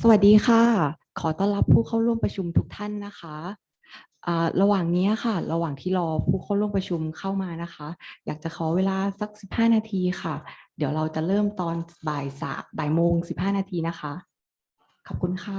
สวัสดีค่ะ ขอต้อนรับผู้เข้าร่วมประชุมทุกท่านนะคะระหว่างนี้ค่ะ ระหว่างที่รอผู้เข้าร่วมประชุมเข้ามานะคะ อยากจะขอเวลาสัก15นาทีค่ะ เดี๋ยวเราจะเริ่มตอนบ่ายโมง15 นาทีนะคะ ขอบคุณค่ะ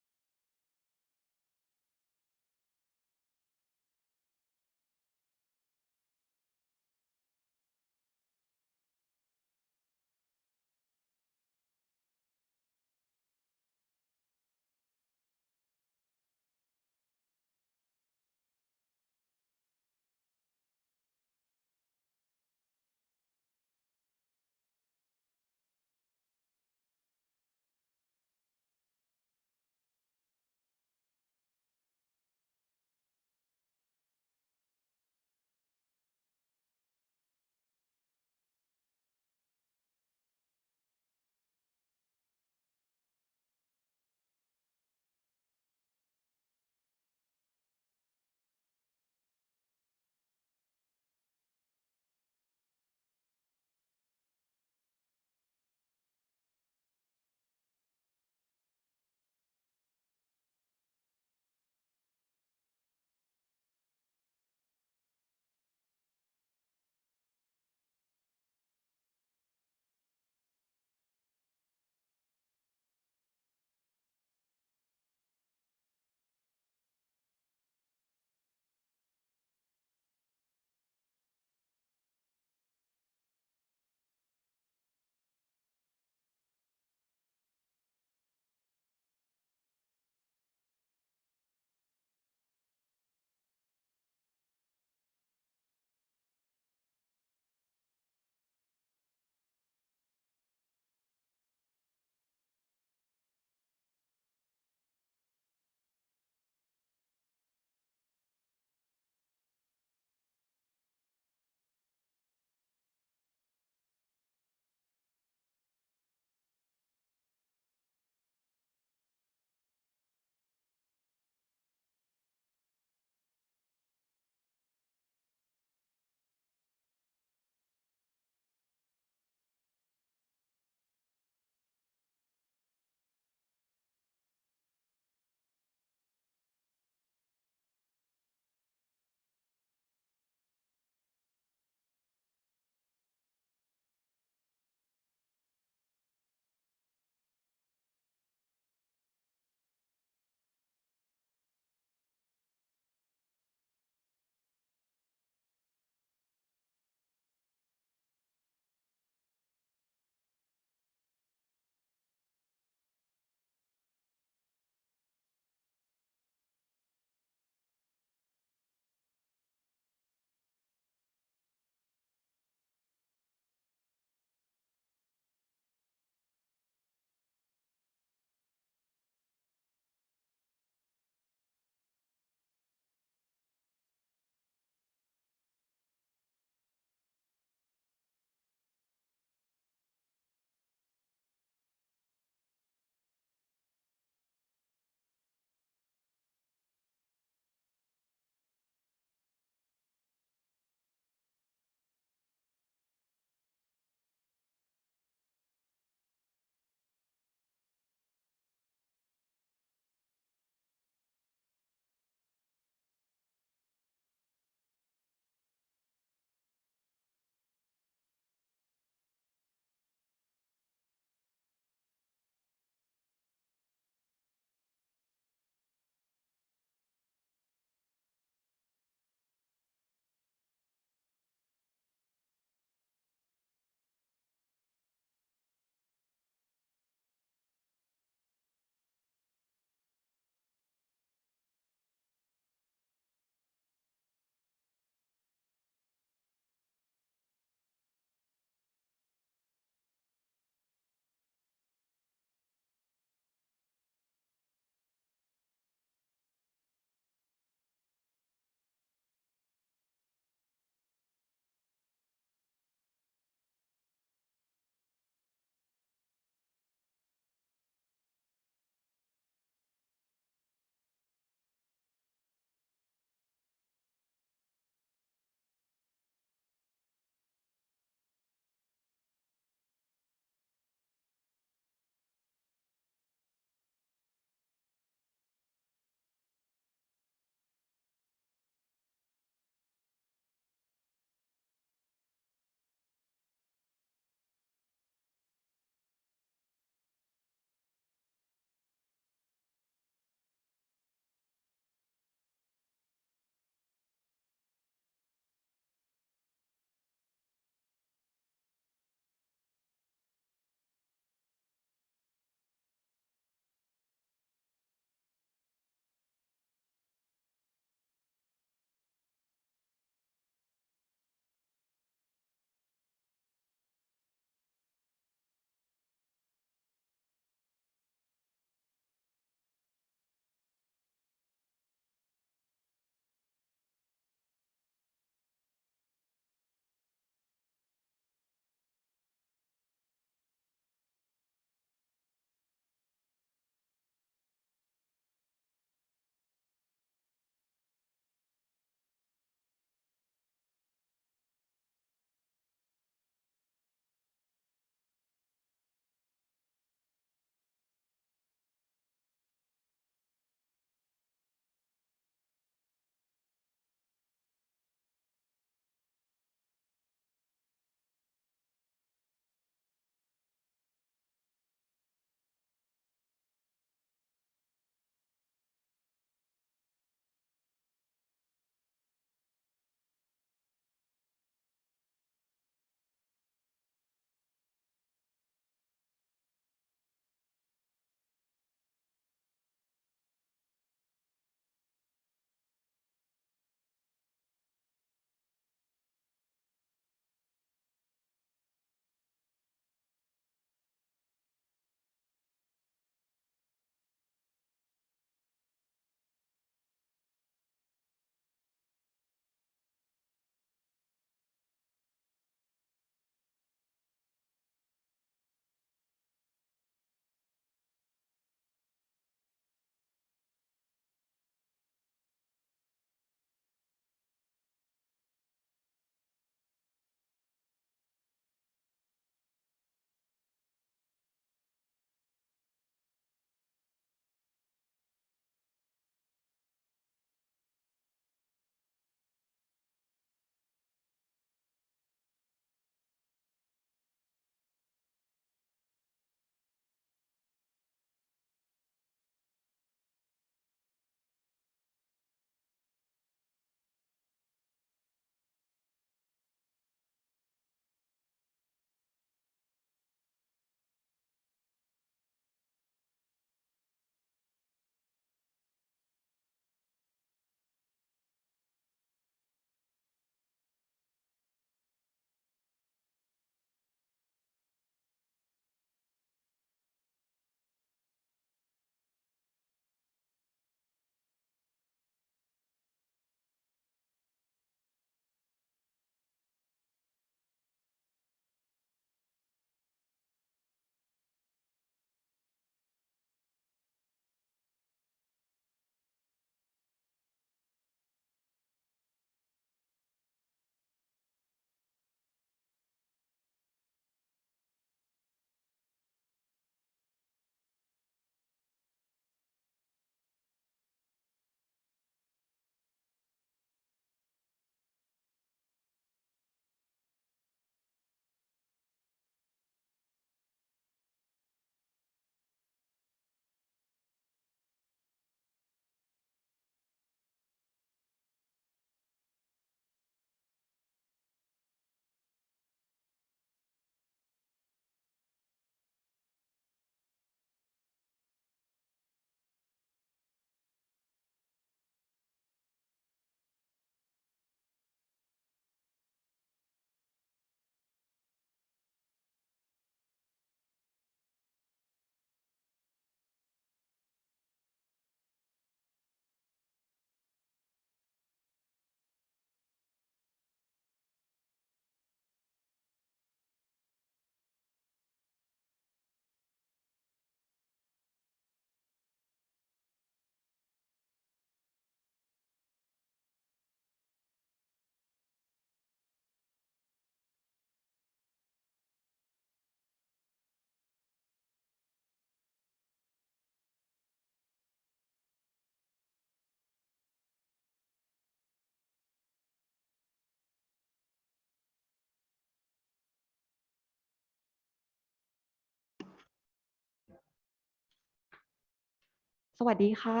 สวัสดีค่ะ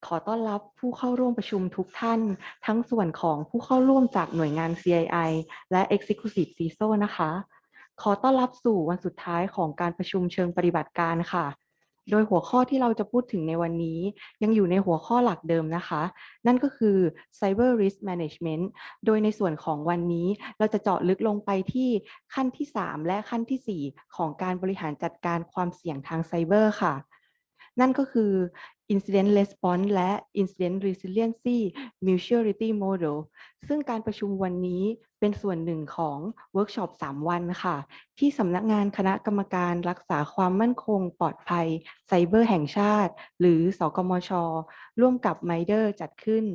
ขอต้อนรับผู้เข้าร่วมประชุมทุกท่านทั้งส่วนของผู้เข้าร่วมจากหน่วยงาน CII และ Executive CISO นะคะขอต้อนรับสู่วันสุดท้ายของการประชุมเชิงปฏิบัติการค่ะโดยหัวข้อที่เราจะพูดถึงในวันนี้ยังอยู่ในหัวข้อหลักเดิมนะคะนั่นก็คือ Cyber Risk Management โดยในส่วนของวันนี้เราจะเจาะลึกลงไปที่ขั้นที่3และขั้นที่4ของการบริหารจัดการความเสี่ยงทางไซเบอร์ค่ะนั่นก็คือ Incident Response และ Incident Resiliency Maturity Model ซึ่งการประชุมวันนี้เป็นส่วนหนึ่งของเวิร์กช็อป3 วันค่ะที่สำนักงานคณะกรรมการรักษาความมั่นคงปลอดภัยไซเบอร์แห่งชาติหรือสกมชร่วมกับ MITRE จัดขึ้น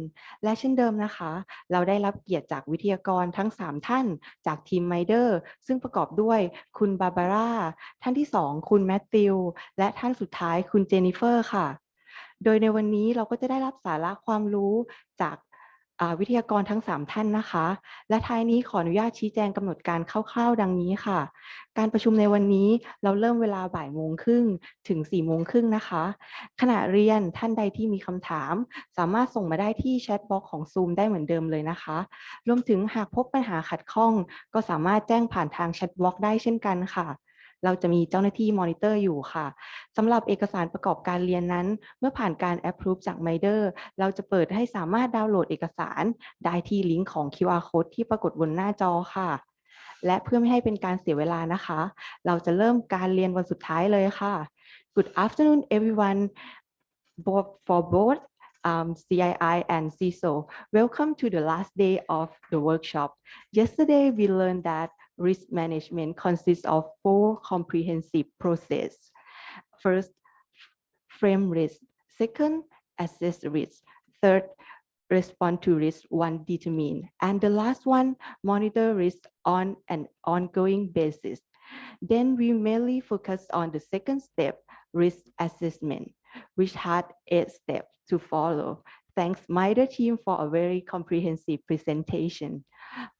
และเช่นเดิมนะคะเราได้รับเกียรติจากวิทยากรทั้ง3ท่านจากทีม MITRE ซึ่งประกอบด้วยคุณบาบาร่าท่านที่2คุณแมทธิวและท่านสุดท้ายคุณเจนนิเฟอร์ค่ะโดยในวันนี้เราก็จะได้รับสาระความรู้จากวิทยากรทั้ง3ท่านนะคะและท้ายนี้ขออนุญาตชี้แจงกำหนดการคร่าวๆดังนี้ค่ะการประชุมในวันนี้เราเริ่มเวลาบ่ายโมงครึ่งถึง4โมงครึ่งนะคะขณะเรียนท่านใดที่มีคำถามสามารถส่งมาได้ที่แชทบ็อกซ์ของ Zoom ได้เหมือนเดิมเลยนะคะรวมถึงหากพบปัญหาขัดข้องก็สามารถแจ้งผ่านทางแชทบ็อกซ์ได้เช่นกันค่ะเราจะมีเจ้าหน้าที่มอนิเตอร์อยู่ค่ะสำหรับเอกสารประกอบการเรียนนั้นเมื่อผ่านการ approve จาก MITRE เราจะเปิดให้สามารถดาวน์โหลดเอกสารได้ที่ลิงก์ของ QR code ที่ปรากฏบนหน้าจอค่ะและเพื่อไม่ให้เป็นการเสียเวลานะคะเราจะเริ่มการเรียนวันสุดท้ายเลยค่ะ Good afternoon everyone for both CII and CISO. Welcome to the last day of the workshop. Yesterday we learned that risk management consists of 4 comprehensive processes. First, frame risk. Second, assess risk. Third, respond to risk one determine. And the last one, monitor risk on an ongoing basis. Then we mainly focus on the second step, risk assessment, which had 8 steps to follow. Thanks MITRE team for a very comprehensive presentation.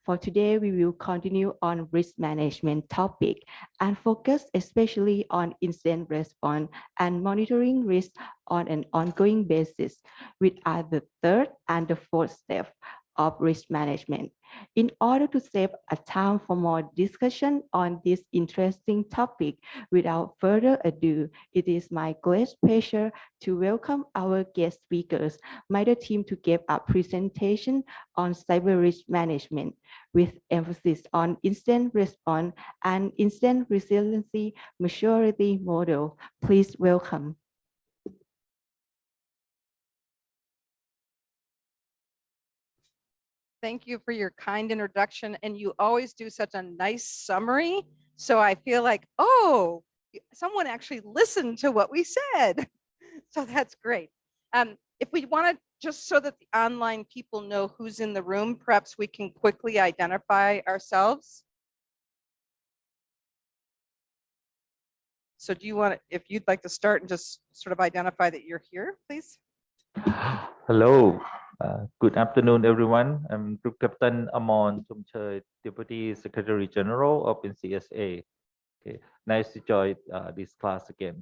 For today, we will continue on risk management topic and focus especially on incident response and monitoring risk on an ongoing basis, which are the third and the fourth step of risk management. In order to save a time for more discussion on this interesting topic, without further ado, it is my great pleasure to welcome our guest speakers, MITRE team to give a presentation on cyber risk management with emphasis on incident response and incident resiliency maturity model. Please welcome. Thank you for your kind introduction, and you always do such a nice summary. So I feel like, oh, someone actually listened to what we said. So that's great. If we want to, just so that the online people know who's in the room, perhaps we can quickly identify ourselves. So do you want to, if you'd like to start and just sort of identify that you're here, please? Hello. Good afternoon, everyone. I'm Group Captain Amon Chumchoi, Deputy Secretary General of NCSA. Okay, nice to join this class again.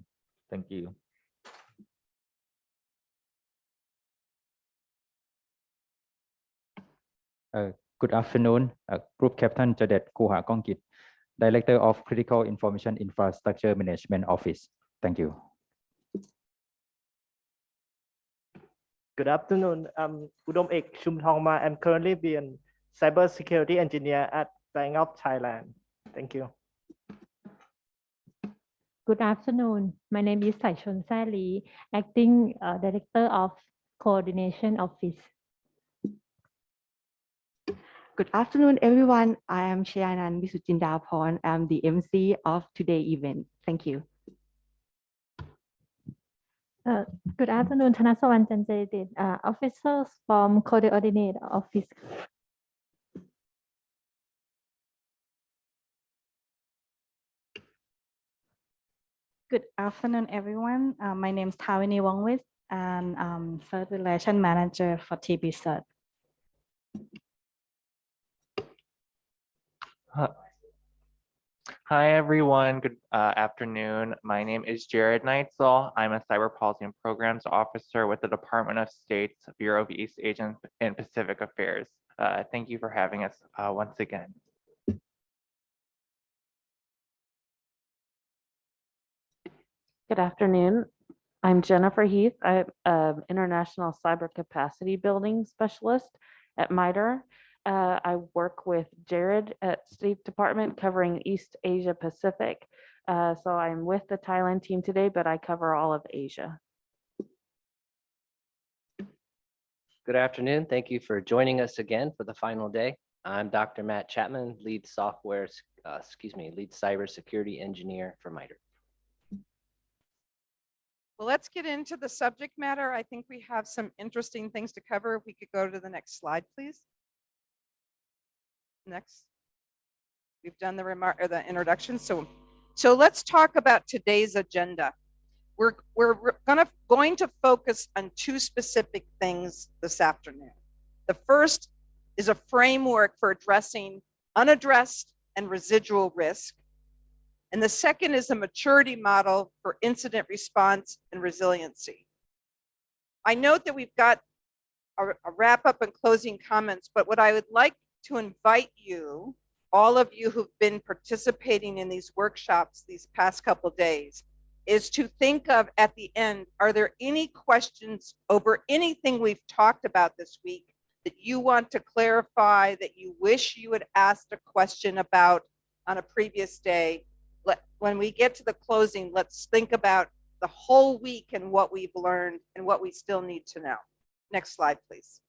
Thank you. Good afternoon, Group Captain Jadet Kuha Kongkit, Director of Critical Information Infrastructure Management Office. Thank you. Good afternoon. I'm Udom Ek Chumthongma. I'm currently being cybersecurity engineer at Bank of Thailand. Thank you. Good afternoon. My name is Saichon Sali, Acting Director of Coordination Office. Good afternoon, everyone. I am Shayanan Bisujindaporn. I'm the MC of today's event. Thank you. Good afternoon, Thanasawan Janjayedit, officers from Coordinate Office. Good afternoon, everyone. My name is Tawini Wongwit, and I'm Third Relation Manager for TB Cert. Hi, everyone. Good afternoon. My name is Jared Neitzel. I'm a Cyber Policy and Programs Officer with the Department of State's Bureau of East Asian and Pacific Affairs. Thank you for having us once again. Good afternoon. I'm Jennifer Heath. I'm an International Cyber Capacity Building Specialist at MITRE. I work with Jared at State Department covering East Asia Pacific. So I'm with the Thailand team today, but I cover all of Asia. Good afternoon. Thank you for joining us again for the final day. I'm Dr. Matt Chapman, lead cybersecurity engineer for MITRE. Well, let's get into the subject matter. I think we have some interesting things to cover. If we could go to the next slide, please. Next. We've done the remark or the introduction. So let's talk about today's agenda. We're going to focus on two specific things this afternoon. The first is a framework for addressing unaddressed and residual risk. And the second is a maturity model for incident response and resiliency. I note that we've got a wrap up and closing comments, but what I would like to invite you, all of you who've been participating in these workshops these past couple days, is to think of at the end, are there any questions over anything we've talked about this week that you want to clarify, that you wish you had asked a question about on a previous day? When we get to the closing, let's think about the whole week and what we've learned and what we still need to know. Next slide, please.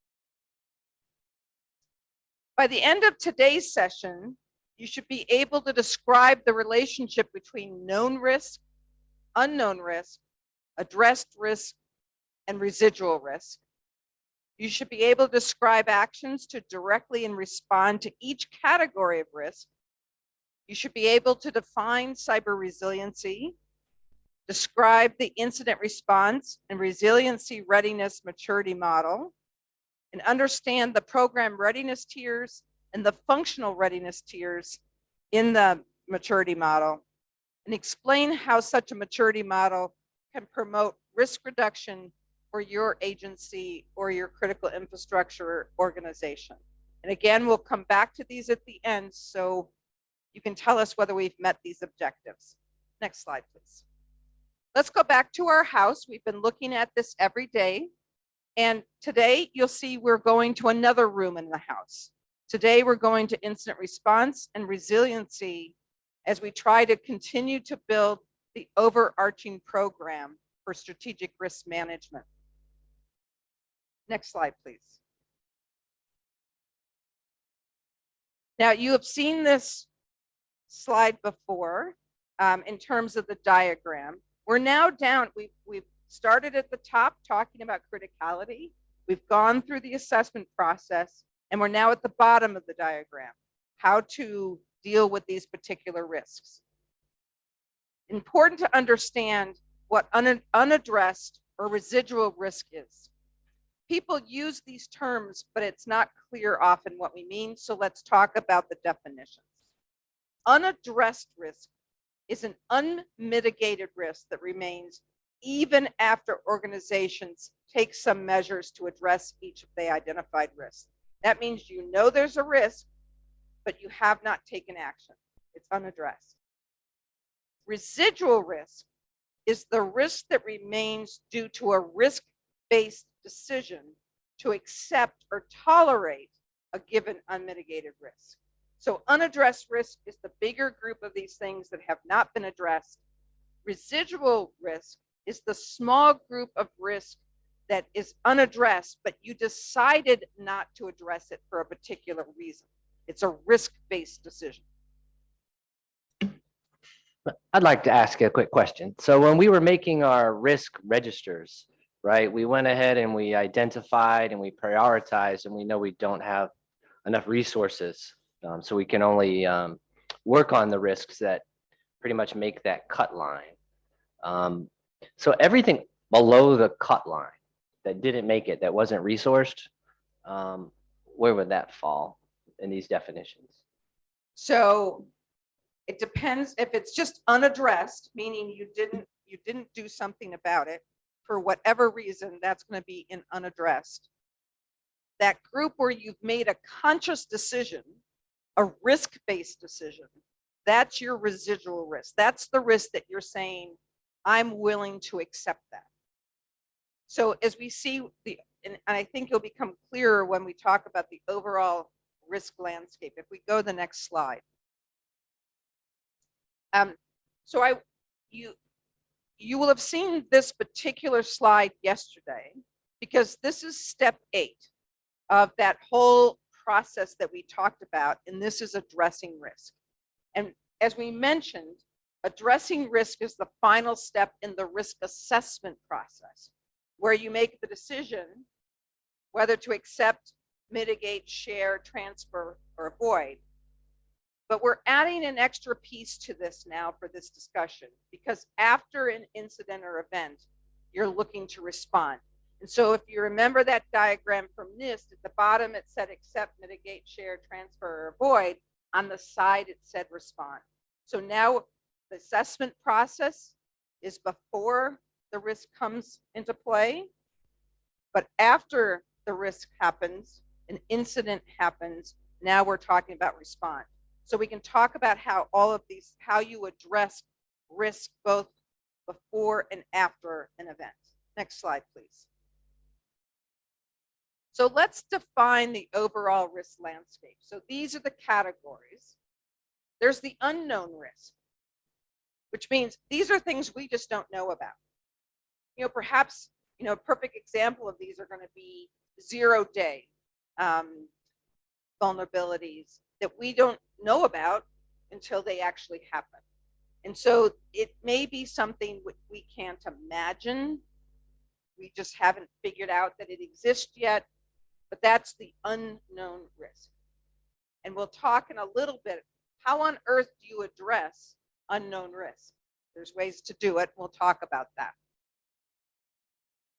By the end of today's session, you should be able to describe the relationship between known risk, unknown risk, addressed risk, and residual risk. You should be able to describe actions to directly and respond to each category of risk. You should be able to define cyber resiliency, describe the incident response and resiliency readiness maturity model, and understand the program readiness tiers and the functional readiness tiers in the maturity model, and explain how such a maturity model can promote risk reduction for your agency or your critical infrastructure organization. And again, we'll come back to these at the end so you can tell us whether we've met these objectives. Next slide, please. Let's go back to our house. We've been looking at this every day. And today you'll see we're going to another room in the house. Today we're going to incident response and resiliency as we try to continue to build the overarching program for strategic risk management. Next slide, please. Now you have seen this slide before in terms of the diagram. We're now down, we've started at the top talking about criticality. We've gone through the assessment process and we're now at the bottom of the diagram, how to deal with these particular risks. Important to understand what unaddressed or residual risk is. People use these terms, but it's not clear often what we mean. So let's talk about the definitions. Unaddressed risk is an unmitigated risk that remains even after organizations take some measures to address each of the identified risks. That means you know there's a risk, but you have not taken action. It's unaddressed. Residual risk is the risk that remains due to a risk-based decision to accept or tolerate a given unmitigated risk. So unaddressed risk is the bigger group of these things that have not been addressed. Residual risk is the small group of risk that is unaddressed, but you decided not to address it for a particular reason. It's a risk-based decision. I'd like to ask you a quick question. So when we were making our risk registers, right, we went ahead and we identified and we prioritized, and we know we don't have enough resources. So we can only work on the risks that pretty much make that cut line. So everything below the cut line that didn't make it, that wasn't resourced, where would that fall in these definitions? So It depends if it's just unaddressed, meaning you didn't do something about it for whatever reason, that's going to be in unaddressed. That group where you've made a conscious decision, a risk-based decision, that's your residual risk. That's the risk that you're saying, I'm willing to accept that. So as we see and I think it'll become clearer when we talk about the overall risk landscape. If we go to the next slide. So you will have seen this particular slide yesterday, because this is step 8 of that whole process that we talked about, and this is addressing risk. And as we mentioned, addressing risk is the final step in the risk assessment process, where you make the decision whether to accept, mitigate, share, transfer, or avoid. But we're adding an extra piece to this now for this discussion, because after an incident or event, you're looking to respond. And so if you remember that diagram from NIST, at the bottom it said accept, mitigate, share, transfer, or avoid. On the side it said respond. So now the assessment process is before the risk comes into play, but after the risk happens, an incident happens, now we're talking about respond. So we can talk about how all of these, how you address risk both before and after an event. Next slide, please. So let's define the overall risk landscape. So these are the categories. There's the unknown risk, which means these are things we just don't know about. You know, perhaps, you know, a perfect example of these are going to be 0-day vulnerabilities that we don't know about until they actually happen. And so it may be something we can't imagine. We just haven't figured out that it exists yet, but that's the unknown risk. And we'll talk in a little bit, how on earth do you address unknown risk? There's ways to do it. We'll talk about that.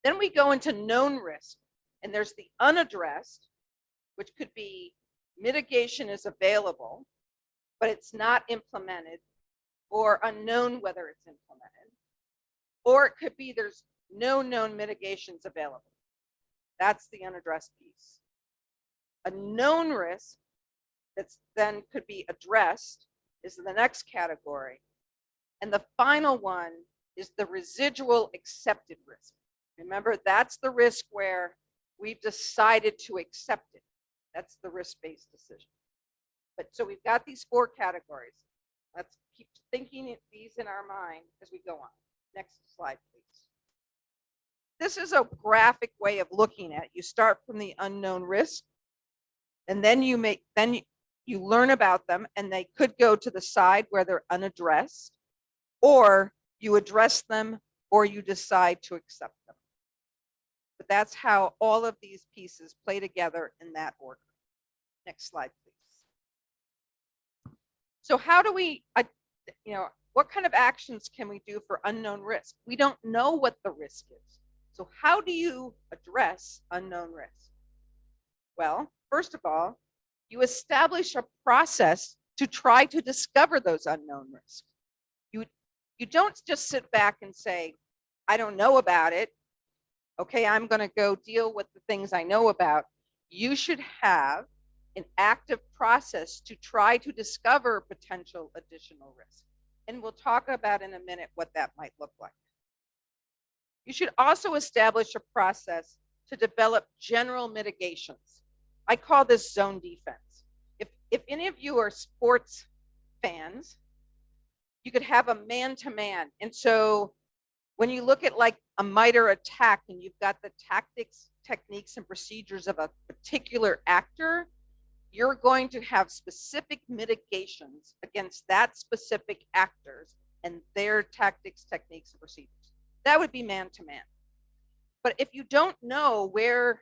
Then we go into known risk, and there's the unaddressed, which could be mitigation is available, but it's not implemented, or unknown whether it's implemented, or it could be there's no known mitigations available. That's the unaddressed piece. A known risk that's then could be addressed is the next category. And the final one is the residual accepted risk. Remember, that's the risk where we've decided to accept it. That's the risk-based decision. But so we've got these 4 categories. Let's keep thinking these in our mind as we go on. Next slide, please. This is a graphic way of looking at it. You start from the unknown risk, and then you learn about them, and they could go to the side where they're unaddressed, or you address them, or you decide to accept them. But that's how all of these pieces play together in that order. Next slide, please. So how do we, what kind of actions can we do for unknown risk? We don't know what the risk is. So how do you address unknown risk? Well, first of all, you establish a process to try to discover those unknown risks. You don't just sit back and say, I don't know about it. Okay, I'm going to go deal with the things I know about. You should have an active process to try to discover potential additional risk. And we'll talk about in a minute what that might look like. You should also establish a process to develop general mitigations. I call this zone defense. If any of you are sports fans, you could have a man-to-man. And so when you look at like a MITRE attack and you've got the tactics, techniques, and procedures of a particular actor, you're going to have specific mitigations against that specific actors and their tactics, techniques, and procedures. That would be man-to-man. But if you don't know where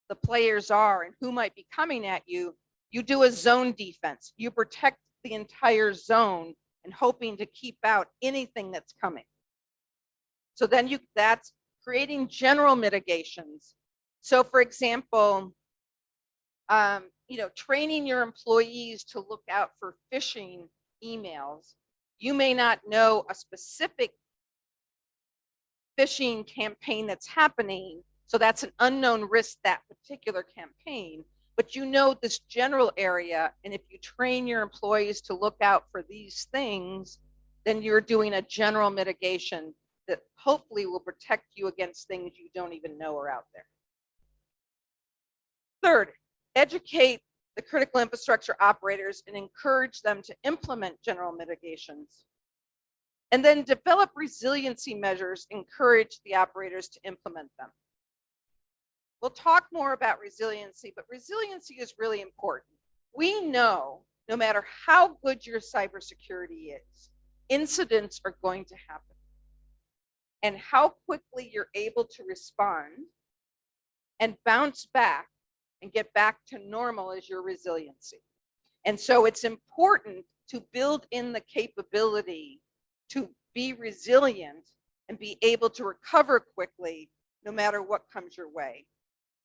the players are and who might be coming at you, you do a zone defense. You protect the entire zone and hoping to keep out anything that's coming. So then that's creating general mitigations. So for example, training your employees to look out for phishing emails. You may not know a specific phishing campaign that's happening, so that's an unknown risk, that particular campaign, but you know this general area, and if you train your employees to look out for these things, then you're doing a general mitigation that hopefully will protect you against things you don't even know are out there. Third, educate the critical infrastructure operators and encourage them to implement general mitigations. And then develop resiliency measures, encourage the operators to implement them. We'll talk more about resiliency, but resiliency is really important. We know no matter how good your cybersecurity is, incidents are going to happen. And how quickly you're able to respond and bounce back and get back to normal is your resiliency. And so it's important to build in the capability to be resilient and be able to recover quickly no matter what comes your way,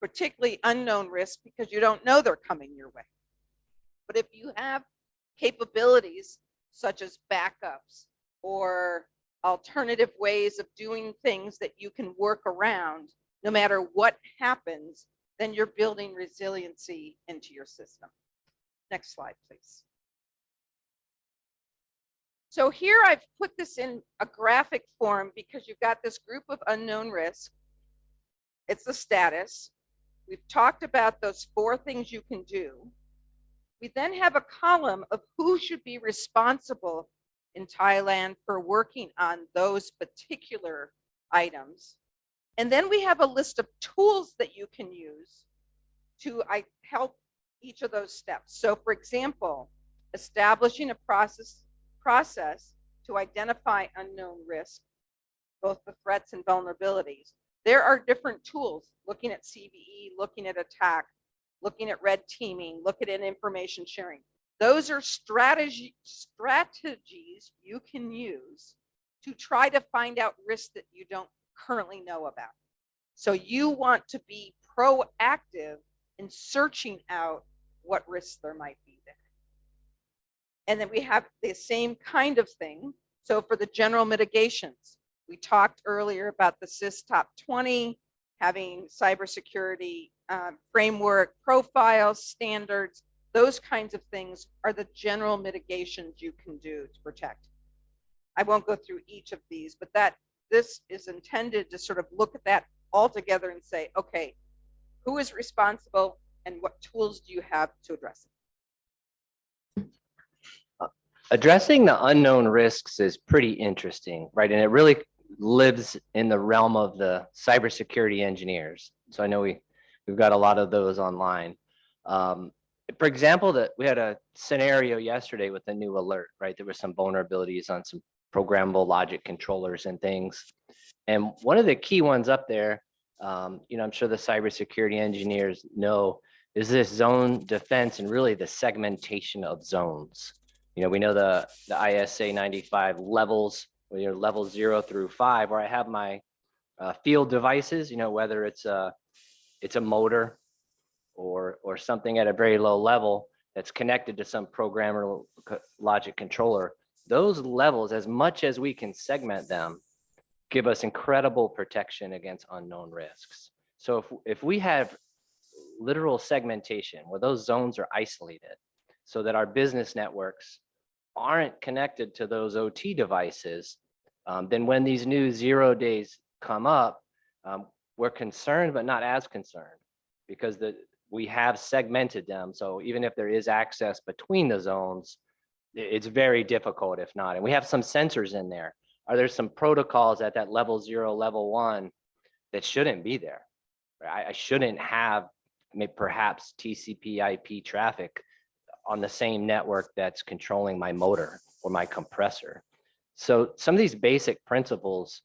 particularly unknown risks because you don't know they're coming your way. But if you have capabilities such as backups or alternative ways of doing things that you can work around, no matter what happens, then you're building resiliency into your system. Next slide, please. So here I've put this in a graphic form because you've got this group of unknown risks. It's the status. We've talked about those 4 things you can do. We then have a column of who should be responsible in Thailand for working on those particular items. And then we have a list of tools that you can use to help each of those steps. So for example, establishing a process to identify unknown risk, both the threats and vulnerabilities. There are different tools, looking at CVE, looking at attack, looking at red teaming, looking at information sharing. Those are strategies you can use to try to find out risks that you don't currently know about. So you want to be proactive in searching out what risks there might be there. And then we have the same kind of thing. So for the general mitigations, we talked earlier about the CIS Top 20, having cybersecurity framework profiles, standards, those kinds of things are the general mitigations you can do to protect. I won't go through each of these, but this is intended to sort of look at that all together and say, okay, who is responsible and what tools do you have to address it? Addressing the unknown risks is pretty interesting, right? And it really lives in the realm of the cybersecurity engineers. So I know we've got a lot of those online. For example, that we had a scenario yesterday with a new alert, right? There were some vulnerabilities on some programmable logic controllers and things. And one of the key ones up there, I'm sure the cybersecurity engineers know, is this zone defense and really the segmentation of zones. We know the ISA 95 levels, level 0 through 5, where I have my field devices, whether it's a motor or something at a very low level that's connected to some programmable logic controller. Those levels, as much as we can segment them, give us incredible protection against unknown risks. So if we have literal segmentation where those zones are isolated so that our business networks aren't connected to those OT devices, then when these new 0 days come up, we're concerned, but not as concerned because we have segmented them. So even if there is access between the zones, it's very difficult if not. And we have some sensors in there. Are there some protocols at that level 0, level 1 that shouldn't be there? I shouldn't have perhaps TCP IP traffic on the same network that's controlling my motor or my compressor. So some of these basic principles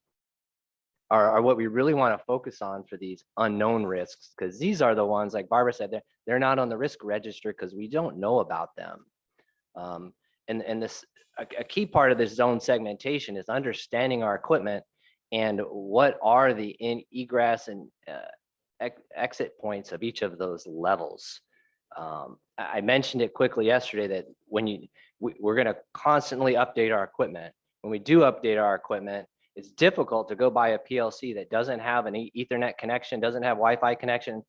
are what we really want to focus on for these unknown risks, because these are the ones, like Barbara said, they're not on the risk register because we don't know about them. And a key part of this zone segmentation is understanding our equipment and what are the egress and exit points of each of those levels. I mentioned it quickly yesterday that when we're going to constantly update our equipment. When we do update our equipment, it's difficult to go buy a PLC that doesn't have an Ethernet connection, doesn't have Wi-Fi connection,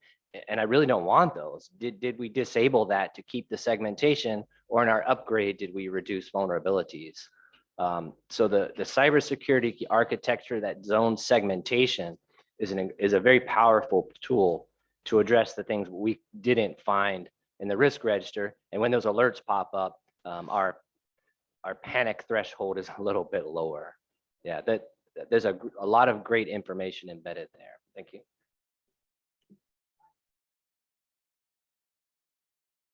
and I really don't want those. Did we disable that to keep the segmentation, or in our upgrade, did we reduce vulnerabilities? So the cybersecurity architecture that zone segmentation is a very powerful tool to address the things we didn't find in the risk register. And when those alerts pop up, our panic threshold is a little bit lower. Yeah, there's a lot of great information embedded there. Thank you.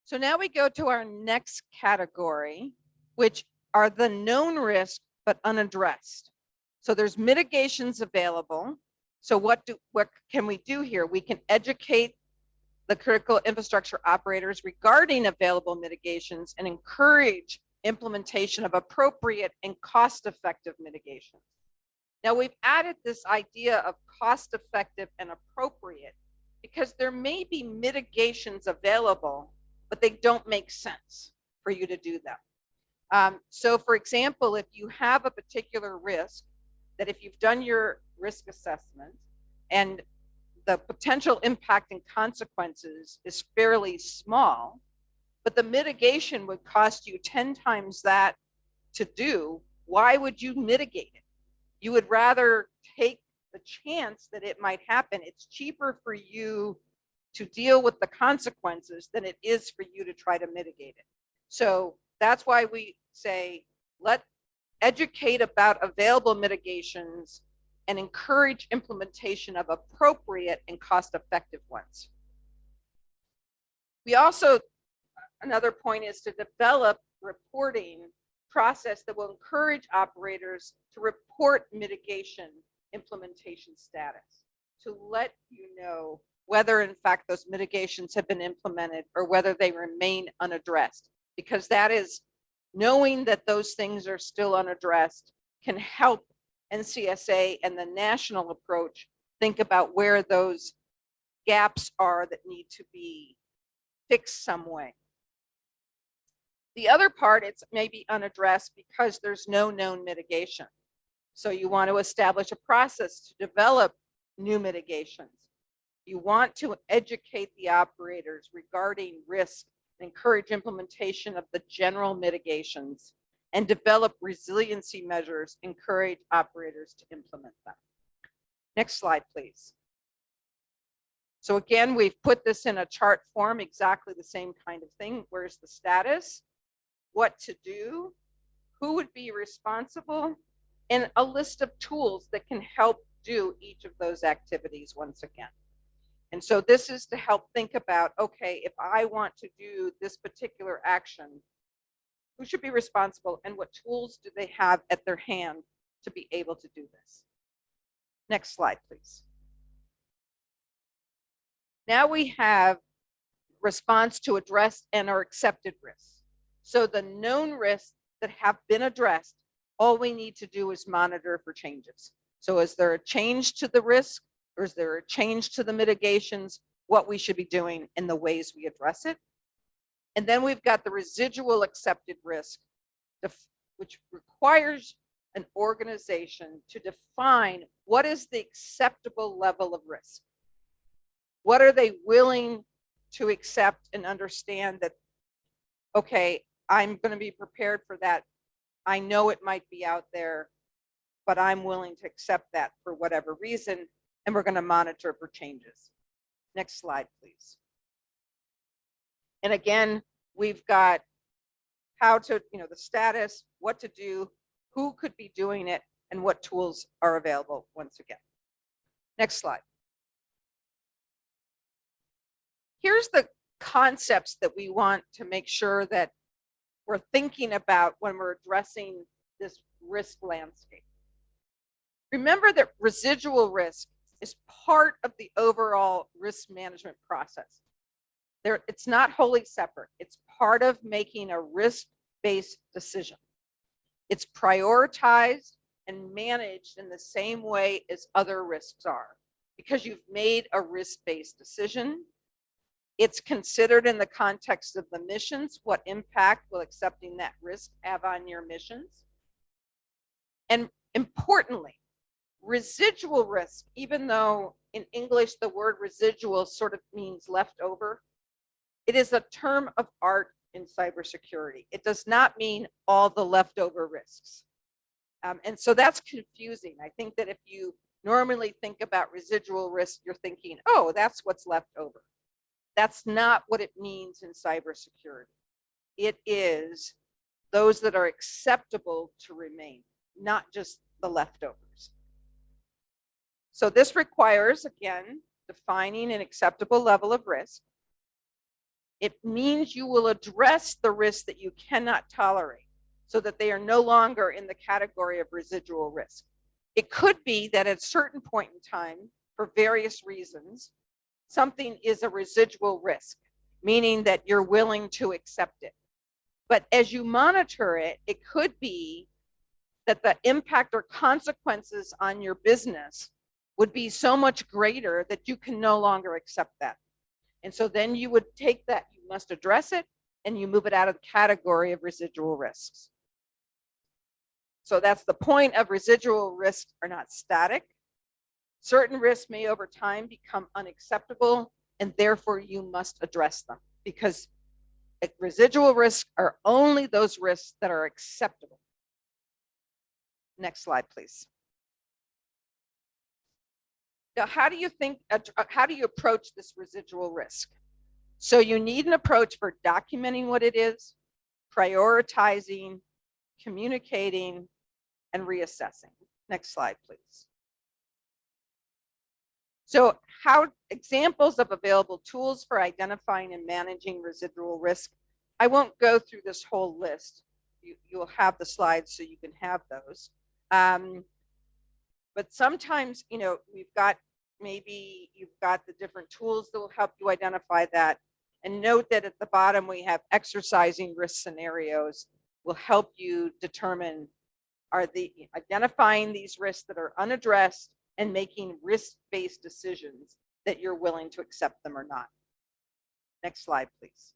So now we go to our next category, which are the known risk but unaddressed. So there's mitigations available. So what can we do here? We can educate the critical infrastructure operators regarding available mitigations and encourage implementation of appropriate and cost-effective mitigations. Now we've added this idea of cost-effective and appropriate because there may be mitigations available, but they don't make sense for you to do them. So for example, if you have a particular risk that if you've done your risk assessment and the potential impact and consequences is fairly small, but the mitigation would cost you 10 times that to do, why would you mitigate it? You would rather take the chance that it might happen. It's cheaper for you to deal with the consequences than it is for you to try to mitigate it. So that's why we say, let's educate about available mitigations and encourage implementation of appropriate and cost-effective ones. We also, another point is to develop reporting process that will encourage operators to report mitigation implementation status, to let you know whether in fact those mitigations have been implemented or whether they remain unaddressed, because that is knowing that those things are still unaddressed can help NCSA and the national approach think about where those gaps are that need to be fixed some way. The other part, it's maybe unaddressed because there's no known mitigation. So you want to establish a process to develop new mitigations. You want to educate the operators regarding risk, encourage implementation of the general mitigations, and develop resiliency measures, encourage operators to implement them. Next slide, please. So again, we've put this in a chart form, exactly the same kind of thing. Where's the status? What to do? Who would be responsible? And a list of tools that can help do each of those activities once again. And so this is to help think about, okay, if I want to do this particular action, who should be responsible and what tools do they have at their hand to be able to do this? Next slide, please. Now we have response to addressed and or accepted risks. So the known risks that have been addressed, all we need to do is monitor for changes. So is there a change to the risk, or is there a change to the mitigations, what we should be doing in the ways we address it? And then we've got the residual accepted risk, which requires an organization to define what is the acceptable level of risk. What are they willing to accept and understand that, okay, I'm going to be prepared for that. I know it might be out there, but I'm willing to accept that for whatever reason, and we're going to monitor for changes. Next slide, please. And again, we've got how to, the status, what to do, who could be doing it, and what tools are available once again. Next slide. Here's the concepts that we want to make sure that we're thinking about when we're addressing this risk landscape. Remember that residual risk is part of the overall risk management process. It's not wholly separate. It's part of making a risk-based decision. It's prioritized and managed in the same way as other risks are. Because you've made a risk-based decision, It's considered in the context of the missions. What impact will accepting that risk have on your missions? And importantly, residual risk, even though in English the word residual sort of means leftover, it is a term of art in cybersecurity. It does not mean all the leftover risks. And so that's confusing. I think that if you normally think about residual risk, you're thinking, oh, that's what's left over. That's not what it means in cybersecurity. It is those that are acceptable to remain, not just the leftovers. So this requires, again, defining an acceptable level of risk. It means you will address the risks that you cannot tolerate so that they are no longer in the category of residual risk. It could be that at a certain point in time, for various reasons, something is a residual risk, meaning that you're willing to accept it. But as you monitor it, it could be that the impact or consequences on your business would be so much greater that you can no longer accept that. And so then you would take that, you must address it, and you move it out of the category of residual risks. So that's the point of residual risks are not static. Certain risks may over time become unacceptable, and therefore you must address them, because residual risks are only those risks that are acceptable. Next slide, please. Now, how do you approach this residual risk? So you need an approach for documenting what it is, prioritizing, communicating, and reassessing. Next slide, please. So examples of available tools for identifying and managing residual risk. I won't go through this whole list. You'll have the slides so you can have those. But sometimes, maybe you've got the different tools that will help you identify that. And note that at the bottom, we have exercising risk scenarios will help you determine, identifying these risks that are unaddressed and making risk-based decisions that you're willing to accept them or not. Next slide, please.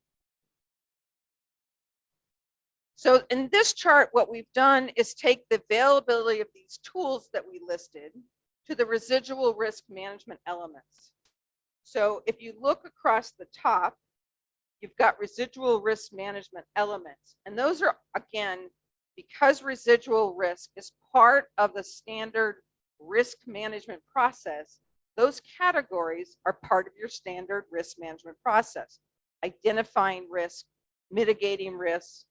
So in this chart, what we've done is take the availability of these tools that we listed to the residual risk management elements. So if you look across the top, you've got residual risk management elements. And those are, again, because residual risk is part of the standard risk management process, those categories are part of your standard risk management process. Identifying risk, mitigating risks,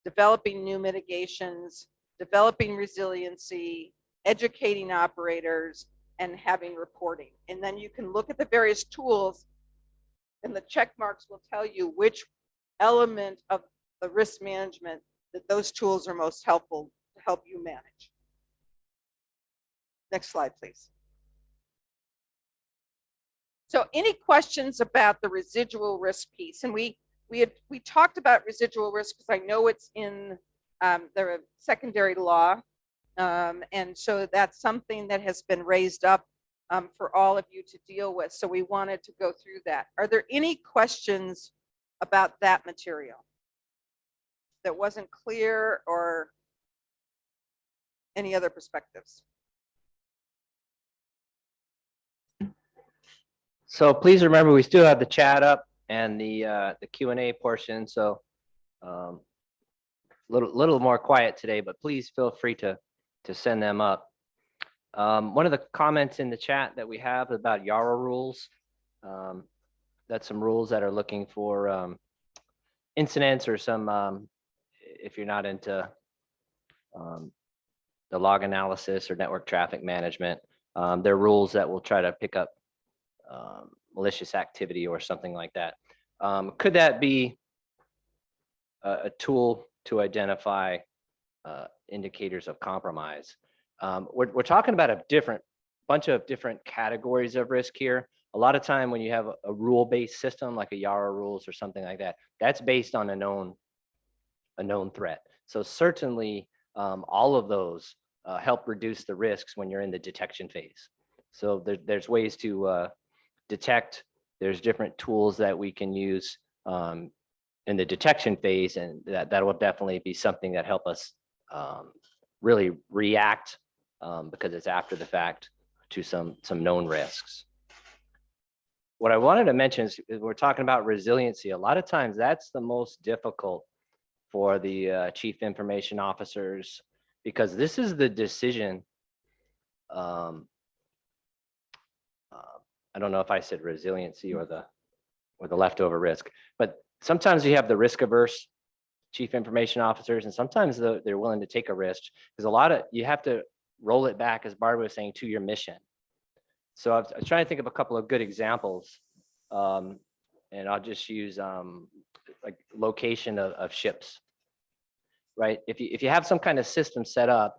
developing new mitigations, developing resiliency, educating operators, and having reporting. And then you can look at the various tools, and the check marks will tell you which element of the risk management that those tools are most helpful to help you manage. Next slide, please. So any questions about the residual risk piece? And we talked about residual risk because I know it's in the secondary law. And so that's something that has been raised up for all of you to deal with. So we wanted to go through that. Are there any questions about that material that wasn't clear, or any other perspectives? So please remember, we still have the chat up and the Q&A portion. So little more quiet today, but please feel free to send them up. One of the comments in the chat that we have about YARA rules, that's some rules that are looking for incidents or some, if you're not into the log analysis or network traffic management, they're rules that will try to pick up malicious activity or something like that. Could that be a tool to identify indicators of compromise? We're talking about a bunch of different categories of risk here. A lot of time when you have a rule-based system like a YARA rules or something like that, that's based on a known threat. So certainly all of those help reduce the risks when you're in the detection phase. So there's ways to detect there's different tools that we can use in the detection phase, and that will definitely be something that help us really react because it's after the fact to some known risks. What I wanted to mention is we're talking about resiliency. A lot of times that's the most difficult for the chief information officers, because this is the decision. I don't know if I said resiliency or the leftover risk, but sometimes you have the risk averse chief information officers, and sometimes they're willing to take a risk, because you have to roll it back, as Barbara was saying, to your mission. So I was trying to think of a couple of good examples, and I'll just use like location of ships, right? If you have some kind of system set up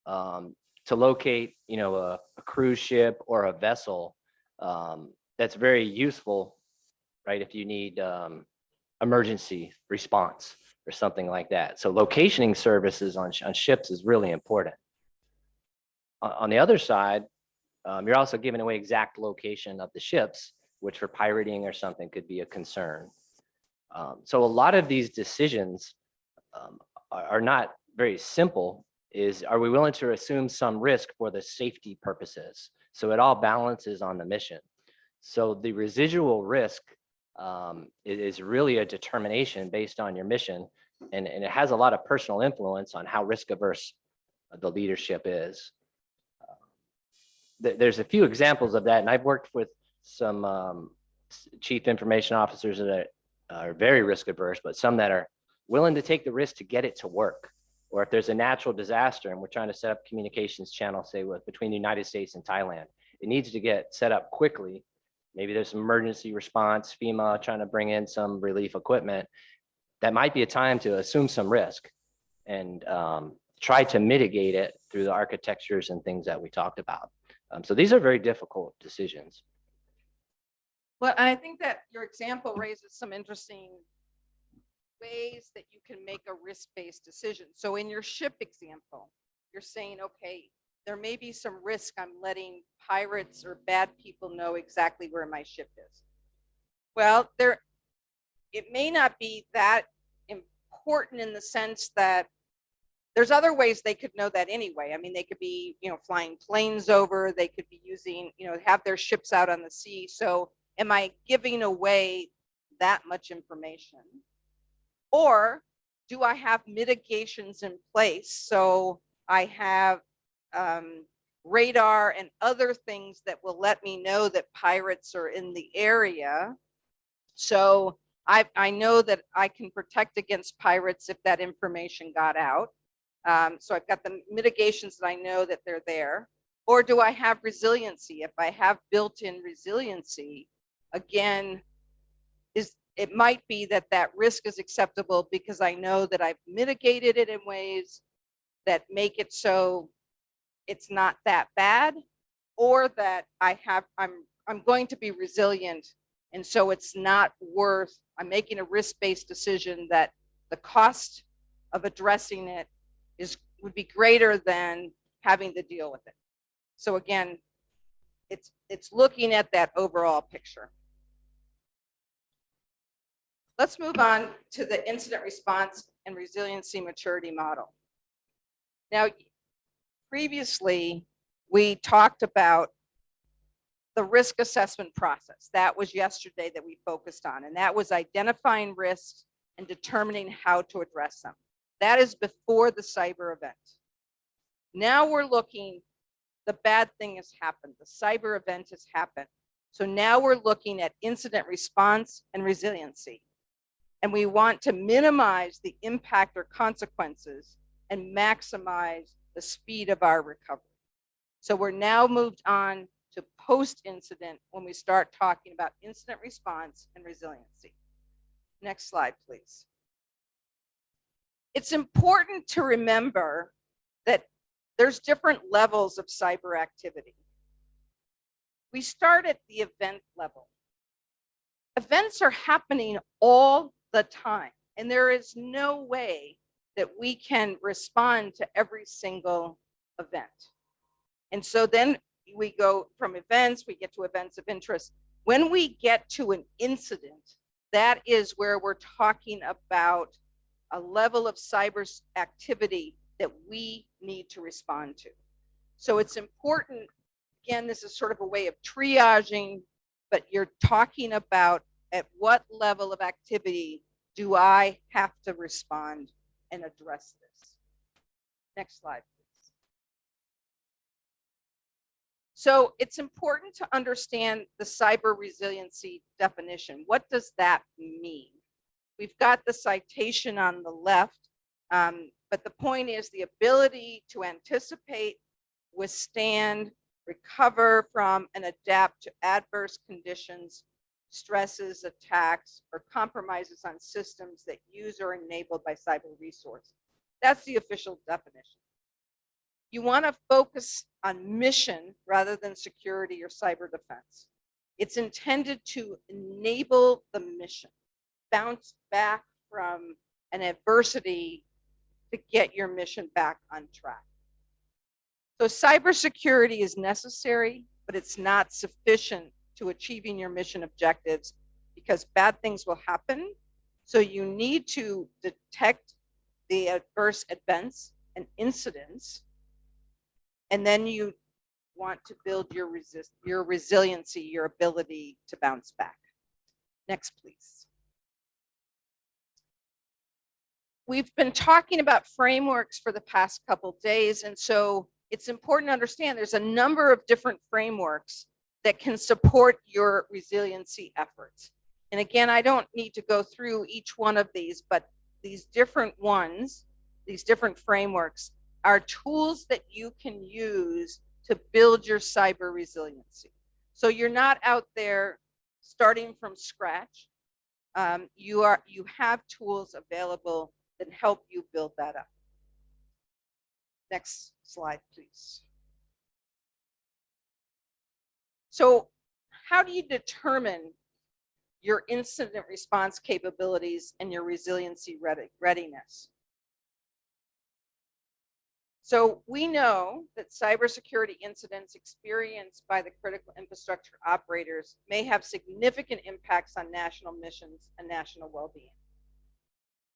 to locate, a cruise ship or a vessel, that's very useful, right? If you need emergency response or something like that. So locationing services on ships is really important. On the other side, you're also giving away exact location of the ships, which for pirating or something could be a concern. So a lot of these decisions are not very simple. Are we willing to assume some risk for the safety purposes? So it all balances on the mission. So the residual risk is really a determination based on your mission, and it has a lot of personal influence on how risk averse the leadership is. There's a few examples of that, and I've worked with some chief information officers that are very risk averse, but some that are willing to take the risk to get it to work. Or if there's a natural disaster and we're trying to set up communications channels, say between the United States and Thailand, it needs to get set up quickly. Maybe there's some emergency response, FEMA trying to bring in some relief equipment. That might be a time to assume some risk and try to mitigate it through the architectures and things that we talked about. So these are very difficult decisions. Well, and I think that your example raises some interesting ways that you can make a risk-based decision. So in your ship example, you're saying, okay, there may be some risk I'm letting pirates or bad people know exactly where my ship is. Well, it may not be that important in the sense that there's other ways they could know that anyway. I mean, they could be, flying planes over, they could be using, have their ships out on the sea. So am I giving away that much information? Or do I have mitigations in place? So I have radar and other things that will let me know that pirates are in the area. So I know that I can protect against pirates if that information got out. So I've got the mitigations that I know that they're there. Or do I have resiliency? If I have built-in resiliency, again, it might be that risk is acceptable because I know that I've mitigated it in ways that make it so it's not that bad, or that I'm going to be resilient, and so it's not worth, I'm making a risk-based decision that the cost of addressing it would be greater than having to deal with it. So again, it's looking at that overall picture. Let's move on to the incident response and resiliency maturity model. Now, previously, we talked about the risk assessment process. That was yesterday that we focused on, and that was identifying risks and determining how to address them. That is before the cyber event. Now we're looking, the bad thing has happened. The cyber event has happened. So now we're looking at incident response and resiliency. And we want to minimize the impact or consequences and maximize the speed of our recovery. So we're now moved on to post-incident when we start talking about incident response and resiliency. Next slide, please. It's important to remember that there's different levels of cyber activity. We start at the event level. Events are happening all the time, and there is no way that we can respond to every single event. And so then we go from events, we get to events of interest. When we get to an incident, that is where we're talking about a level of cyber activity that we need to respond to. So it's important, again, this is sort of a way of triaging, but you're talking about at what level of activity do I have to respond and address this. Next slide, please. So it's important to understand the cyber resiliency definition. What does that mean? We've got the citation on the left, but the point is the ability to anticipate, withstand, recover from, and adapt to adverse conditions, stresses, attacks, or compromises on systems that use or enabled by cyber resources. That's the official definition. You want to focus on mission rather than security or cyber defense. It's intended to enable the mission, bounce back from an adversity to get your mission back on track. So cybersecurity is necessary, but it's not sufficient to achieving your mission objectives because bad things will happen. So you need to detect the adverse events and incidents, and then you want to build your resiliency, your ability to bounce back. Next, please. We've been talking about frameworks for the past couple days, and so it's important to understand there's a number of different frameworks that can support your resiliency efforts. And again, I don't need to go through each one of these, but these different ones, these different frameworks are tools that you can use to build your cyber resiliency. So you're not out there starting from scratch. You have tools available that help you build that up. Next slide, please. So how do you determine your incident response capabilities and your resiliency readiness? So we know that cybersecurity incidents experienced by the critical infrastructure operators may have significant impacts on national missions and national well-being.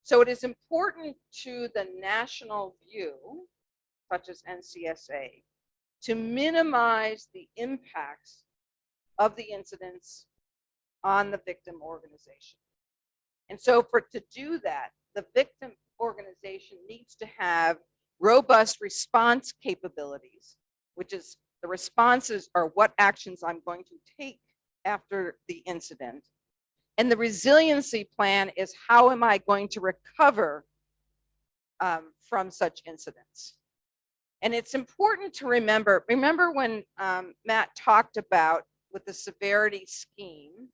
So it is important to the national view, such as NCSA, to minimize the impacts of the incidents on the victim organization. And so to do that, the victim organization needs to have robust response capabilities, which is the responses are what actions I'm going to take after the incident. And the resiliency plan is how am I going to recover from such incidents. And it's important to remember when Matt talked about with the severity scheme,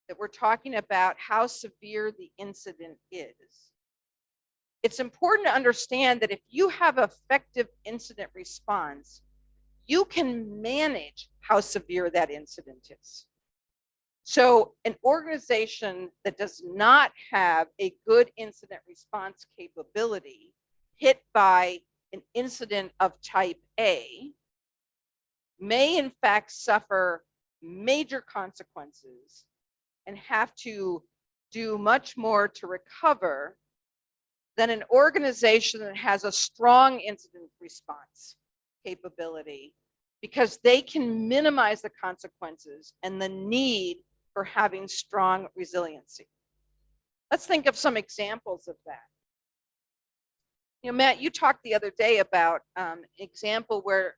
that we're talking about how severe the incident is. It's important to understand that if you have effective incident response, you can manage how severe that incident is. So an organization that does not have a good incident response capability hit by an incident of type A may in fact suffer major consequences and have to do much more to recover than an organization that has a strong incident response capability, because they can minimize the consequences and the need for having strong resiliency. Let's think of some examples of that. You know, Matt, you talked the other day about an example where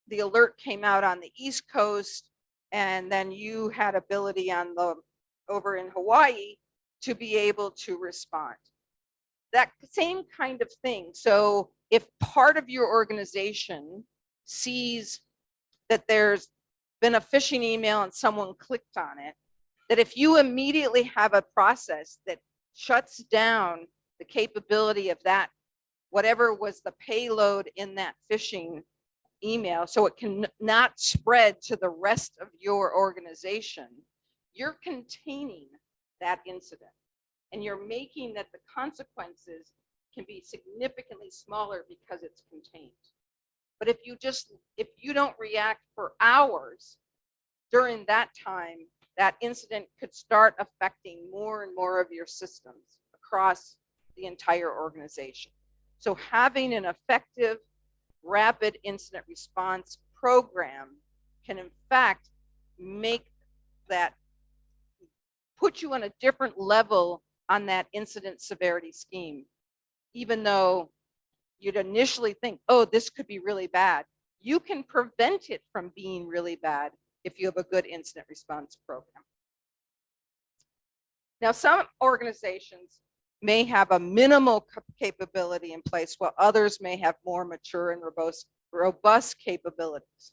the alert came out on the East Coast, and then you had ability on the over in Hawaii to be able to respond. That same kind of thing. So if part of your organization sees that there's been a phishing email and someone clicked on it, that if you immediately have a process that shuts down the capability of that, whatever was the payload in that phishing email, so it can not spread to the rest of your organization, you're containing that incident. And you're making that the consequences can be significantly smaller because it's contained. But if you don't react for hours during that time, that incident could start affecting more and more of your systems across the entire organization. So having an effective, rapid incident response program can in fact make that, put you on a different level on that incident severity scheme, even though you'd initially think, oh, this could be really bad. You can prevent it from being really bad if you have a good incident response program. Now, some organizations may have a minimal capability in place, while others may have more mature and robust capabilities.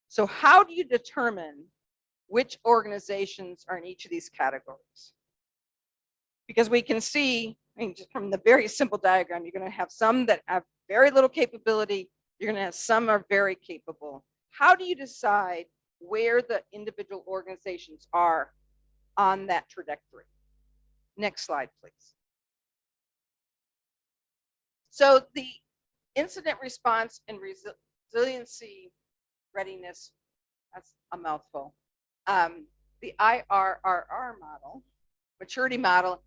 So how do you determine which organizations are in each of these categories? Because we can see, I mean, just from the very simple diagram, you're going to have some that have very little capability. You're going to have some are very capable. How do you decide where the individual organizations are on that trajectory? Next slide, please. So the incident response and resiliency readiness, that's a mouthful. The IRRR model, maturity model,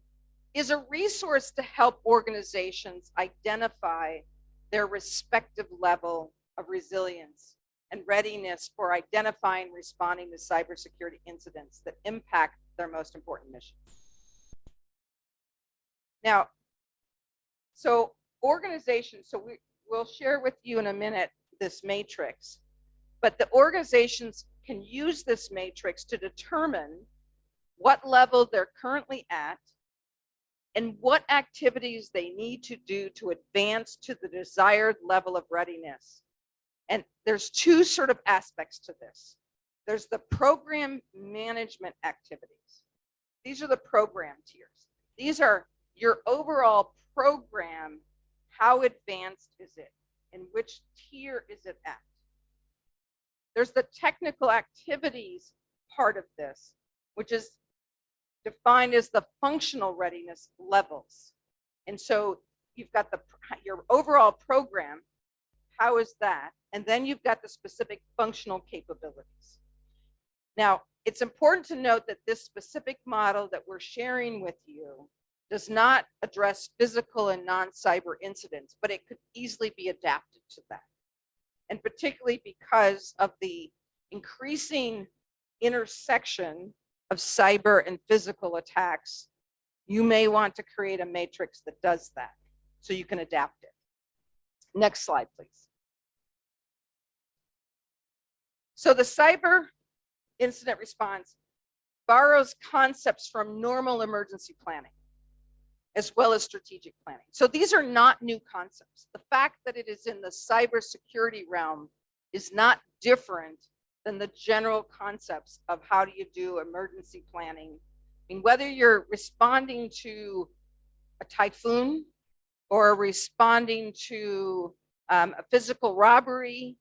is a resource to help organizations identify their respective level of resilience and readiness for identifying and responding to cybersecurity incidents that impact their most important missions. Now, so organizations, so we'll share with you in a minute this matrix, but the organizations can use this matrix to determine what level they're currently at and what activities they need to do to advance to the desired level of readiness. And there's two sort of aspects to this. There's the program management activities. These are the program tiers. These are your overall program. How advanced is it? And which tier is it at? There's the technical activities part of this, which is defined as the functional readiness levels. And so you've got your overall program, how is that? And then you've got the specific functional capabilities. Now, it's important to note that this specific model that we're sharing with you does not address physical and non-cyber incidents, but it could easily be adapted to that. And particularly because of the increasing intersection of cyber and physical attacks, you may want to create a matrix that does that so you can adapt it. Next slide, please. So the cyber incident response borrows concepts from normal emergency planning as well as strategic planning. So these are not new concepts. The fact that it is in the cybersecurity realm is not different than the general concepts of how do you do emergency planning. I mean, whether you're responding to a typhoon or responding to a physical robbery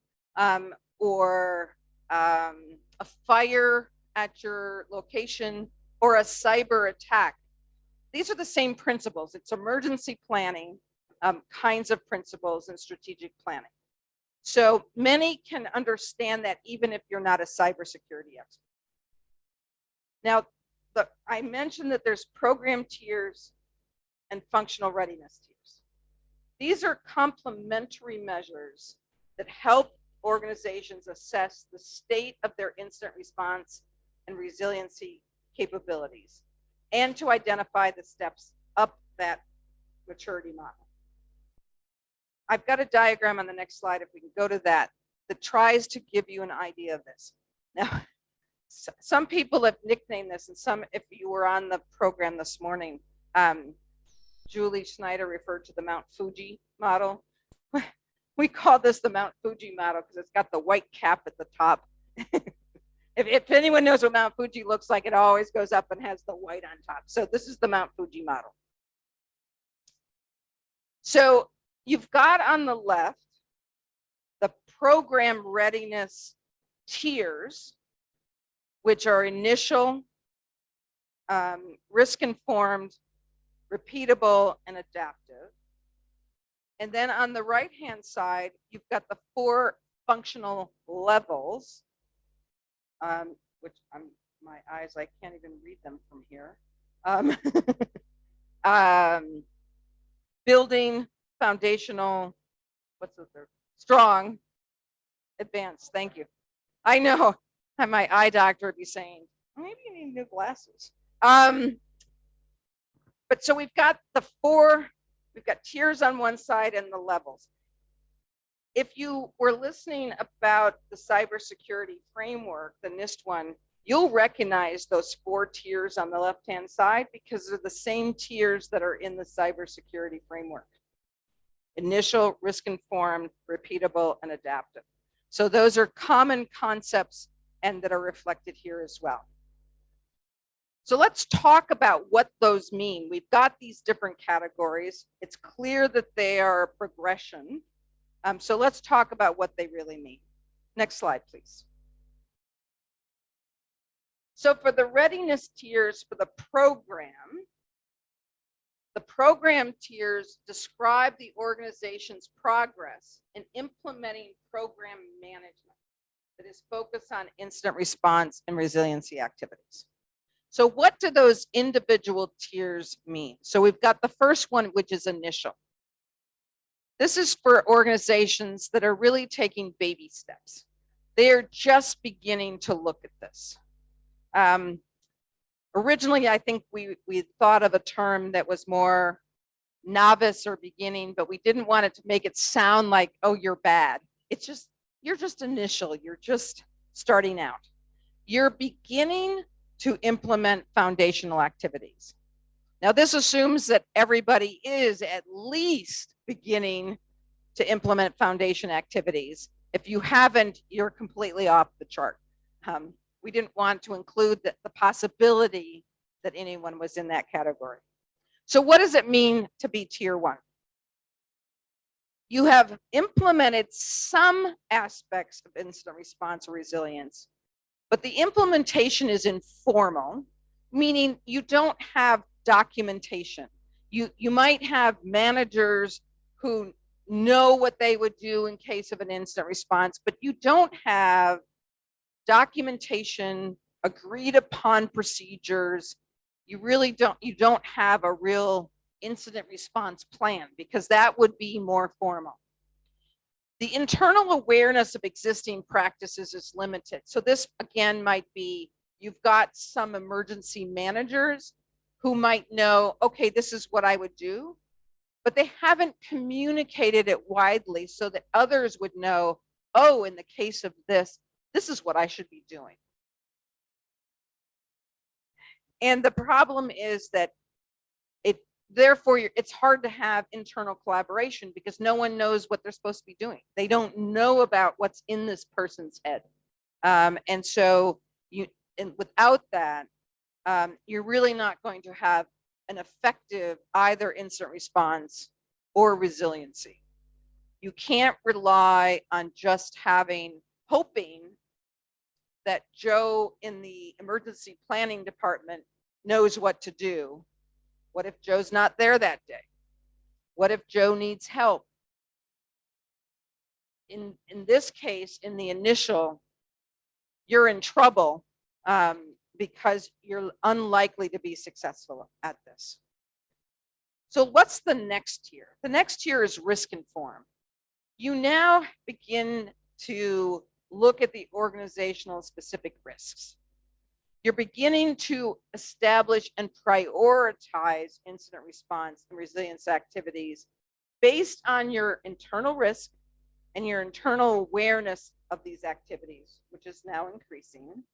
or a fire at your location or a cyber attack, these are the same principles. It's emergency planning kinds of principles and strategic planning. So many can understand that even if you're not a cybersecurity expert. Now, I mentioned that there's program tiers and functional readiness tiers. These are complementary measures that help organizations assess the state of their incident response and resiliency capabilities and to identify the steps up that maturity model. I've got a diagram on the next slide, if we can go to that, that tries to give you an idea of this. Now, some people have nicknamed this, and some, if you were on the program this morning, Julie Schneider referred to the Mount Fuji model. We call this the Mount Fuji model because it's got the white cap at the top. If anyone knows what Mount Fuji looks like, it always goes up and has the white on top. So this is the Mount Fuji model. So you've got on the left the program readiness tiers, which are initial, risk-informed, repeatable, and adaptive. And then on the right-hand side, you've got the 4 functional levels, which my eyes, I can't even read them from here. Building, foundational, what's the third? Strong, advanced, thank you. I know, my eye doctor would be saying, maybe you need new glasses. But so we've got the four, we've got tiers on one side and the levels. If you were listening about the cybersecurity framework, the NIST one, you'll recognize those four tiers on the left-hand side because they're the same tiers that are in the cybersecurity framework. Initial, risk-informed, repeatable, and adaptive. So those are common concepts and that are reflected here as well. So let's talk about what those mean. We've got these different categories. It's clear that they are a progression. So let's talk about what they really mean. Next slide, please. So for the readiness tiers for the program tiers describe the organization's progress in implementing program management that is focused on incident response and resiliency activities. So what do those individual tiers mean? So we've got the first one, which is initial. This is for organizations that are really taking baby steps. They are just beginning to look at this. Originally, I think we thought of a term that was more novice or beginning, but we didn't want it to make it sound like, oh, you're bad. It's just, you're just initial. You're just starting out. You're beginning to implement foundational activities. Now, this assumes that everybody is at least beginning to implement foundation activities. If you haven't, you're completely off the chart. We didn't want to include the possibility that anyone was in that category. So what does it mean to be tier one? You have implemented some aspects of incident response or resilience, but the implementation is informal, meaning you don't have documentation. You might have managers who know what they would do in case of an incident response, but you don't have documentation, agreed upon procedures. You really don't have a real incident response plan because that would be more formal. The internal awareness of existing practices is limited. So this again might be, you've got some emergency managers who might know, okay, this is what I would do, but they haven't communicated it widely so that others would know, oh, in the case of this, this is what I should be doing. And the problem is that therefore, it's hard to have internal collaboration because no one knows what they're supposed to be doing. They don't know about what's in this person's head. And so without that, you're really not going to have an effective either incident response or resiliency. You can't rely on just hoping that Joe in the emergency planning department knows what to do. What if Joe's not there that day? What if Joe needs help? In this case, in the initial, you're in trouble because you're unlikely to be successful at this. So what's the next tier? The next tier is risk informed. You now begin to look at the organizational specific risks. You're beginning to establish and prioritize incident response and resilience activities based on your internal risk and your internal awareness of these activities, which is now increasing,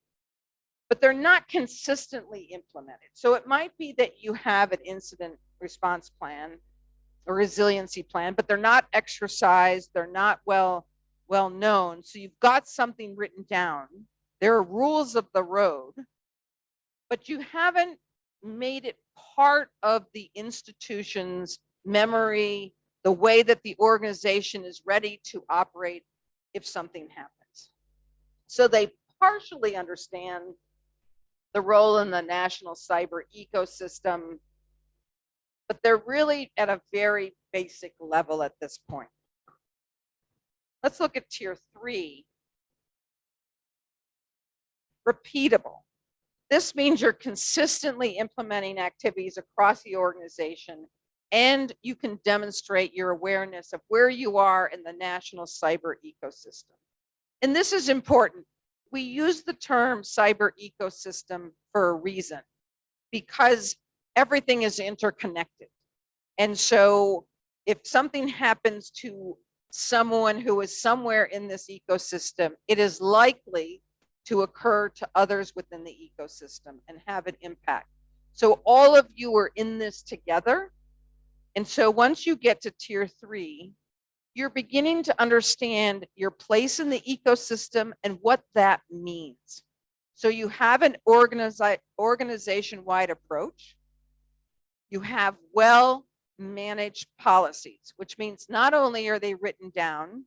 but they're not consistently implemented. So it might be that you have an incident response plan or resiliency plan, but they're not exercised, they're not well known. So you've got something written down. There are rules of the road, but you haven't made it part of the institution's memory, the way that the organization is ready to operate if something happens. So they partially understand the role in the national cyber ecosystem, but they're really at a very basic level at this point. Let's look at tier 3. Repeatable. This means you're consistently implementing activities across the organization, and you can demonstrate your awareness of where you are in the national cyber ecosystem. And this is important. We use the term cyber ecosystem for a reason, because everything is interconnected. And so if something happens to someone who is somewhere in this ecosystem, it is likely to occur to others within the ecosystem and have an impact. So all of you are in this together. And so once you get to tier 3, you're beginning to understand your place in the ecosystem and what that means. So you have an organization-wide approach. You have well-managed policies, which means not only are they written down,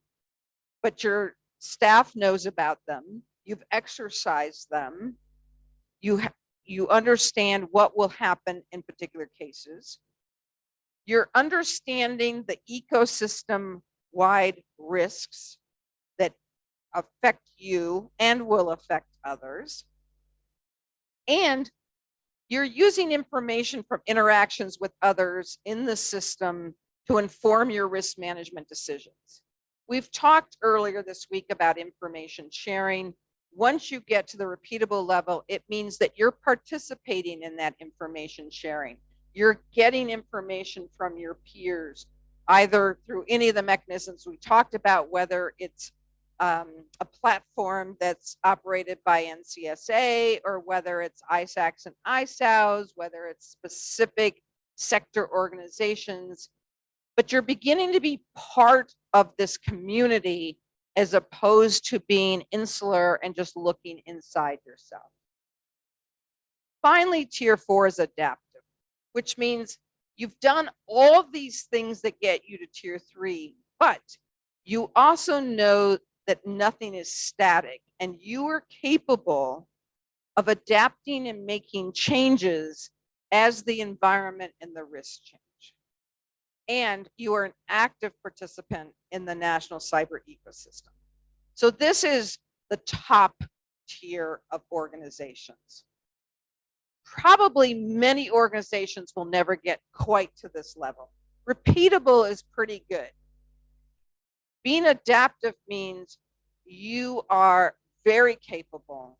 but your staff knows about them. You've exercised them. You understand what will happen in particular cases. You're understanding the ecosystem-wide risks that affect you and will affect others. And you're using information from interactions with others in the system to inform your risk management decisions. We've talked earlier this week about information sharing. Once you get to the repeatable level, it means that you're participating in that information sharing. You're getting information from your peers, either through any of the mechanisms we talked about, whether it's a platform that's operated by NCSA, or whether it's ISACs and ISOWs, whether it's specific sector organizations, but you're beginning to be part of this community as opposed to being insular and just looking inside yourself. Finally, tier 4 is adaptive, which means you've done all of these things that get you to tier 3, but you also know that nothing is static, and you are capable of adapting and making changes as the environment and the risk change. And you are an active participant in the national cyber ecosystem. So this is the top tier of organizations. Probably many organizations will never get quite to this level. Repeatable is pretty good. Being adaptive means you are very capable.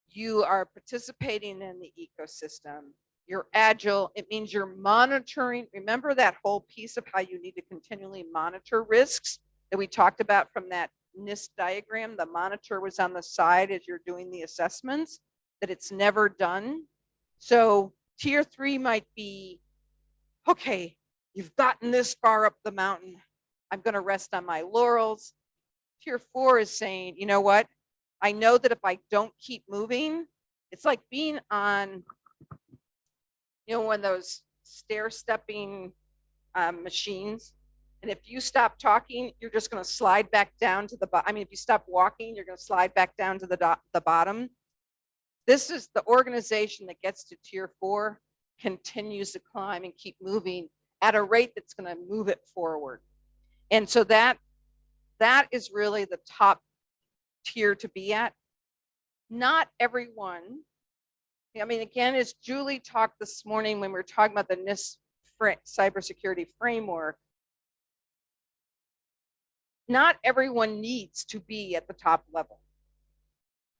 You are participating in the ecosystem. You're agile. It means you're monitoring. Remember that whole piece of how you need to continually monitor risks that we talked about from that NIST diagram? The monitor was on the side as you're doing the assessments, that it's never done. So tier 3 might be, okay, you've gotten this far up the mountain. I'm going to rest on my laurels. Tier 4 is saying, you know what? I know that if I don't keep moving, it's like being on, you know, one of those stair-stepping machines. And if you stop talking, you're just going to slide back down to the bottom. I mean, if you stop walking, you're going to slide back down to the bottom. This is the organization that gets to tier 4, continues to climb and keep moving at a rate that's going to move it forward. And so that is really the top tier to be at. Not everyone, I mean, again, as Julie talked this morning when we were talking about the NIST cybersecurity framework, not everyone needs to be at the top level.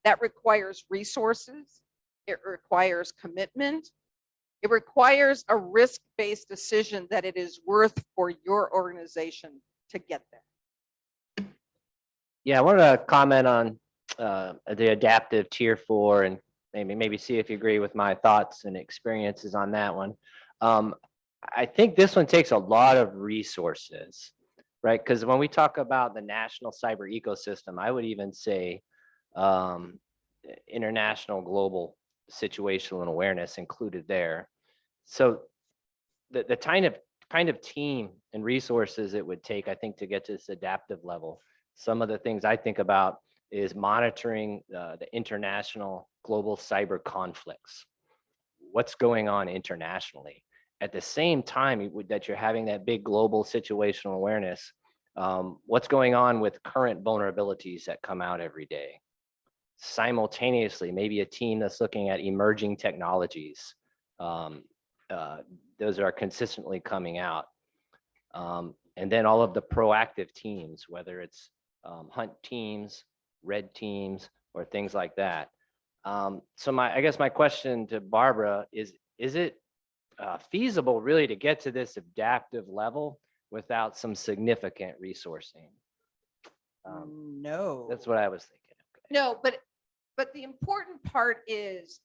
That requires resources. It requires commitment. It requires a risk-based decision that it is worth for your organization to get there. Yeah, I wanted to comment on the adaptive tier 4 and maybe see if you agree with my thoughts and experiences on that one. I think this one takes a lot of resources, right? Because when we talk about the national cyber ecosystem, I would even say international global situational awareness included there. So the kind of team and resources it would take, I think, to get to this adaptive level. Some of the things I think about is monitoring the international global cyber conflicts. What's going on internationally? At the same time that you're having that big global situational awareness, what's going on with current vulnerabilities that come out every day? simultaneously, maybe a team that's looking at emerging technologies. Those are consistently coming out. And then all of the proactive teams, whether it's hunt teams, red teams, or things like that. So I guess my question to Barbara is it feasible really to get to this adaptive level without some significant resourcing? No. That's what I was thinking. No, but the important part is,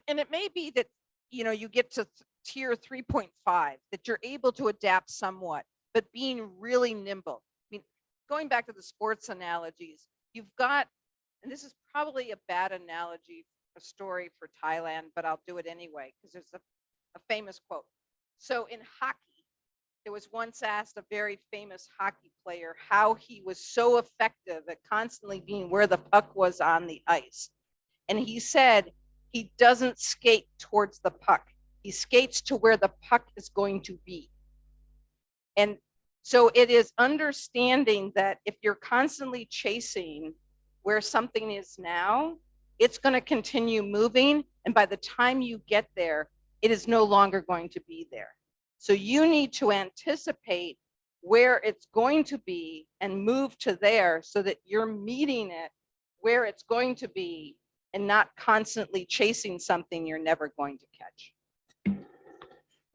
and it may be that, you know, you get to tier 3.5, that you're able to adapt somewhat, but being really nimble. I mean, going back to the sports analogies, you've got, and this is probably a bad analogy, a story for Thailand, but I'll do it anyway, because there's a famous quote. So in hockey, there was once asked a very famous hockey player how he was so effective at constantly being where the puck was on the ice. And he said, he doesn't skate towards the puck. He skates to where the puck is going to be. And so it is understanding that if you're constantly chasing where something is now, it's going to continue moving. And by the time you get there, it is no longer going to be there. So you need to anticipate where it's going to be and move to there so that you're meeting it where it's going to be and not constantly chasing something you're never going to catch.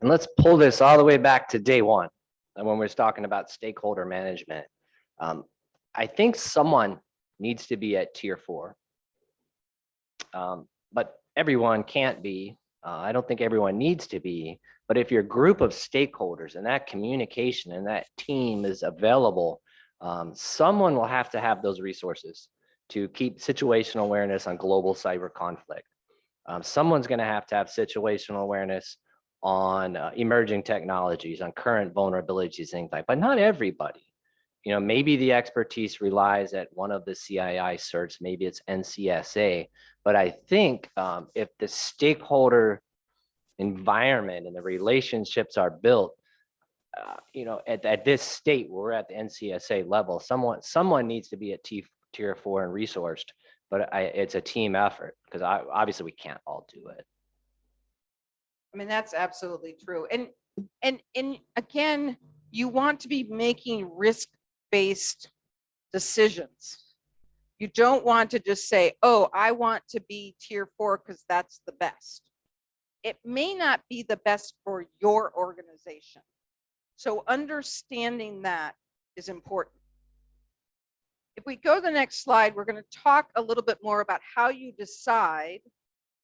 And let's pull this all the way back to day one, when we're talking about stakeholder management. I think someone needs to be at tier 4, but everyone can't be. I don't think everyone needs to be, but if your group of stakeholders and that communication and that team is available, someone will have to have those resources to keep situational awareness on global cyber conflict. Someone's going to have situational awareness on emerging technologies, on current vulnerabilities, things like, but not everybody. You know, maybe the expertise relies at one of the CII certs, maybe it's NCSA, but I think if the stakeholder environment and the relationships are built, you know, at this state where we're at the NCSA level, someone needs to be at tier 4 and resourced, but it's a team effort, because obviously we can't all do it. I mean, that's absolutely true. And again, you want to be making risk-based decisions. You don't want to just say, oh, I want to be tier 4 because that's the best. It may not be the best for your organization. So understanding that is important. If we go to the next slide, we're going to talk a little bit more about how you decide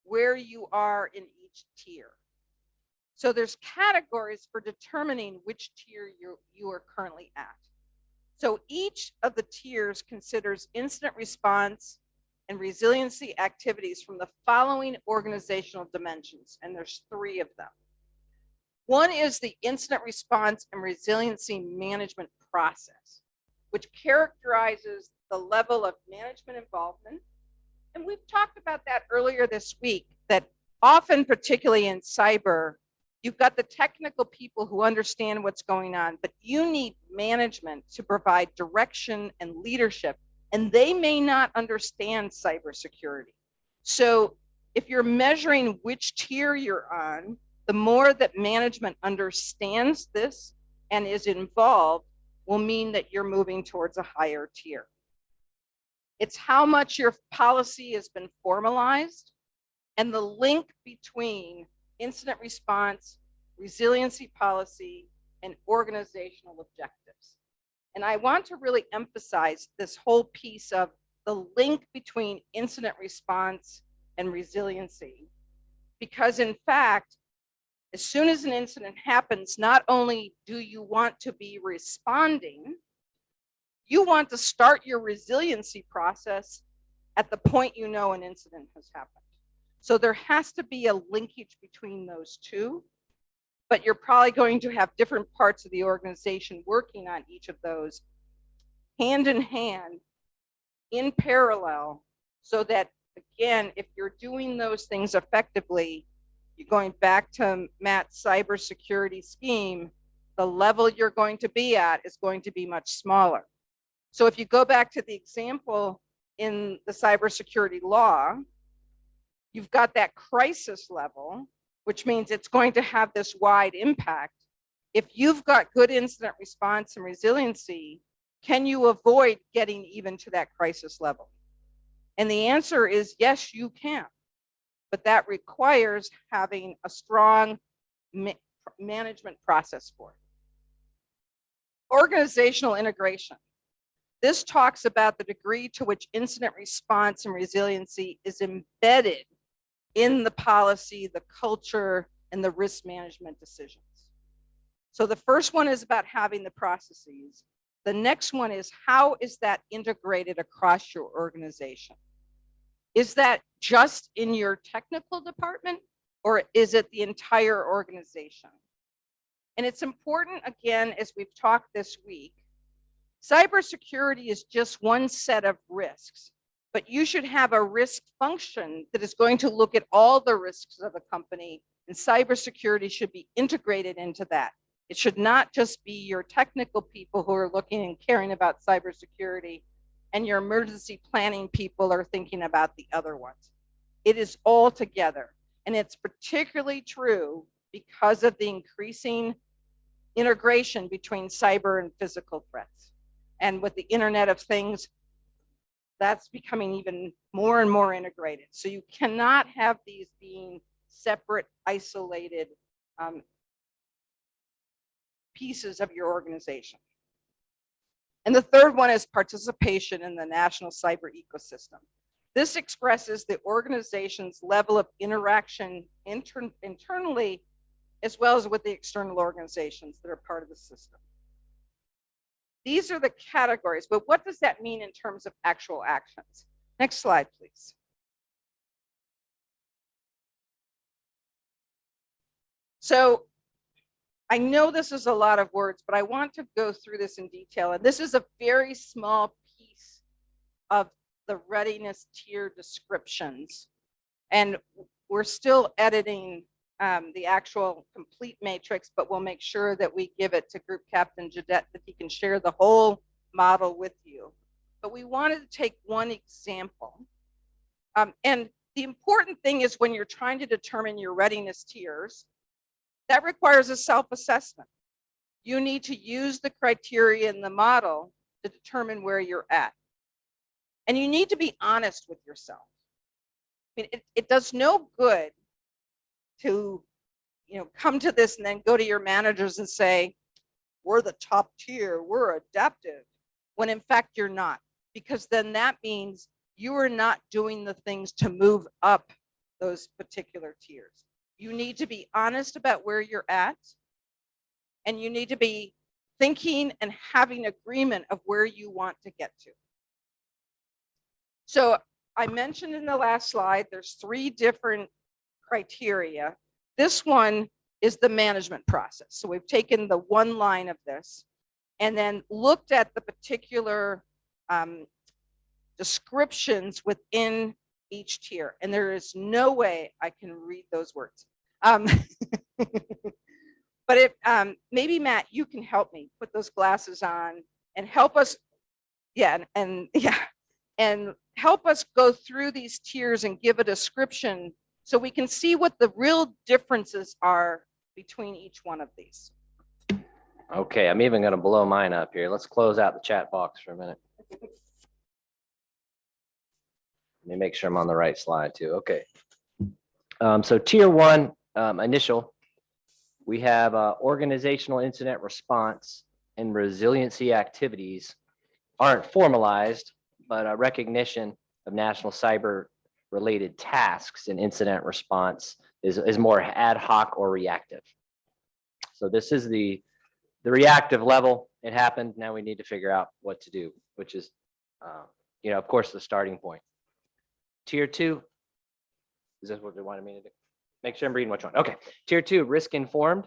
where you are in each tier. So there's categories for determining which tier you are currently at. So each of the tiers considers incident response and resiliency activities from the following organizational dimensions, and there's 3 of them. One is the incident response and resiliency management process, which characterizes the level of management involvement. And we've talked about that earlier this week, that often, particularly in cyber, you've got the technical people who understand what's going on, but you need management to provide direction and leadership, and they may not understand cybersecurity. So if you're measuring which tier you're on, the more that management understands this and is involved will mean that you're moving towards a higher tier. It's how much your policy has been formalized and the link between incident response, resiliency policy, and organizational objectives. And I want to really emphasize this whole piece of the link between incident response and resiliency, because in fact, as soon as an incident happens, not only do you want to be responding, you want to start your resiliency process at the point you know an incident has happened. So there has to be a linkage between those two, but you're probably going to have different parts of the organization working on each of those hand in hand, in parallel, so that, again, if you're doing those things effectively, you're going back to Matt's cybersecurity scheme, the level you're going to be at is going to be much smaller. So if you go back to the example in the cybersecurity law, you've got that crisis level, which means it's going to have this wide impact. If you've got good incident response and resiliency, can you avoid getting even to that crisis level? And the answer is yes, you can. But that requires having a strong management process for it. Organizational integration. This talks about the degree to which incident response and resiliency is embedded in the policy, the culture, and the risk management decisions. So the first one is about having the processes. The next one is, how is that integrated across your organization? Is that just in your technical department, or is it the entire organization? And it's important, again, as we've talked this week, cybersecurity is just one set of risks, but you should have a risk function that is going to look at all the risks of a company, and cybersecurity should be integrated into that. It should not just be your technical people who are looking and caring about cybersecurity, and your emergency planning people are thinking about the other ones. It is all together, and it's particularly true because of the increasing integration between cyber and physical threats. And with the Internet of Things, that's becoming even more and more integrated. So you cannot have these being separate, isolated pieces of your organization. And the third one is participation in the national cyber ecosystem. This expresses the organization's level of interaction internally, as well as with the external organizations that are part of the system. These are the categories, but what does that mean in terms of actual actions? Next slide, please. So I know this is a lot of words, but I want to go through this in detail. And this is a very small piece of the readiness tier descriptions. And we're still editing the actual complete matrix, but we'll make sure that we give it to Group Captain Jadette that he can share the whole model with you. But we wanted to take one example. And the important thing is when you're trying to determine your readiness tiers, that requires a self-assessment. You need to use the criteria in the model to determine where you're at. And you need to be honest with yourself. I mean, it does no good to come to this and then go to your managers and say, we're the top tier, we're adaptive, when in fact you're not, because then that means you are not doing the things to move up those particular tiers. You need to be honest about where you're at, and you need to be thinking and having agreement of where you want to get to. So I mentioned in the last slide, there's 3 different criteria. This one is the management process. So we've taken the one line of this and then looked at the particular descriptions within each tier. And there is no way I can read those words. But if maybe Matt, you can help me put those glasses on and help us, and help us go through these tiers and give a description so we can see what the real differences are between each one of these. Okay, I'm even going to blow mine up here. Let's close out the chat box for a minute. Let me make sure I'm on the right slide too. Okay. So tier 1, initial, we have organizational incident response and resiliency activities aren't formalized, but a recognition of national cyber related tasks and incident response is more ad hoc or reactive. So this is the reactive level. It happened. Now we need to figure out what to do, which is, of course, the starting point. Tier 2, is this what they wanted me to do? Make sure I'm reading which one. Okay. Tier 2, risk informed.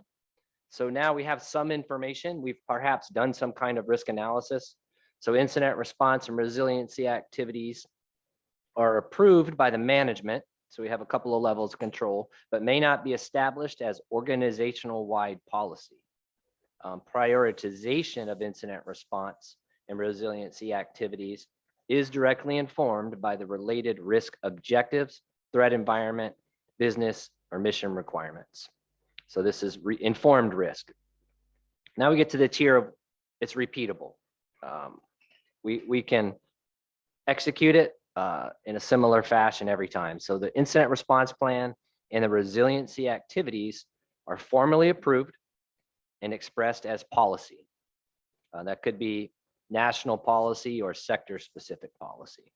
So now we have some information. We've perhaps done some kind of risk analysis. So incident response and resiliency activities are approved by the management. So we have a couple of levels of control, but may not be established as organizational wide policy. Prioritization of incident response and resiliency activities is directly informed by the related risk objectives, threat environment, business, or mission requirements. So this is informed risk. Now we get to the tier of it's repeatable. We can execute it in a similar fashion every time. So the incident response plan and the resiliency activities are formally approved and expressed as policy. That could be national policy or sector-specific policy.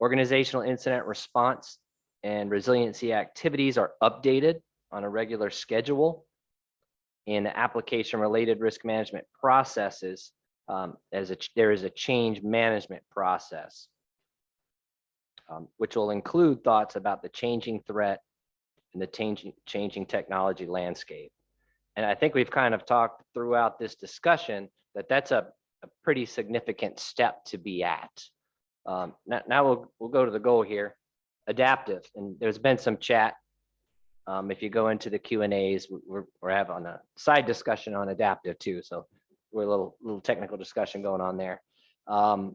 Organizational incident response and resiliency activities are updated on a regular schedule, and the application-related risk management processes, there is a change management process, which will include thoughts about the changing threat and the changing technology landscape. And I think we've kind of talked throughout this discussion that that's a pretty significant step to be at. Now we'll go to the goal here, adaptive. And there's been some chat. If you go into the Q&As, we're having a side discussion on adaptive too. So we're a little technical discussion going on there. I'll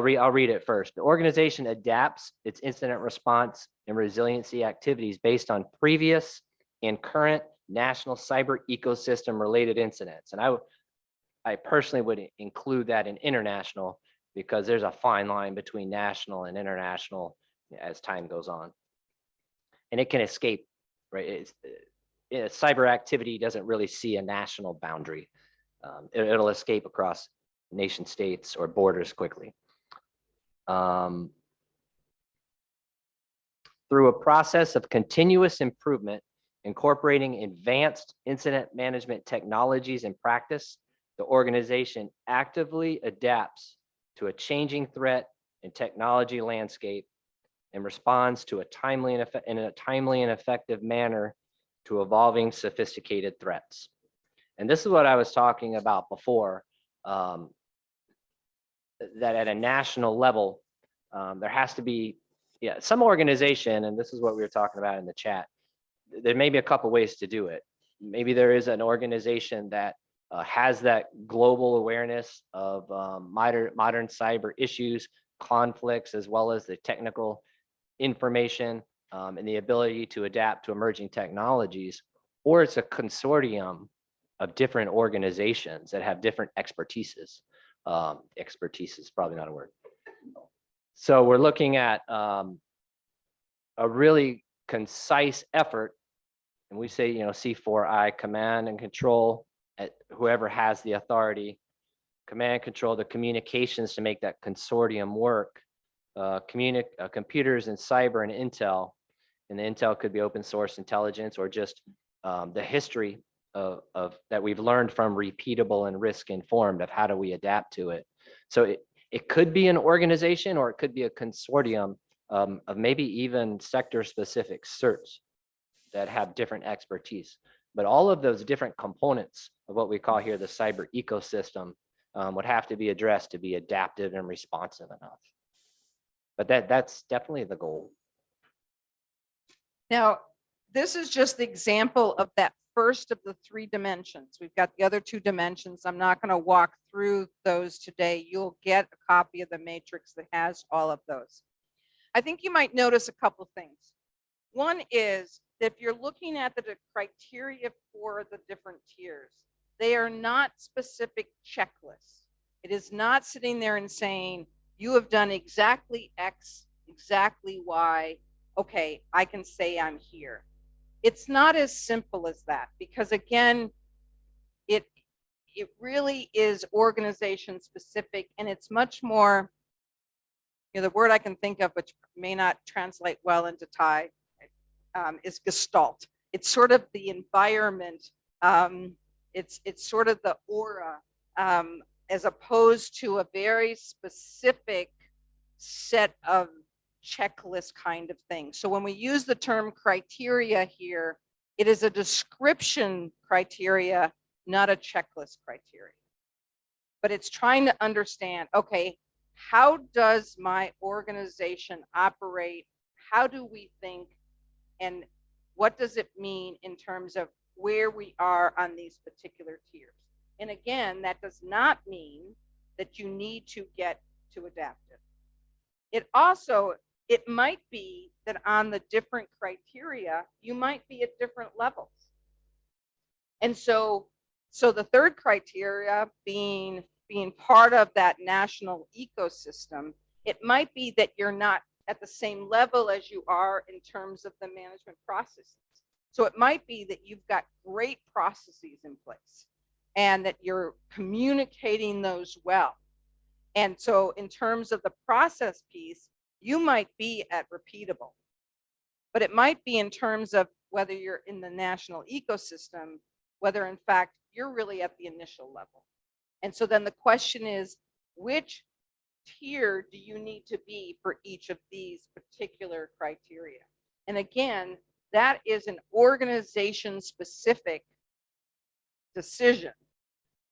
read it first. The organization adapts its incident response and resiliency activities based on previous and current national cyber ecosystem related incidents. And I personally would include that in international because there's a fine line between national and international as time goes on. And it can escape, right? Cyber activity doesn't really see a national boundary. It'll escape across nation states or borders quickly. Through a process of continuous improvement, incorporating advanced incident management technologies and practice, the organization actively adapts to a changing threat and technology landscape and responds to in a timely and effective manner to evolving sophisticated threats. And this is what I was talking about before, that at a national level, there has to be some organization, and this is what we were talking about in the chat. There may be a couple ways to do it. Maybe there is an organization that has that global awareness of modern cyber issues, conflicts, as well as the technical information and the ability to adapt to emerging technologies, or it's a consortium of different organizations that have different expertises. Expertise is probably not a word. So we're looking at a really concise effort, and we say, C4I, command and control, at whoever has the authority, command and control the communications to make that consortium work, computers and cyber and intel, and the intel could be open source intelligence or just the history of that we've learned from repeatable and risk informed of how do we adapt to it. So it could be an organization or it could be a consortium of maybe even sector specific certs that have different expertise. But all of those different components of what we call here the cyber ecosystem would have to be addressed to be adaptive and responsive enough. But that's definitely the goal. Now, this is just the example of that first of the three dimensions. We've got the other two dimensions. I'm not going to walk through those today. You'll get a copy of the matrix that has all of those. I think you might notice a couple things. One is that if you're looking at the criteria for the different tiers, they are not specific checklists. It is not sitting there and saying, you have done exactly X, exactly Y. Okay, I can say I'm here. It's not as simple as that because again, it really is organization specific and it's much more, the word I can think of, which may not translate well into Thai, is gestalt. It's sort of the environment. It's sort of the aura, as opposed to a very specific set of checklist kind of thing. So when we use the term criteria here, it is a description criteria, not a checklist criteria. But it's trying to understand, okay, how does my organization operate? How do we think? And what does it mean in terms of where we are on these particular tiers? And again, that does not mean that you need to get to adaptive. It might be that on the different criteria, you might be at different levels. And so the third criteria being part of that national ecosystem, it might be that you're not at the same level as you are in terms of the management processes. So it might be that you've got great processes in place and that you're communicating those well. And so in terms of the process piece, you might be at repeatable, but it might be in terms of whether you're in the national ecosystem, whether in fact you're really at the initial level. And so then the question is, which tier do you need to be for each of these particular criteria? And again, that is an organization specific decision,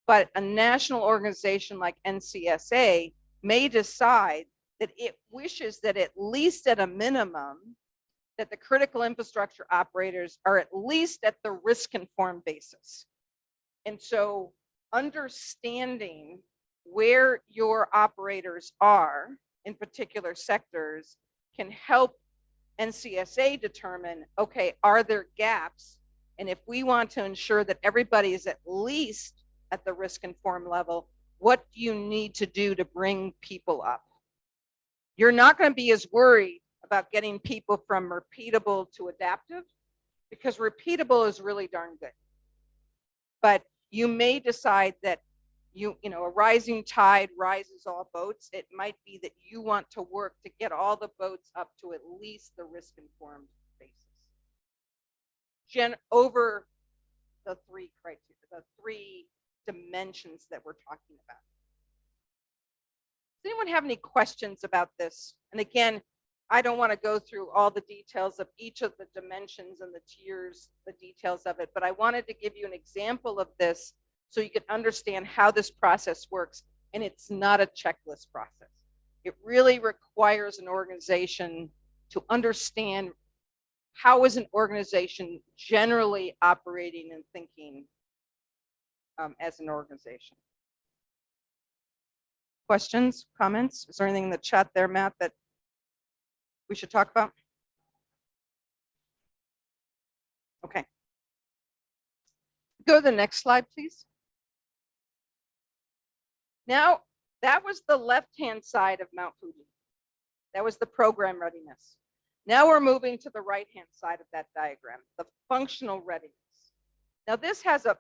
but a national organization like NCSA may decide that it wishes that at least at a minimum, that the critical infrastructure operators are at least at the risk-informed basis. And so understanding where your operators are in particular sectors can help NCSA determine, okay, are there gaps? And if we want to ensure that everybody is at least at the risk-informed level, what do you need to do to bring people up? You're not going to be as worried about getting people from repeatable to adaptive, because repeatable is really darn good. But you may decide that you know, a rising tide rises all boats. It might be that you want to work to get all the boats up to at least the risk-informed basis. Over the three criteria, the three dimensions that we're talking about. Does anyone have any questions about this? And again, I don't want to go through all the details of each of the dimensions and the tiers, the details of it, but I wanted to give you an example of this so you can understand how this process works. And it's not a checklist process. It really requires an organization to understand how is an organization generally operating and thinking as an organization. Questions, comments? Is there anything in the chat there, Matt, that we should talk about? Okay. Go to the next slide, please. Now, that was the left-hand side of Mount Fuji. That was the program readiness. Now we're moving to the right-hand side of that diagram, the functional readiness. Now this has a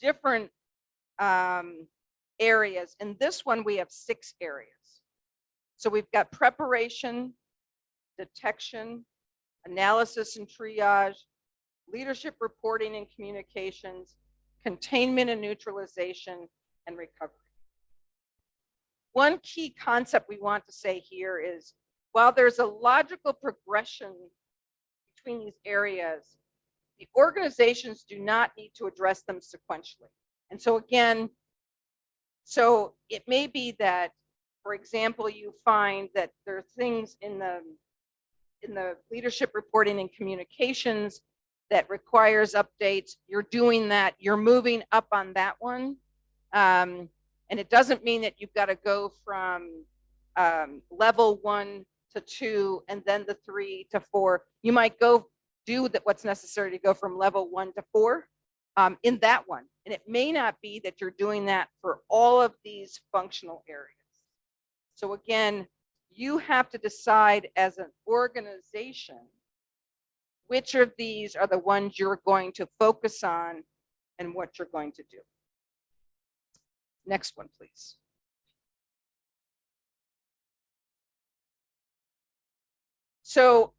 different areas. In this one, we have 6 areas. So we've got preparation, detection, analysis and triage, leadership reporting and communications, containment and neutralization, and recovery. One key concept we want to say here is, while there's a logical progression between these areas, the organizations do not need to address them sequentially. And so again, so it may be that, for example, you find that there are things in the leadership reporting and communications that requires updates. You're doing that, you're moving up on that one. And it doesn't mean that you've got to go from level 1 to 2 and then the 3 to 4. You might go do what's necessary to go from level 1 to 4 in that one. And it may not be that you're doing that for all of these functional areas. So again, you have to decide as an organization which of these are the ones you're going to focus on and what you're going to do. Next one, please. So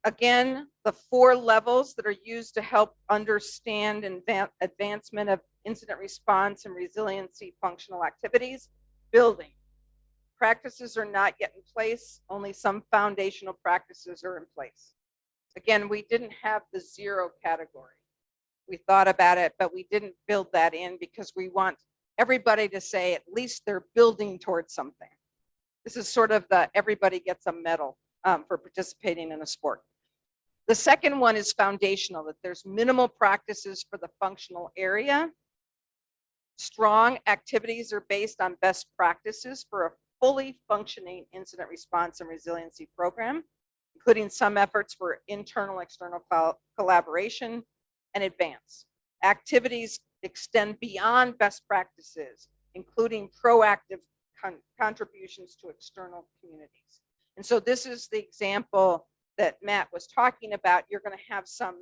again, the 4 levels that are used to help understand and advancement of incident response and resiliency functional activities. Building. Practices are not yet in place. Only some foundational practices are in place. Again, we didn't have the 0 category. We thought about it, but we didn't build that in because we want everybody to say at least they're building towards something. This is sort of the everybody gets a medal for participating in a sport. The second one is foundational, that there's minimal practices for the functional area. Strong activities are based on best practices for fully functioning incident response and resiliency program, including some efforts for internal external collaboration and advance. Activities extend beyond best practices, including proactive contributions to external communities. And so this is the example that Matt was talking about. You're going to have some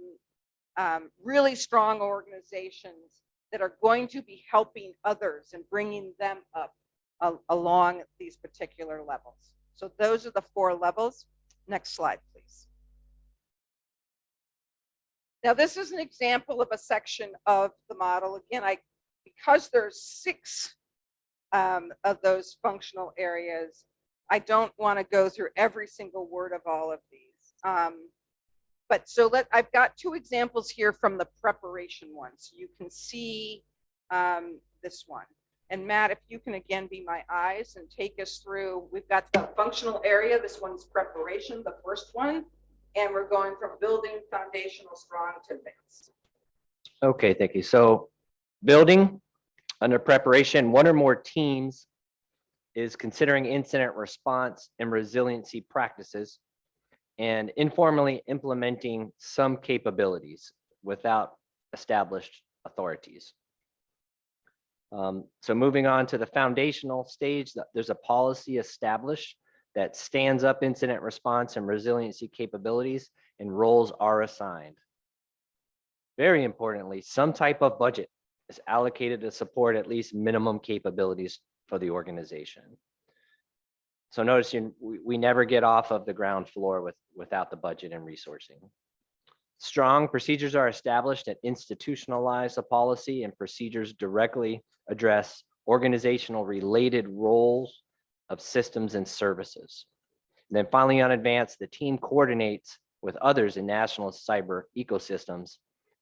really strong organizations that are going to be helping others and bringing them up along these particular levels. So those are the 4 levels. Next slide, please. Now, this is an example of a section of the model. Again, because there's 6 of those functional areas, I don't want to go through every single word of all of these. But so I've got 2 examples here from the preparation one. So you can see this one. And Matt, if you can again be my eyes and take us through, we've got the functional area. This one's preparation, the first one. And we're going from building foundational strong to advanced. Okay, thank you. So building under preparation, 1 or more teams is considering incident response and resiliency practices and informally implementing some capabilities without established authorities. So moving on to the foundational stage, there's a policy established that stands up incident response and resiliency capabilities, and roles are assigned. Very importantly, some type of budget is allocated to support at least minimum capabilities for the organization. So notice we never get off of the ground floor without the budget and resourcing. Strong procedures are established that institutionalize the policy, and procedures directly address organizational related roles of systems and services. And then finally, on advanced, the team coordinates with others in national cyber ecosystems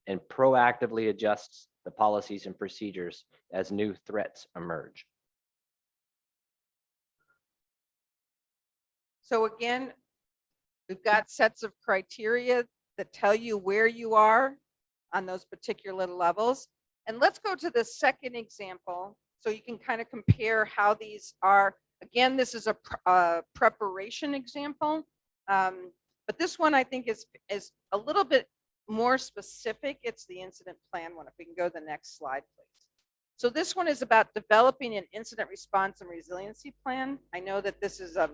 and proactively adjusts the policies and procedures as new threats emerge. So again, we've got sets of criteria that tell you where you are on those particular levels. And let's go to the second example so you can kind of compare how these are. Again, this is a preparation example, but this one I think is a little bit more specific. It's the incident plan one. If we can go to the next slide, please. So this one is about developing an incident response and resiliency plan. I know that this is of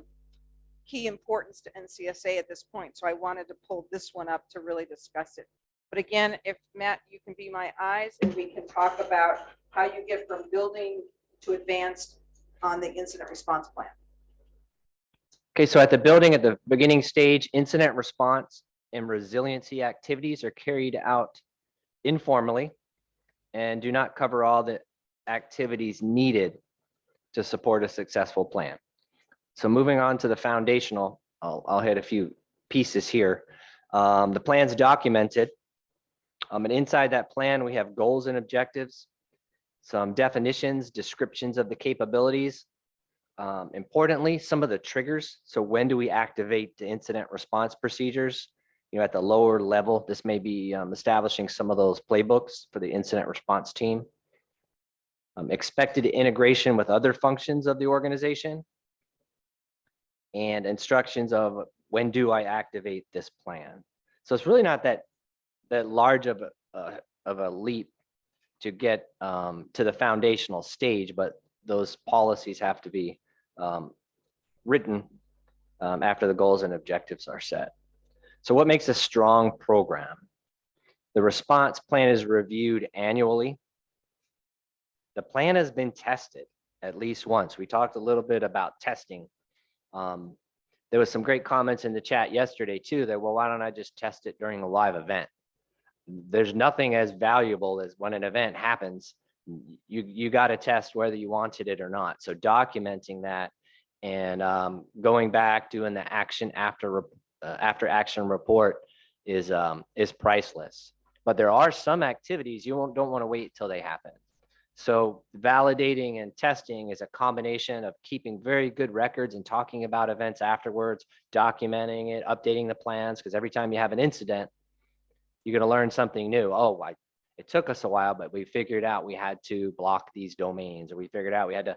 key importance to NCSA at this point, so I wanted to pull this one up to really discuss it. But again, if Matt, you can be my eyes and we can talk about how you get from building to advanced on the incident response plan. Okay, so at the beginning stage, incident response and resiliency activities are carried out informally and do not cover all the activities needed to support a successful plan. So moving on to the foundational, I'll hit a few pieces here. The plan's documented, and inside that plan, we have goals and objectives, some definitions, descriptions of the capabilities. Importantly, some of the triggers. So when do we activate the incident response procedures? You know, at the lower level, this may be establishing some of those playbooks for the incident response team. Expected integration with other functions of the organization, and instructions of when do I activate this plan. So it's really not that large of a leap to get to the foundational stage, but those policies have to be written after the goals and objectives are set. So what makes a strong program? The response plan is reviewed annually. The plan has been tested at least once. We talked a little bit about testing. There was some great comments in the chat yesterday too that, well, why don't I just test it during a live event? There's nothing as valuable as when an event happens, you got to test whether you wanted it or not. So documenting that and going back, doing the action after action report is priceless. But there are some activities you don't want to wait till they happen. So validating and testing is a combination of keeping very good records and talking about events afterwards, documenting it, updating the plans, because every time you have an incident, you're going to learn something new. Oh, it took us a while, but we figured out we had to block these domains, or we figured out we had to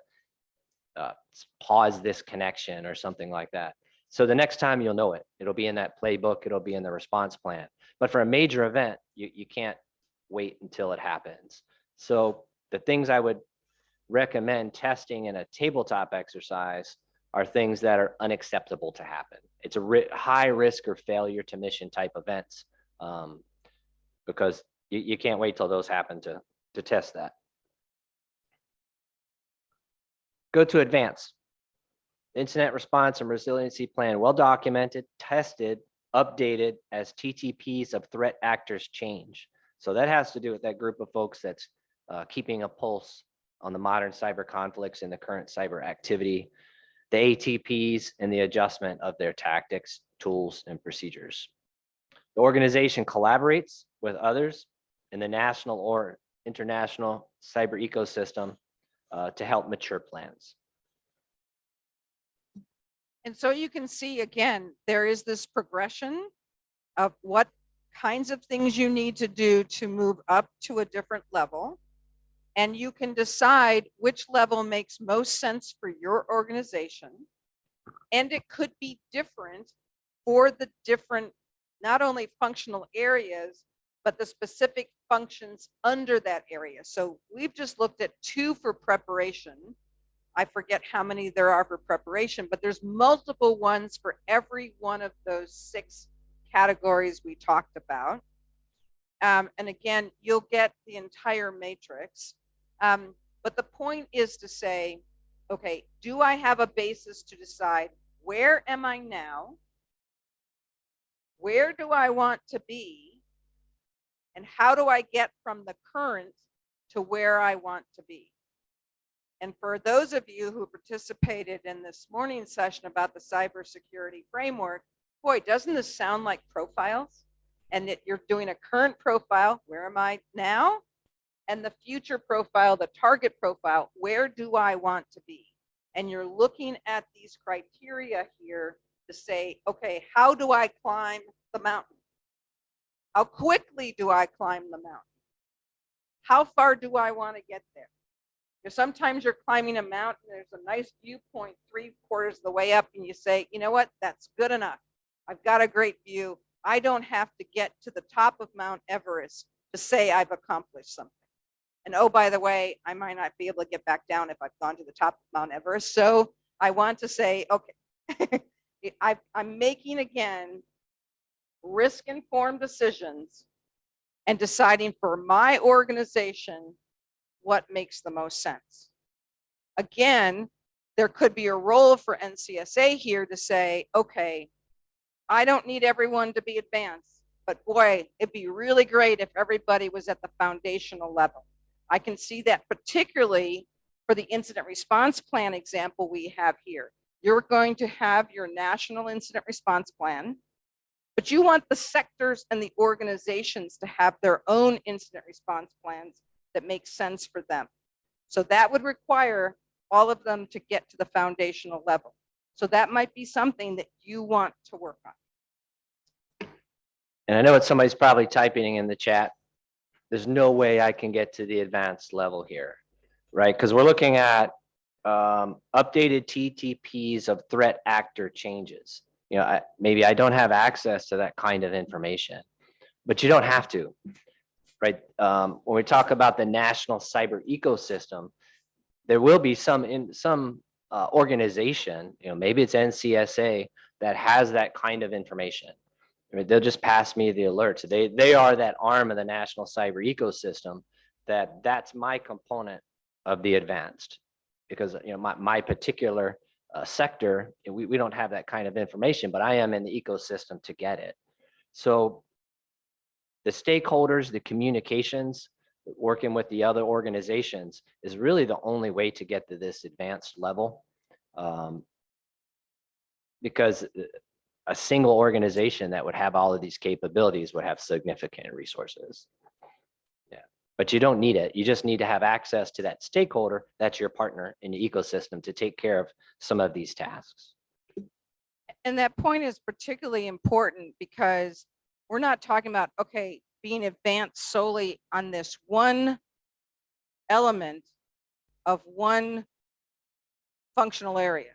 pause this connection or something like that. So the next time you'll know it. It'll be in that playbook. It'll be in the response plan. But for a major event, you can't wait until it happens. So the things I would recommend testing in a tabletop exercise are things that are unacceptable to happen. It's a high risk or failure to mission type events, because you can't wait till those happen to test that. Go to advance. Incident response and resiliency plan, well documented, tested, updated as TTPs of threat actors change. So that has to do with that group of folks that's keeping a pulse on the modern cyber conflicts and the current cyber activity, the ATPs and the adjustment of their tactics, tools, and procedures. The organization collaborates with others in the national or international cyber ecosystem to help mature plans. And so you can see, again, there is this progression of what kinds of things you need to do to move up to a different level. And you can decide which level makes most sense for your organization. And it could be different for the different, not only functional areas, but the specific functions under that area. So we've just looked at 2 for preparation. I forget how many there are for preparation, but there's multiple ones for every one of those 6 categories we talked about. And again, you'll get the entire matrix. But the point is to say, okay, do I have a basis to decide where am I now? Where do I want to be? And how do I get from the current to where I want to be? And for those of you who participated in this morning's session about the cybersecurity framework, boy, doesn't this sound like profiles? And that you're doing a current profile, where am I now? And the future profile, the target profile, where do I want to be? And you're looking at these criteria here to say, okay, how do I climb the mountain? How quickly do I climb the mountain? How far do I want to get there? Because sometimes you're climbing a mountain, there's a nice viewpoint 3/4 of the way up, and you say, you know what, that's good enough. I've got a great view. I don't have to get to the top of Mount Everest to say I've accomplished something. And oh, by the way, I might not be able to get back down if I've gone to the top of Mount Everest. So I want to say, okay, I'm making, again, risk-informed decisions and deciding for my organization what makes the most sense. Again, there could be a role for NCSA here to say, okay, I don't need everyone to be advanced, but boy, it'd be really great if everybody was at the foundational level. I can see that particularly for the incident response plan example we have here. You're going to have your national incident response plan, but you want the sectors and the organizations to have their own incident response plans that make sense for them. So that would require all of them to get to the foundational level. So that might be something that you want to work on. And I know what somebody's probably typing in the chat. There's no way I can get to the advanced level here, right? Because we're looking at updated TTPs of threat actor changes. You know, maybe I don't have access to that kind of information, but you don't have to, right? When we talk about the national cyber ecosystem, there will be some organization, you know, maybe it's NCSA that has that kind of information. I mean, they'll just pass me the alerts. They are that arm of the national cyber ecosystem that's my component of the advanced, because you know my particular sector, we don't have that kind of information, but I am in the ecosystem to get it. So the stakeholders, the communications, working with the other organizations is really the only way to get to this advanced level, because a single organization that would have all of these capabilities would have significant resources. Yeah, but you don't need it. You just need to have access to that stakeholder that's your partner in the ecosystem to take care of some of these tasks. And that point is particularly important because we're not talking about, okay, being advanced solely on this one element of one functional area.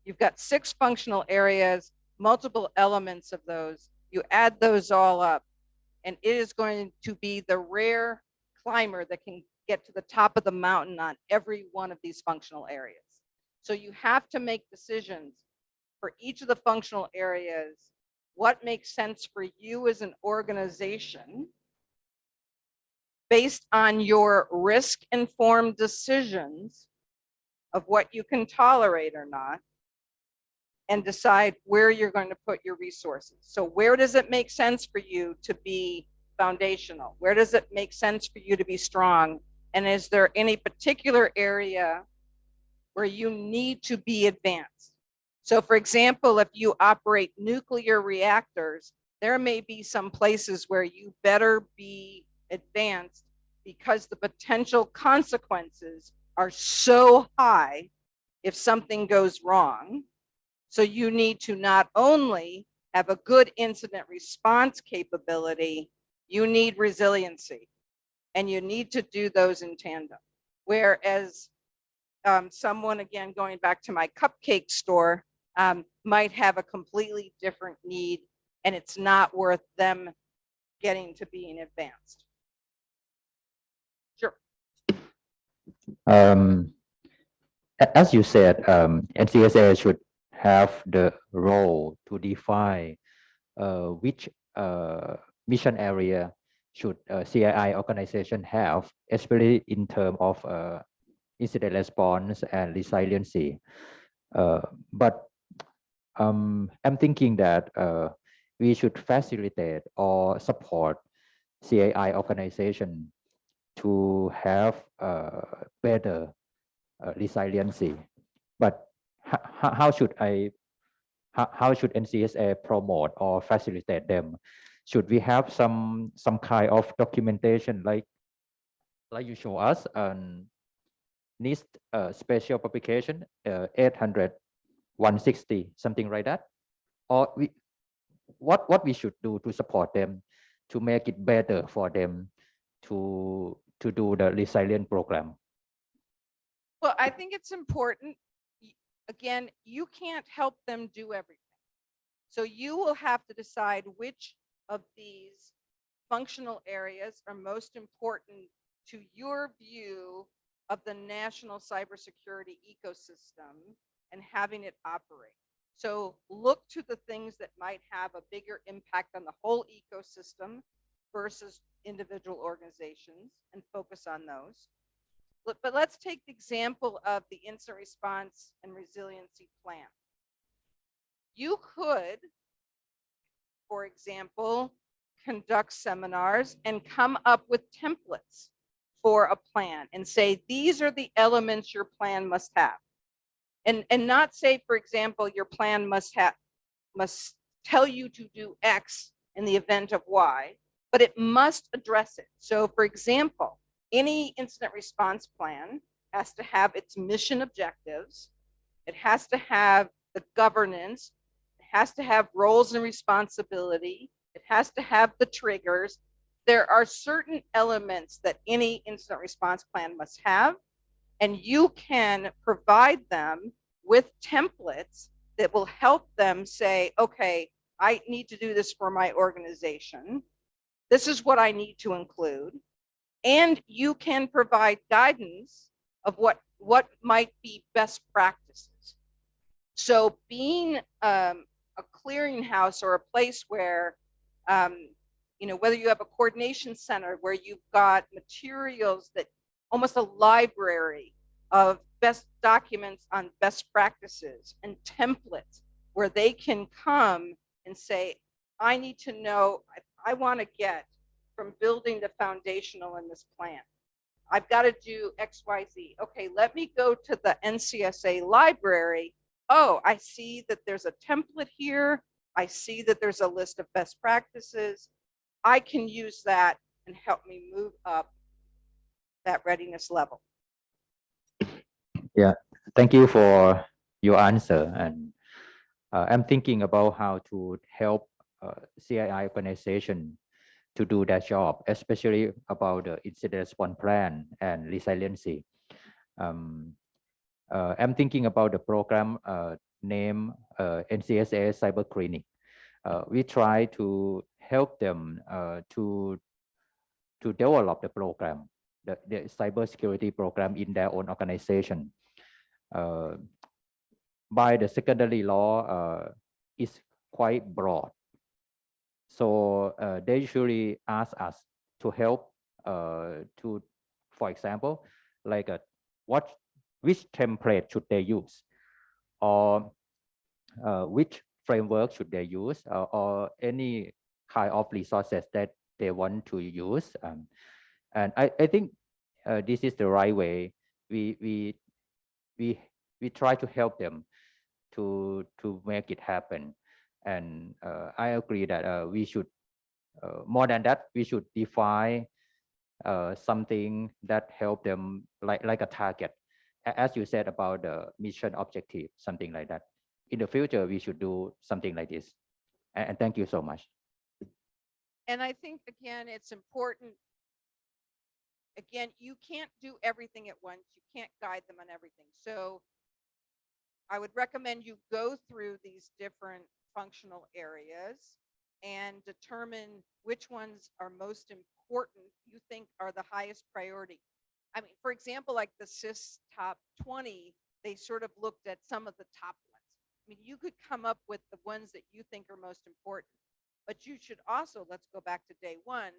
You've got 6 functional areas, multiple elements of those. You add those all up, and it is going to be the rare climber that can get to the top of the mountain on every one of these functional areas. So you have to make decisions for each of the functional areas, what makes sense for you as an organization based on your risk-informed decisions of what you can tolerate or not, and decide where you're going to put your resources. So where does it make sense for you to be foundational? Where does it make sense for you to be strong? And is there any particular area where you need to be advanced? So for example, if you operate nuclear reactors, there may be some places where you better be advanced because the potential consequences are so high if something goes wrong. So you need to not only have a good incident response capability, you need resiliency, and you need to do those in tandem. Whereas someone, again, going back to my cupcake store, might have a completely different need, and it's not worth them getting to being advanced. Sure. As you said, NCSA should have the role to define which mission area should CII organization have, especially in terms of incident response and resiliency. But I'm thinking that we should facilitate or support CII organization to have better resiliency. But how should NCSA promote or facilitate them? Should we have some kind of documentation like you show us on NIST special publication 800 160, something like that? Or what we should do to support them to make it better for them to do the resilient program? Well, I think it's important. Again, you can't help them do everything. So you will have to decide which of these functional areas are most important to your view of the national cybersecurity ecosystem and having it operate. So look to the things that might have a bigger impact on the whole ecosystem versus individual organizations and focus on those. But let's take the example of the incident response and resiliency plan. You could, for example, conduct seminars and come up with templates for a plan and say, these are the elements your plan must have. And not say, for example, your plan must tell you to do X in the event of Y, but it must address it. So for example, any incident response plan has to have its mission objectives. It has to have the governance. It has to have roles and responsibility. It has to have the triggers. There are certain elements that any incident response plan must have, and you can provide them with templates that will help them say, okay, I need to do this for my organization. This is what I need to include. And you can provide guidance of what might be best practices. So being a clearinghouse or a place where, whether you have a coordination center where you've got materials that almost a library of best documents on best practices and templates where they can come and say, I need to know, I want to get from building the foundational in this plan. I've got to do X, Y, Z. Okay, let me go to the NCSA library. Oh, I see that there's a template here. I see that there's a list of best practices. I can use that and help me move up that readiness level. Yeah, thank you for your answer. And I'm thinking about how to help CII organization to do their job, especially about the incident response plan and resiliency. I'm thinking about the program named NCSA Cyber Clinic. We try to help them to develop the program, the cybersecurity program in their own organization. By the secondary law is quite broad. So they usually ask us to help for example, like which template should they use, or which framework should they use, or any kind of resources that they want to use. And I think this is the right way. We try to help them to make it happen. And I agree that we should, more than that, we should define something that help them, like a target, as you said about the mission objective, something like that. In the future, we should do something like this. And thank you so much. And I think, again, it's important. Again, you can't do everything at once. You can't guide them on everything. So I would recommend you go through these different functional areas and determine which ones are most important, you think are the highest priority. I mean, for example, like the CIS top 20, they sort of looked at some of the top ones. I mean, you could come up with the ones that you think are most important, but you should also, let's go back to day one,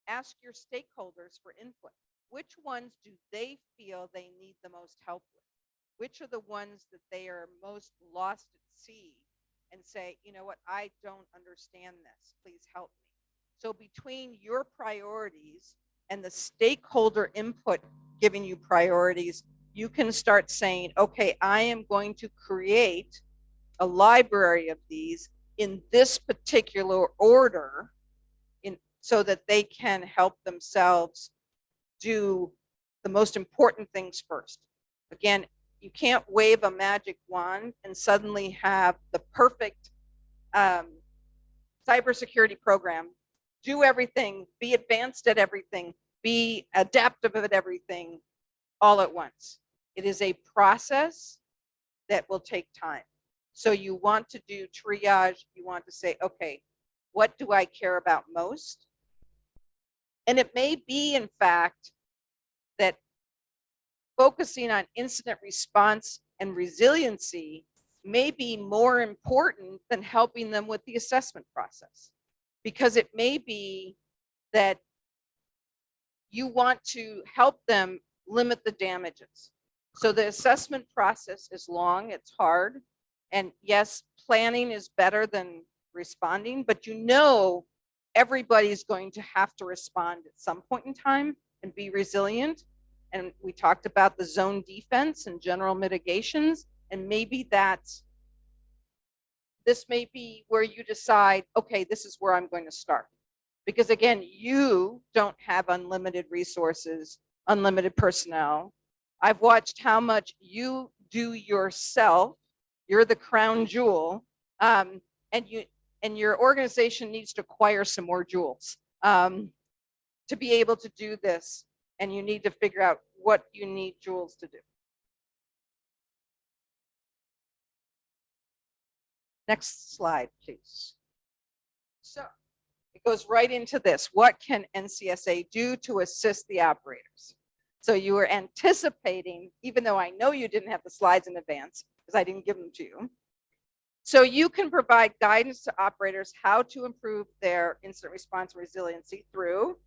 ask your stakeholders for input. Which ones do they feel they need the most help with? Which are the ones that they are most lost at sea and say, you know what, I don't understand this, please help me. So between your priorities and the stakeholder input giving you priorities, you can start saying, okay, I am going to create a library of these in this particular order so that they can help themselves do the most important things first. Again, you can't wave a magic wand and suddenly have the perfect cybersecurity program, do everything, be advanced at everything, be adaptive at everything all at once. It is a process that will take time. So you want to do triage, you want to say, okay, what do I care about most? And it may be, in fact, that focusing on incident response and resiliency may be more important than helping them with the assessment process. Because it may be that you want to help them limit the damages. So the assessment process is long, it's hard. And yes, planning is better than responding, but you know everybody's going to have to respond at some point in time and be resilient. And we talked about the zone defense and general mitigations, and maybe this may be where you decide, okay, this is where I'm going to start. Because again, you don't have unlimited resources, unlimited personnel. I've watched how much you do yourself. You're the crown jewel, and your organization needs to acquire some more jewels to be able to do this. And you need to figure out what you need jewels to do. Next slide, please. So it goes right into this. What can NCSA do to assist the operators? So you were anticipating, even though I know you didn't have the slides in advance because I didn't give them to you. So you can provide guidance to operators how to improve their incident response resiliency through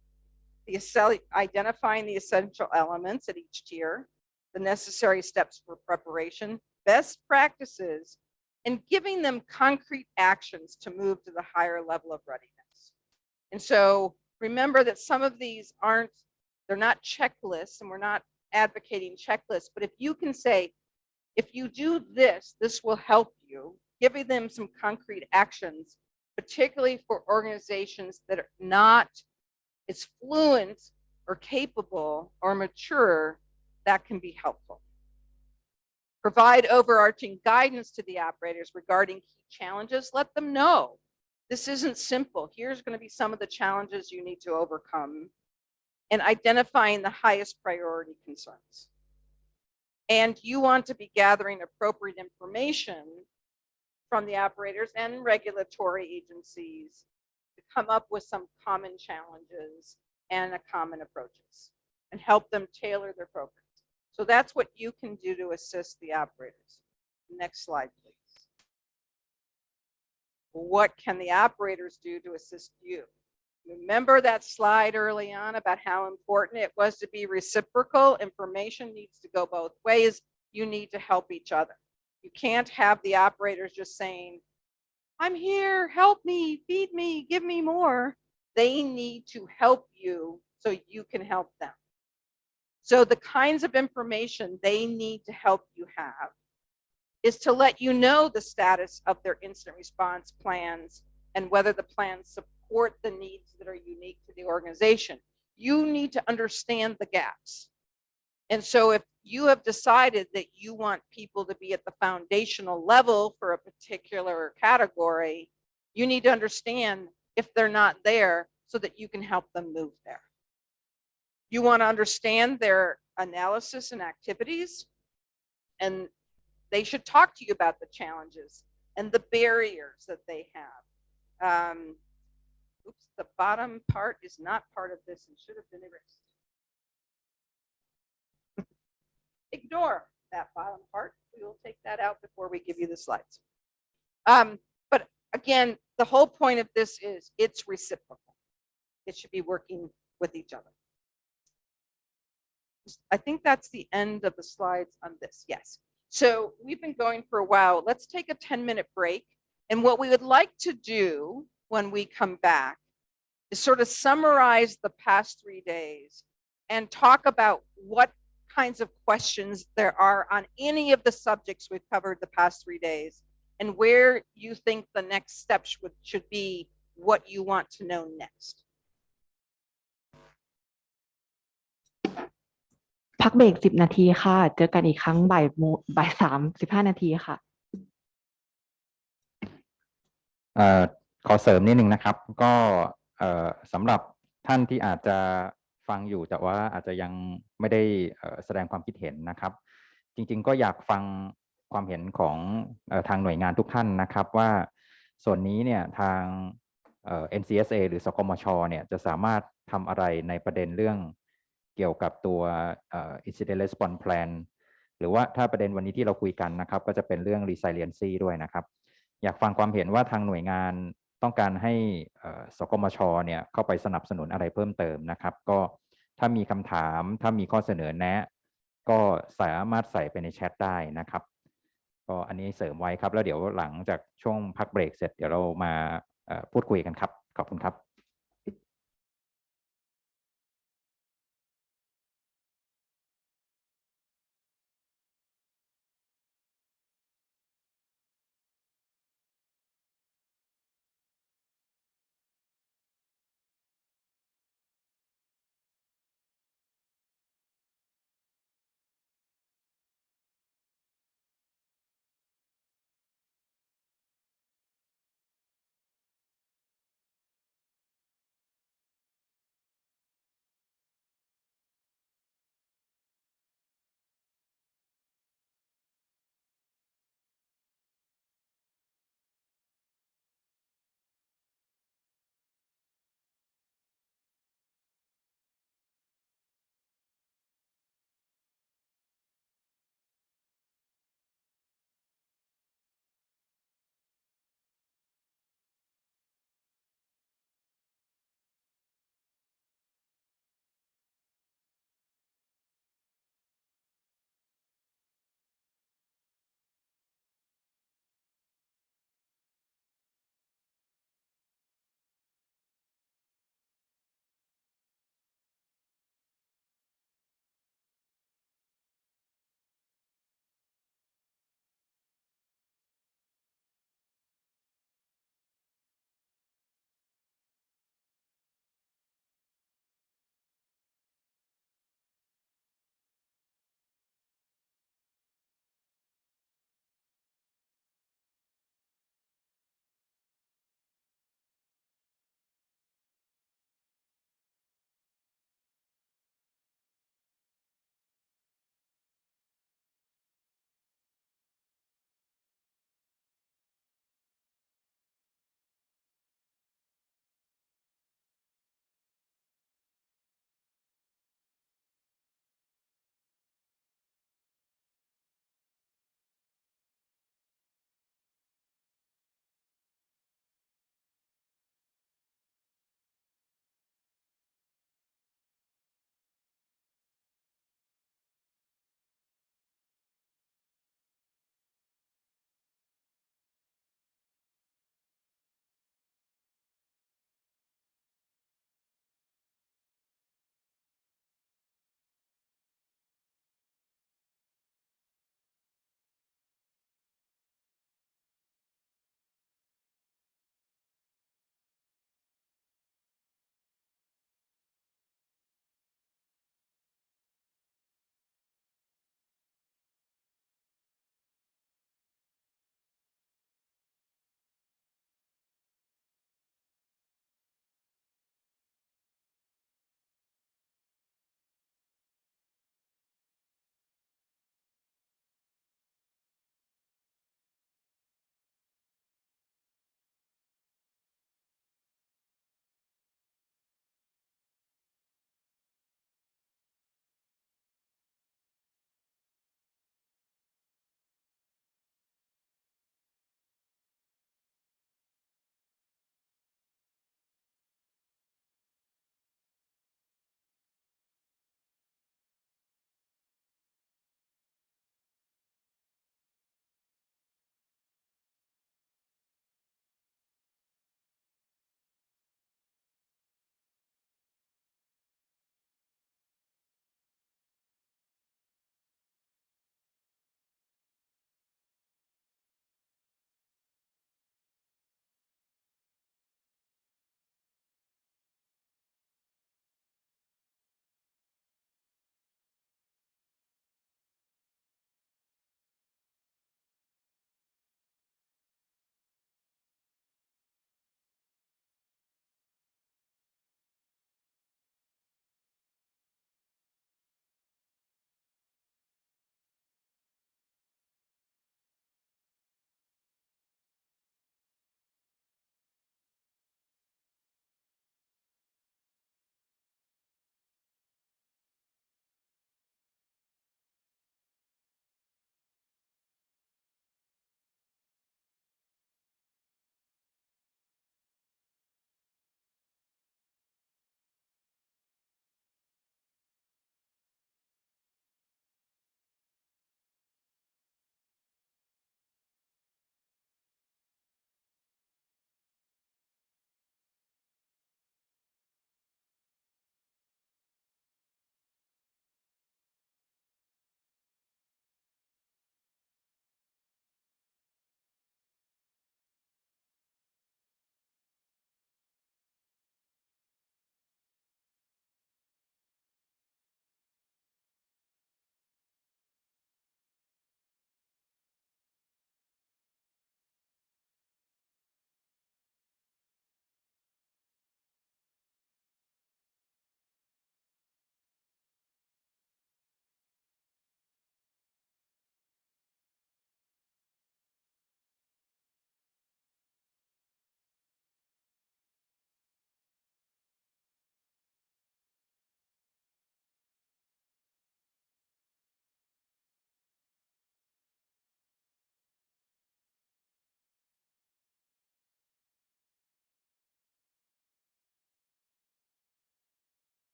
identifying the essential elements at each tier, the necessary steps for preparation, best practices, and giving them concrete actions to move to the higher level of readiness. And so remember that some of these they're not checklists, and we're not advocating checklists, but if you can say, if you do this, this will help you, giving them some concrete actions, particularly for organizations that are not as fluent or capable or mature, that can be helpful. Provide overarching guidance to the operators regarding key challenges. Let them know this isn't simple. Here's going to be some of the challenges you need to overcome, and identifying the highest priority concerns. And you want to be gathering appropriate information from the operators and regulatory agencies to come up with some common challenges and common approaches and help them tailor their programs. So that's what you can do to assist the operators. Next slide, please. What can the operators do to assist you? Remember that slide early on about how important it was to be reciprocal? Information needs to go both ways. You need to help each other. You can't have the operators just saying, I'm here, help me, feed me, give me more. They need to help you so you can help them. So the kinds of information they need to help you have is to let you know the status of their incident response plans and whether the plans support the needs that are unique to the organization. You need to understand the gaps. And so if you have decided that you want people to be at the foundational level for a particular category, you need to understand if they're not there so that you can help them move there. You want to understand their analysis and activities, and they should talk to you about the challenges and the barriers that they have. Oops, the bottom part is not part of this and should have been erased. Ignore that bottom part. We will take that out before we give you the slides. But again, the whole point of this is it's reciprocal. It should be working with each other. I think that's the end of the slides on this. Yes. So we've been going for a while. Let's take a 10-minute break. And what we would like to do when we come back is sort of summarize the past 3 days and talk about what kinds of questions there are on any of the subjects we've covered the past 3 days and where you think the next steps should be, what you want to know next. พักเบรก10 นาทีค่ะเจอกันอีกครั้งบ่าย3 15 นาทีค่ะ ขอเสริมนิดนึงนะครับก็สำหรับท่านที่อาจจะฟังอยู่แต่ว่าอาจจะยังไม่ได้แสดงความคิดเห็นนะครับจริงๆก็อยากฟังความเห็นของทางหน่วยงานทุกท่านนะครับว่าส่วนนี้เนี่ยทาง NCSA หรือสกมชเนี่ยจะสามารถทำอะไรในประเด็นเรื่องเกี่ยวกับตัว Incident Response Plan หรือว่าถ้าประเด็นวันนี้ที่เราคุยกันนะครับก็จะเป็นเรื่อง Resiliency ด้วยนะครับอยากฟังความเห็นว่าทางหน่วยงานต้องการให้สกมชเนี่ยเข้าไปสนับสนุนอะไรเพิ่มเติมนะครับก็ถ้ามีคำถามถ้ามีข้อเสนอแนะก็สามารถใส่ไปในแชทได้นะครับก็อันนี้เสริมไว้ครับแล้วเดี๋ยวหลังจากช่วงพักเบรกเสร็จเดี๋ยวเรามาพูดคุยกันครับขอบคุณครับ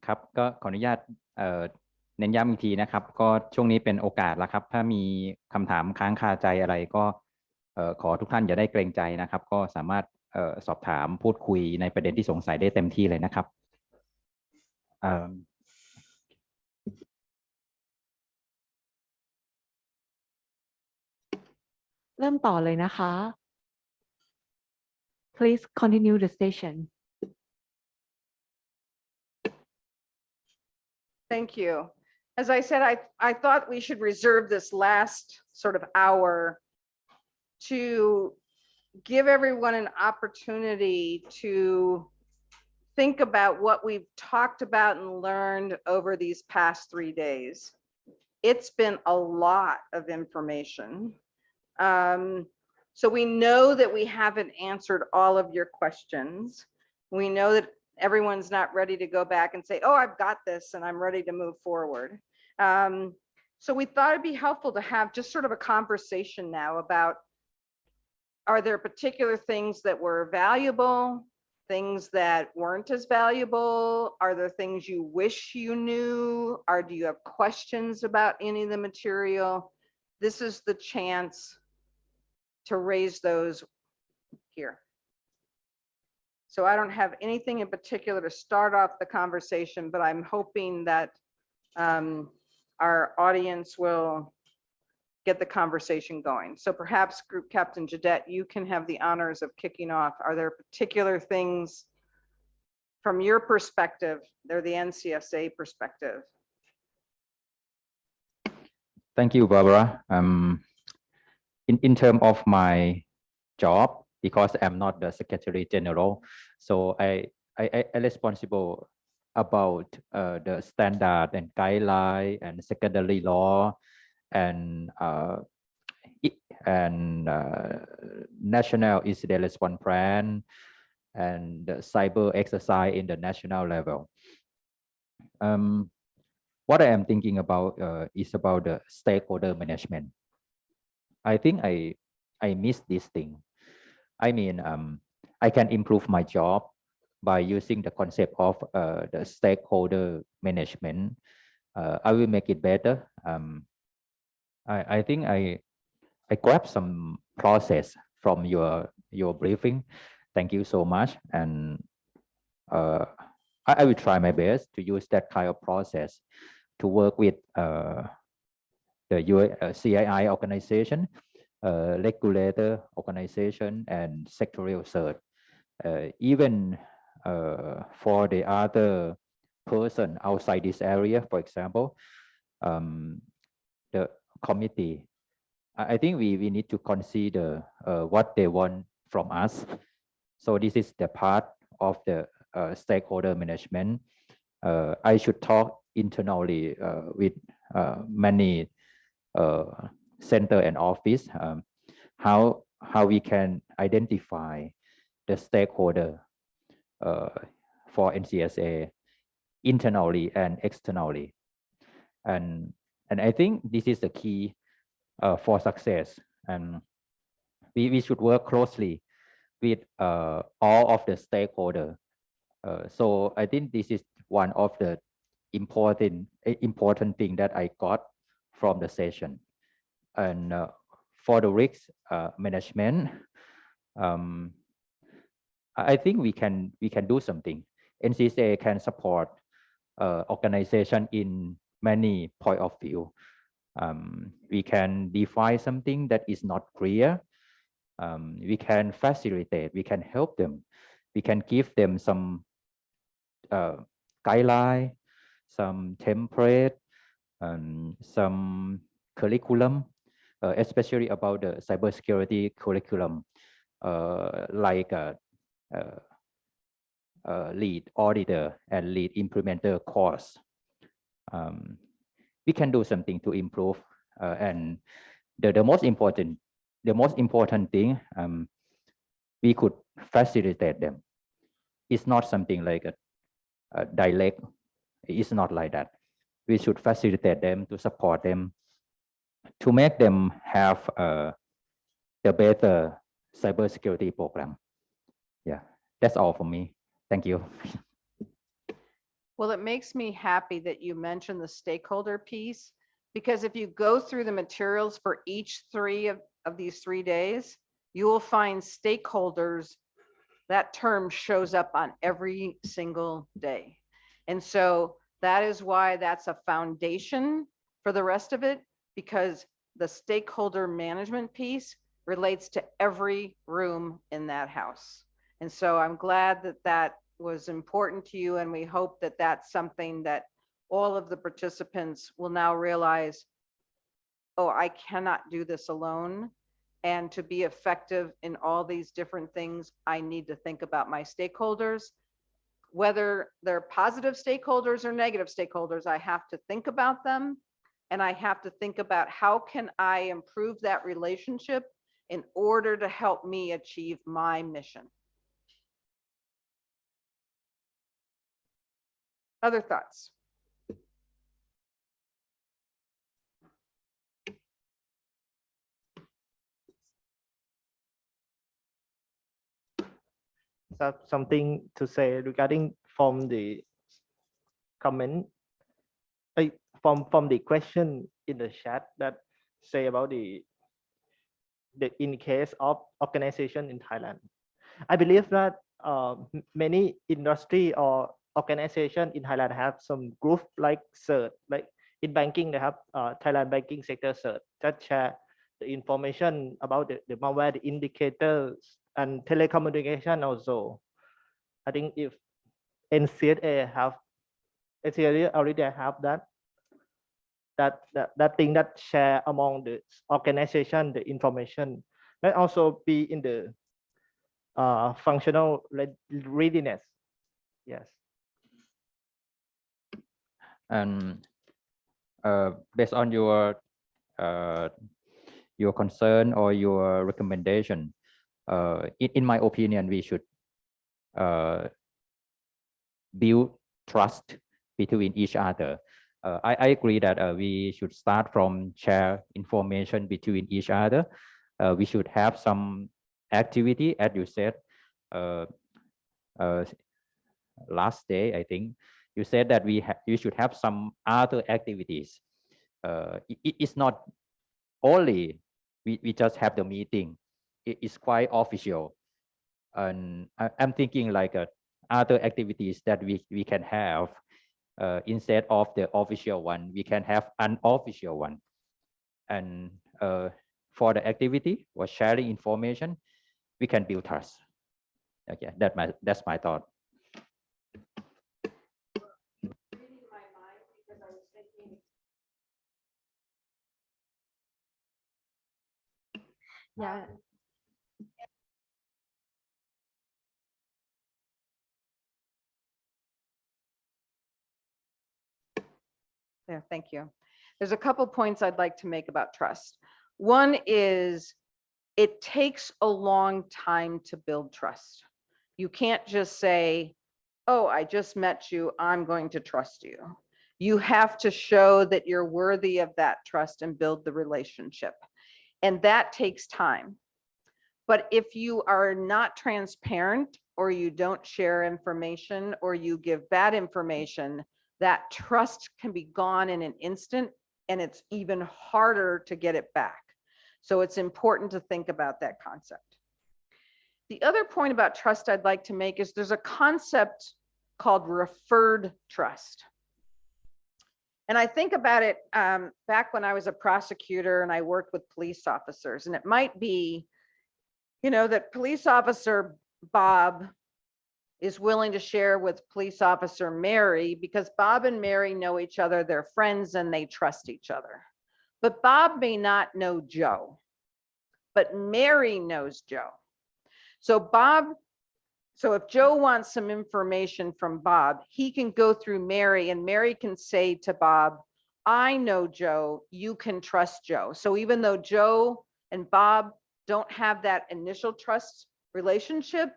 ครับก็ขออนุญาตเน้นย้ำอีกทีนะครับก็ช่วงนี้เป็นโอกาสแล้วครับถ้ามีคำถามค้างคาใจอะไรก็ขอทุกท่านอย่าได้เกรงใจนะครับก็สามารถสอบถามพูดคุยในประเด็นที่สงสัยได้เต็มที่เลยนะครับเริ่มต่อเลยนะคะ Please continue the session. Thank you. As I said, I thought we should reserve this last sort of hour to give everyone an opportunity to think about what we've talked about and learned over these past 3 days. It's been a lot of information. So we know that we haven't answered all of your questions. We know that everyone's not ready to go back and say, oh, I've got this and I'm ready to move forward. So we thought it'd be helpful to have just sort of a conversation now about, are there particular things that were valuable, things that weren't as valuable? Are there things you wish you knew? Or do you have questions about any of the material? This is the chance to raise those here. So I don't have anything in particular to start off the conversation, but I'm hoping that our audience will get the conversation going. So perhaps Group Captain Jadette, you can have the honors of kicking off. Are there particular things from your perspective, they're the NCSA perspective? Thank you, Barbara. In terms of my job, because I'm not the Secretary General, so I responsible about the standard and guideline and secondary law and national incident response plan and the cyber exercise in the national level. What I am thinking about is about the stakeholder management. I think I miss this thing. I mean, I can improve my job by using the concept of the stakeholder management. I will make it better. I think I grabbed some process from your briefing. Thank you so much, and I will try my best to use that kind of process to work with the CII organization, regulator organization, and sectorial cert. Even for the other person outside this area, for example, the committee, I think we need to consider what they want from us. So this is the part of the stakeholder management. I should talk internally with many center and office, how we can identify the stakeholder for NCSA internally and externally. And I think this is the key for success. And we should work closely with all of the stakeholders. So I think this is one of the important thing that I got from the session. And for the risk management, I think we can do something. NCSA can support organization in many point of view. We can define something that is not clear. We can facilitate, we can help them. We can give them some guideline, some template, some curriculum, especially about the cybersecurity curriculum, like lead auditor and lead implementer course. We can do something to improve, and the most important thing, we could facilitate them. It's not something like a direct. It's not like that. We should facilitate them, to support them, to make them have the better cybersecurity program. Yeah, that's all for me. Thank you. Well, it makes me happy that you mentioned the stakeholder piece, because if you go through the materials for each of these 3 days, you will find stakeholders. That term shows up on every single day. And so that is why that's a foundation for the rest of it, because the stakeholder management piece relates to every room in that house. And so I'm glad that that was important to you, and we hope that that's something that all of the participants will now realize, oh, I cannot do this alone. And to be effective in all these different things, I need to think about my stakeholders, whether they're positive stakeholders or negative stakeholders. I have to think about them, and I have to think about how can I improve that relationship in order to help me achieve my mission. Other thoughts? Something to say regarding from the comment, from the question in the chat that say about the in case of organization in Thailand. I believe that many industry or organization in Thailand have some group like CERT, like in banking they have Thailand banking sector CERT that share the information about the malware, the indicators, and telecommunication also. I think if NCSA already have that thing that share among the organization, the information, that also be in the functional readiness. Yes. And based on your concern or your recommendation, in my opinion, we should build trust between each other. I agree that we should start from share information between each other. We should have some activity, as you said, last day, I think. You said that we should have some other activities. It's not only we just have the meeting. It's quite official. And I'm thinking like other activities that we can have instead of the official one. We can have unofficial one. And for the activity or sharing information, we can build trust. Okay, that's my thought. Yeah. Yeah, thank you. There's a couple points I'd like to make about trust. One is it takes a long time to build trust. You can't just say, oh, I just met you, I'm going to trust you. You have to show that you're worthy of that trust and build the relationship. And that takes time. But if you are not transparent, or you don't share information, or you give bad information, that trust can be gone in an instant, and it's even harder to get it back. So it's important to think about that concept. The other point about trust I'd like to make is there's a concept called referred trust. And I think about it back when I was a prosecutor and I worked with police officers, and it might be, you know, that police officer Bob is willing to share with police officer Mary because Bob and Mary know each other, they're friends, and they trust each other. But Bob may not know Joe, but Mary knows Joe. So if Joe wants some information from Bob, he can go through Mary, and Mary can say to Bob, I know Joe, you can trust Joe. So even though Joe and Bob don't have that initial trust relationship,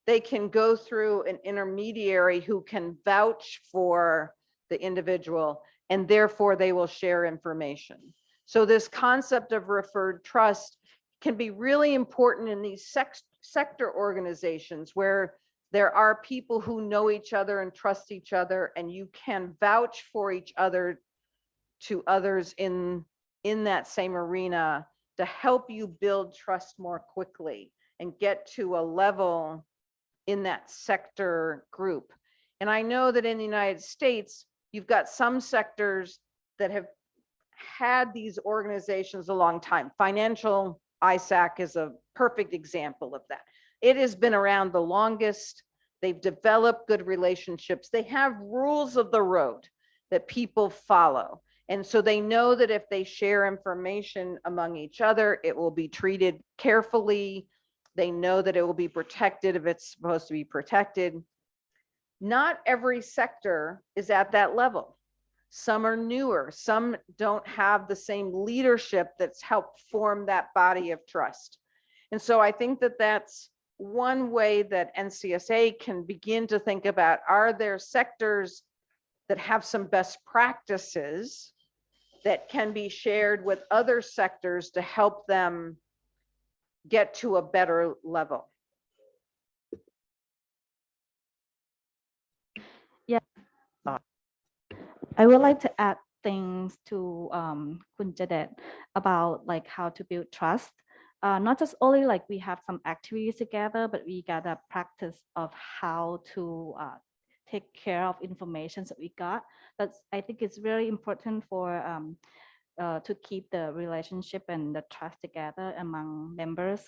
they can go through an intermediary who can vouch for the individual, and therefore they will share information. So this concept of referred trust can be really important in these sector organizations where There are people who know each other and trust each other, and you can vouch for each other to others in that same arena to help you build trust more quickly and get to a level in that sector group. And I know that in the United States, you've got some sectors that have had these organizations a long time. Financial ISAC is a perfect example of that. It has been around the longest. They've developed good relationships. They have rules of the road that people follow. And so they know that if they share information among each other, it will be treated carefully. They know that it will be protected if it's supposed to be protected. Not every sector is at that level. Some are newer. Some don't have the same leadership that's helped form that body of trust. And so I think that that's one way that NCSA can begin to think about, are there sectors that have some best practices that can be shared with other sectors to help them get to a better level? I would like to add things to Kun Jadet about like how to build trust. Not just only like we have some activities together, but we got a practice of how to take care of information that we got. That's, I think it's really important for to keep the relationship and the trust together among members.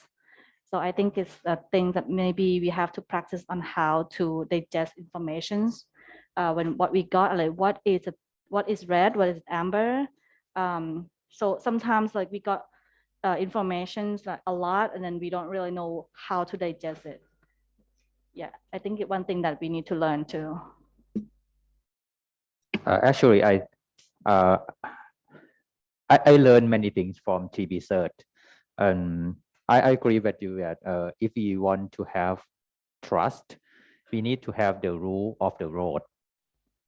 So I think it's a thing that maybe we have to practice on how to digest informations. When what we got, like what is red, what is amber. So sometimes like we got information like a lot, and then we don't really know how to digest it. Yeah, I think one thing that we need to learn too. Actually, I learned many things from TB Cert, and I agree with you that if we want to have trust, we need to have the rule of the road.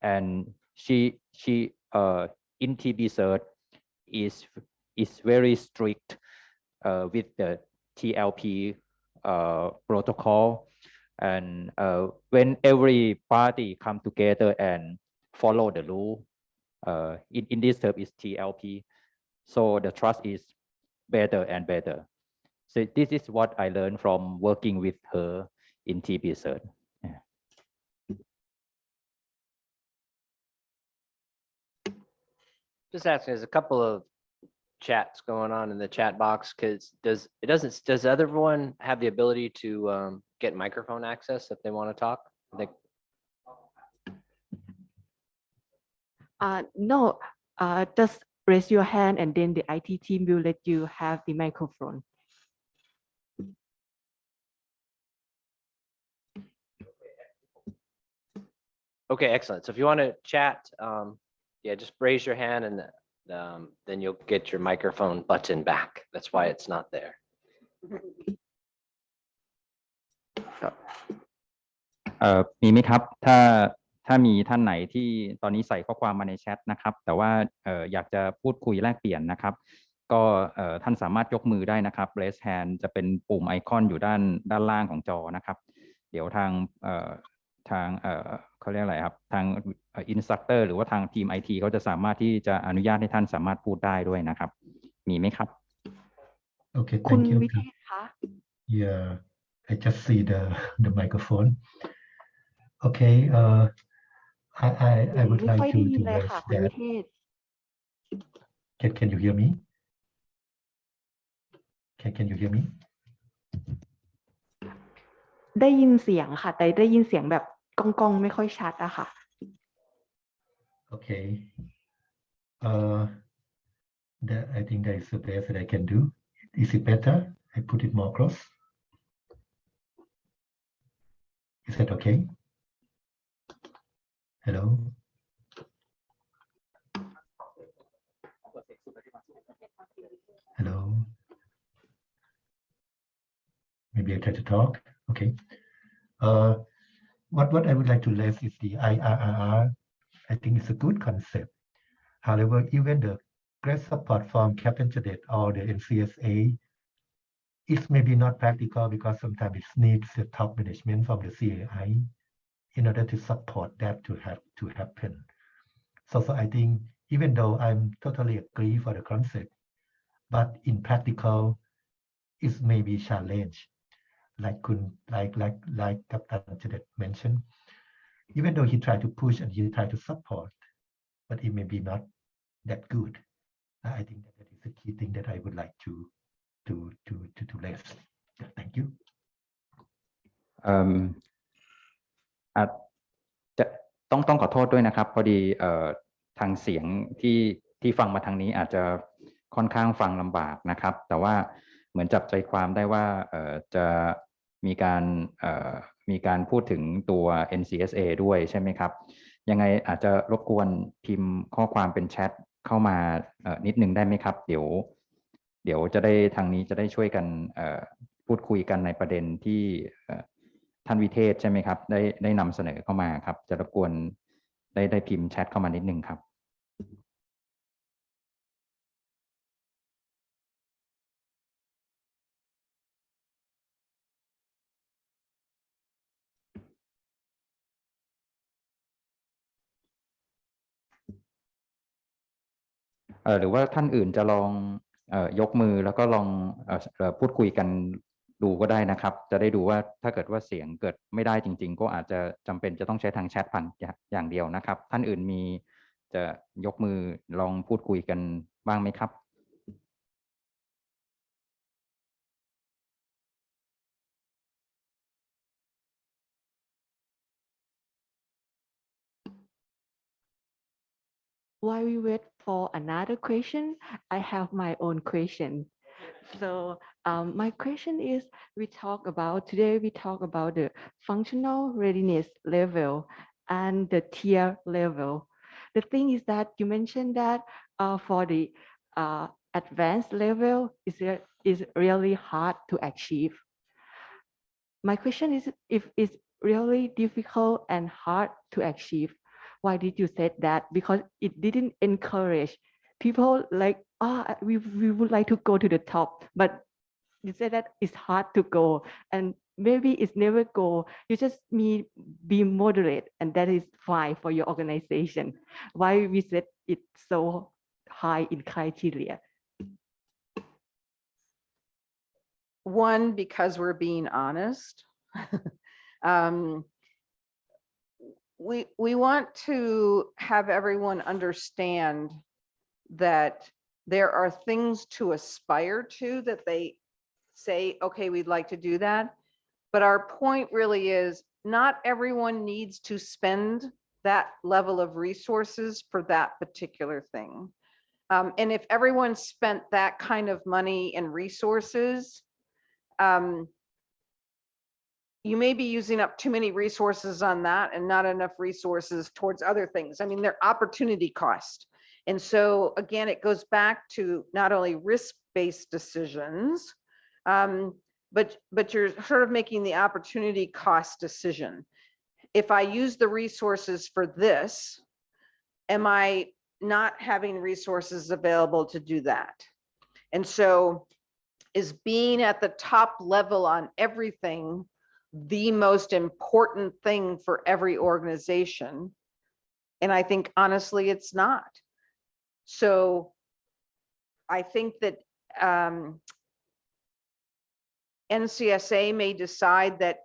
And she in TB Cert is very strict with the TLP protocol, and when every party come together and follow the rule, in this term is TLP, so the trust is better and better. So this is what I learned from working with her in TB Cert. Just asking, there's a couple of chats going on in the chat box, because does everyone have the ability to get microphone access if they want to talk? I think. No, just raise your hand and then the IT team will let you have the microphone. Okay, excellent. So if you want to chat, yeah, just raise your hand, and then you'll get your microphone button back. That's why it's not there. มีไหมครับถ้ามีท่านไหนที่ตอนนี้ใส่ข้อความมาในแชทนะครับแต่ว่าอยากจะพูดคุยแลกเปลี่ยนนะครับก็ท่านสามารถยกมือได้นะครับ raise hand จะเป็นปุ่มไอคอนอยู่ด้านล่างของจอนะครับเดี๋ยวทางเขาเรียกอะไรครับทาง instructor หรือว่าทางทีม IT เขาจะสามารถที่จะอนุญาตให้ท่านสามารถพูดได้ด้วยนะครับมีไหมครับ Okay, thank you. Yeah, I just see the microphone. Okay, I would like to raise that. Can you hear me? Can you hear me? ได้ยินเสียงค่ะแต่ได้ยินเสียงแบบก้องๆไม่ค่อยชัดอะค่ะ Okay. I think that is the best that I can do. Is it better? I put it more close. Is that okay? Hello? Hello? Maybe I try to talk. Okay. What I would like to raise is the IRRR. I think it's a good concept. However, even the great support from Captain Jadet or the NCSA it's maybe not practical because sometimes it needs the top management from the CAI in order to support that to happen. So I think even though I'm totally agree for the concept, but in practical, it may be challenge. Like Captain Janet mentioned, even though he tried to push and he tried to support, but it may be not that good. I think that is the key thing that I would like to raise. Thank you. อาจจะต้องขอโทษด้วยนะครับพอดีทางเสียงที่ฟังมาทางนี้อาจจะค่อนข้างฟังลำบากนะครับแต่ว่าเหมือนจับใจความได้ว่าจะมีการพูดถึงตัว NCSA ด้วยใช่ไหมครับยังไงอาจจะรบกวนพิมพ์ข้อความเป็นแชทเข้ามานิดนึงได้ไหมครับเดี๋ยวจะได้ทางนี้จะได้ช่วยกันพูดคุยกันในประเด็นที่ท่านวิเทศใช่ไหมครับได้นำเสนอเข้ามาครับจะรบกวนได้พิมพ์แชทเข้ามานิดนึงครับ หรือว่าท่านอื่นจะลองยกมือแล้วก็ลองพูดคุยกันดูก็ได้นะครับจะได้ดูว่าถ้าเกิดว่าเสียงเกิดไม่ได้จริงๆก็อาจจะจำเป็นจะต้องใช้ทางแชทผ่านอย่างเดียวนะครับท่านอื่นมีจะยกมือลองพูดคุยกันบ้างไหมครับ While we wait for another question, I have my own question. So my question is, today we talk about the functional readiness level and the tier level. The thing is that you mentioned that for the advanced level is really hard to achieve. My question is, if it's really difficult and hard to achieve, why did you say that? Because it didn't encourage people like, we would like to go to the top, but you said that it's hard to go and maybe it's never go. You just be moderate and that is fine for your organization. Why we said it's so high in criteria? One, because we're being honest. We want to have everyone understand that there are things to aspire to that they say, okay, we'd like to do that. But our point really is not everyone needs to spend that level of resources for that particular thing. And if everyone spent that kind of money and resources, you may be using up too many resources on that and not enough resources towards other things. I mean, they're opportunity cost. And so again, it goes back to not only risk-based decisions, but you're sort of making the opportunity cost decision. If I use the resources for this, am I not having resources available to do that? And so is being at the top level on everything the most important thing for every organization? And I think honestly, it's not. So I think that NCSA may decide that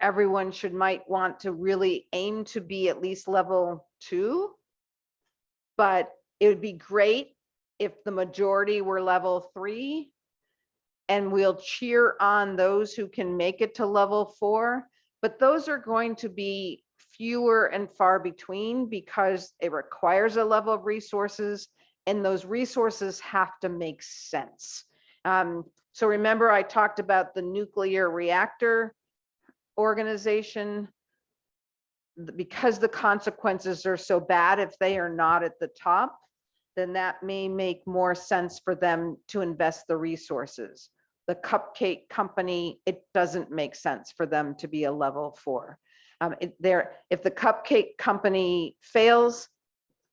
everyone might want to really aim to be at least level 2, but it would be great if the majority were level 3. And we'll cheer on those who can make it to level 4, but those are going to be fewer and far between because it requires a level of resources and those resources have to make sense. So remember I talked about the nuclear reactor organization, because the consequences are so bad if they are not at the top, then that may make more sense for them to invest the resources. The cupcake company, it doesn't make sense for them to be a level 4. If the cupcake company fails,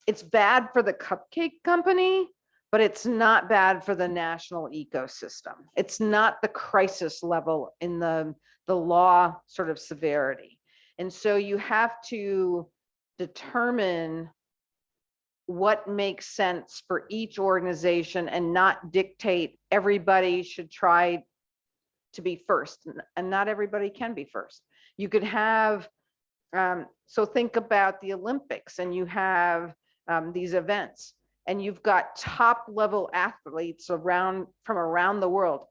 it's bad for the cupcake company, but it's not bad for the national ecosystem. It's not the crisis level in the law sort of severity. And so you have to determine what makes sense for each organization and not dictate everybody should try to be first, and not everybody can be first. You could have, so think about the Olympics, and you have these events, and you've got top level athletes from around the world.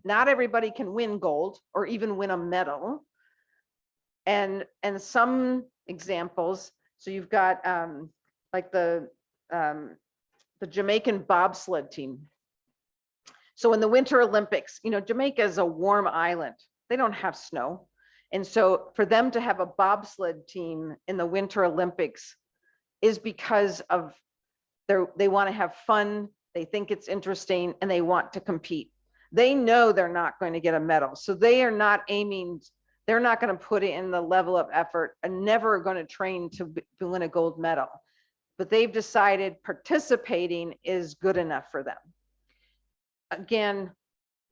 Not everybody can win gold or even win a medal. And some examples, so you've got like the Jamaican bobsled team. So in the Winter Olympics, Jamaica is a warm island. They don't have snow. And so for them to have a bobsled team in the Winter Olympics is because of they want to have fun, they think it's interesting, and they want to compete. They know they're not going to get a medal. So they are not aiming, they're not going to put in the level of effort and never going to train to win a gold medal. But they've decided participating is good enough for them. Again,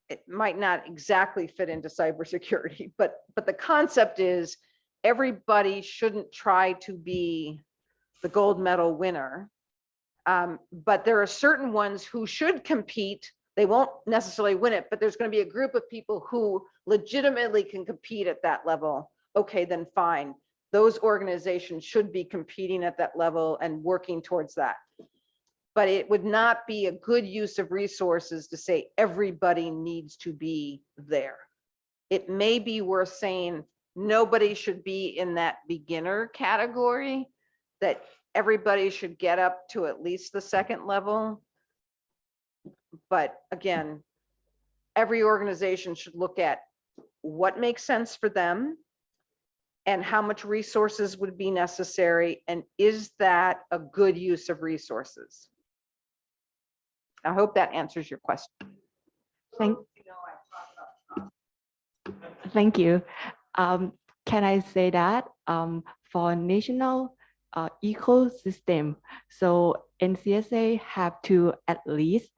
it might not exactly fit into cybersecurity, but the concept is everybody shouldn't try to be the gold medal winner. But there are certain ones who should compete. They won't necessarily win it, but there's going to be a group of people who legitimately can compete at that level. Okay, then fine. Those organizations should be competing at that level and working towards that. But it would not be a good use of resources to say everybody needs to be there. It may be worth saying nobody should be in that beginner category, that everybody should get up to at least the second level. But again, every organization should look at what makes sense for them and how much resources would be necessary, and is that a good use of resources? I hope that answers your question. Thank you. Can I say that for national ecosystem, so NCSA have to at least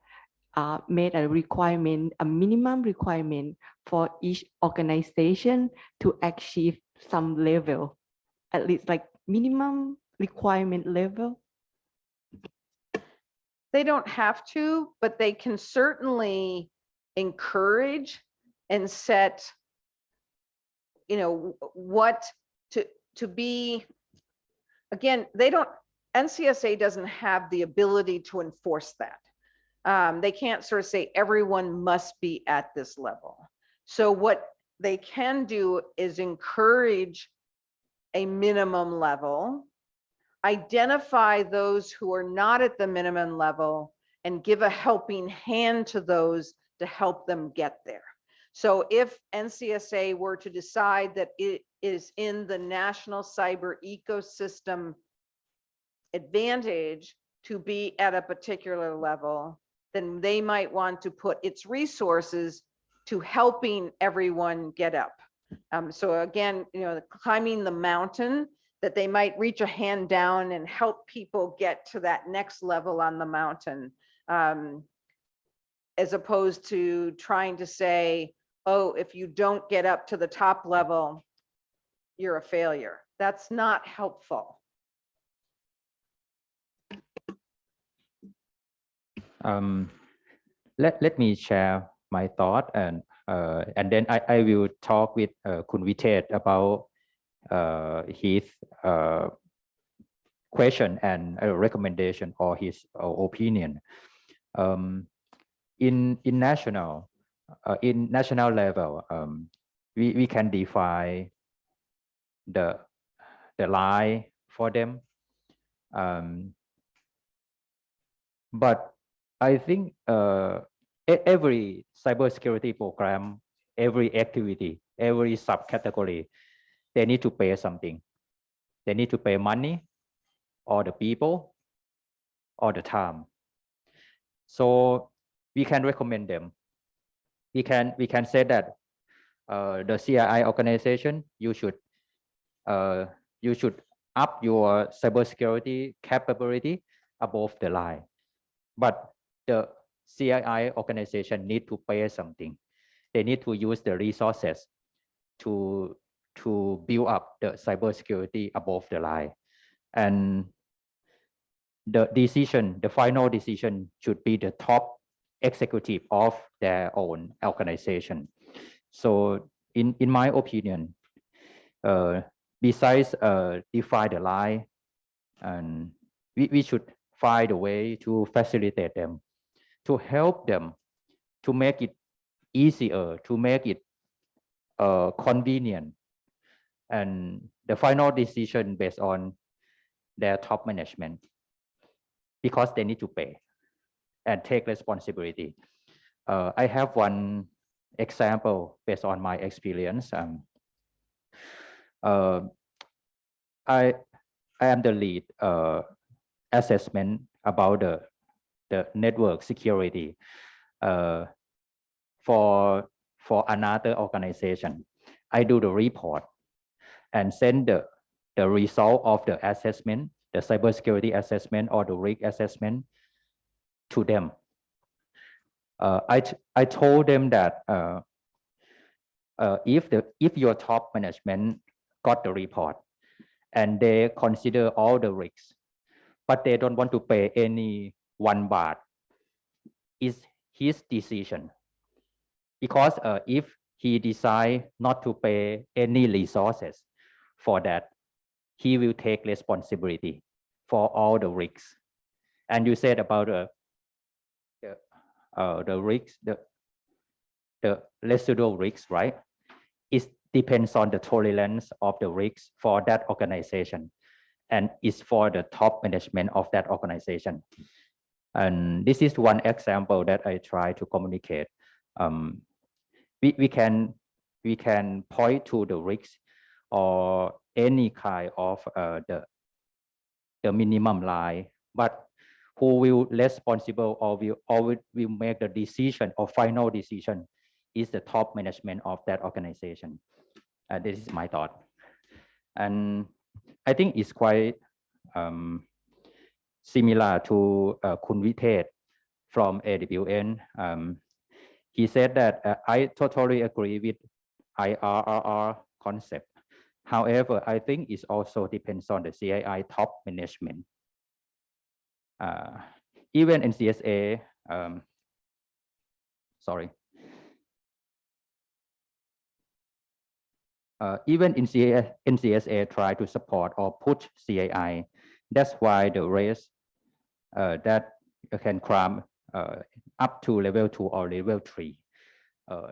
made a requirement, a minimum requirement for each organization to achieve some level, at least like minimum requirement level? They don't have to, but they can certainly encourage and set, what to be. Again, NCSA doesn't have the ability to enforce that. They can't sort of say everyone must be at this level. So what they can do is encourage a minimum level, identify those who are not at the minimum level, and give a helping hand to those to help them get there. So if NCSA were to decide that it is in the national cyber ecosystem advantage to be at a particular level, then they might want to put its resources to helping everyone get up. So again, climbing the mountain, that they might reach a hand down and help people get to that next level on the mountain, as opposed to trying to say, oh, if you don't get up to the top level, you're a failure. That's not helpful. Let me share my thought, and then I will talk with Kun Vitet about his question and recommendation or his opinion. In national level, we can define the line for them, but I think every cybersecurity program, every activity, every subcategory, they need to pay something. They need to pay money, or the people, or the time. So we can recommend them. We can say that the CII organization, you should up your cybersecurity capability above the line. but the CII organization need to pay something. They need to use the resources to build up the cybersecurity above the line. And the final decision should be the top executive of their own organization. So in my opinion, besides define the line, and we should find a way to facilitate them, to help them, to make it easier, to make it convenient, and the final decision based on their top management, because they need to pay and take responsibility. I have one example based on my experience. I am the lead assessment about the network security for another organization. I do the report and send the result of the assessment, the cybersecurity assessment or the risk assessment to them. I told them that if your top management got the report and they consider all the risks, but they don't want to pay any $1, it's his decision. Because if he decide not to pay any resources for that, he will take responsibility for all the risks. And you said about the risks, the residual risks, right? It depends on the tolerance of the risks for that organization, and it's for the top management of that organization. And this is one example that I try to communicate. We can point to the risks or any kind of the minimum line, but who will responsible or will make the decision or final decision is the top management of that organization. This is my thought. And I think it's quite similar to Kun Vitet from AWN. He said that I totally agree with IRRR concept. However, I think it also depends on the CII top management. Even in CSA, even in CSA try to support or push CII. That's why the race that can climb up to level 2 or level 3.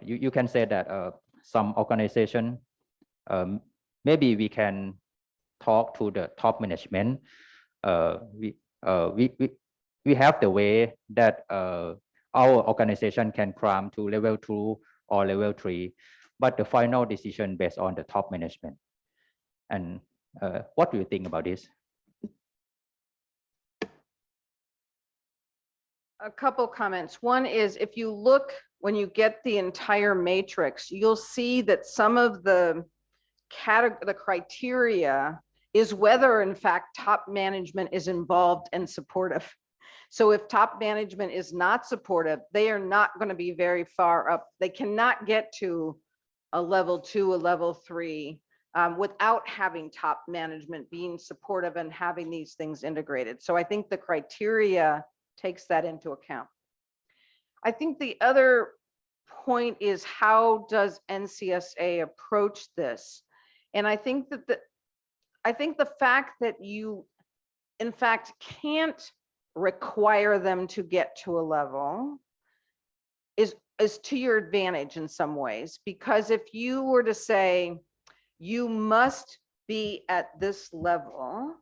You can say that some organization, maybe we can talk to the top management. We have the way that our organization can climb to level 2 or level 3, but the final decision based on the top management. And what do you think about this? A couple comments. One is, if you look, when you get the entire matrix, you'll see that some of the criteria is whether in fact top management is involved and supportive. So if top management is not supportive, they are not going to be very far up. They cannot get to a level 2, a level 3 without having top management being supportive and having these things integrated. So I think the criteria takes that into account. I think the other point is, how does NCSA approach this? And I think that the fact that you in fact can't require them to get to a level is to your advantage in some ways, because if you were to say you must be at this level,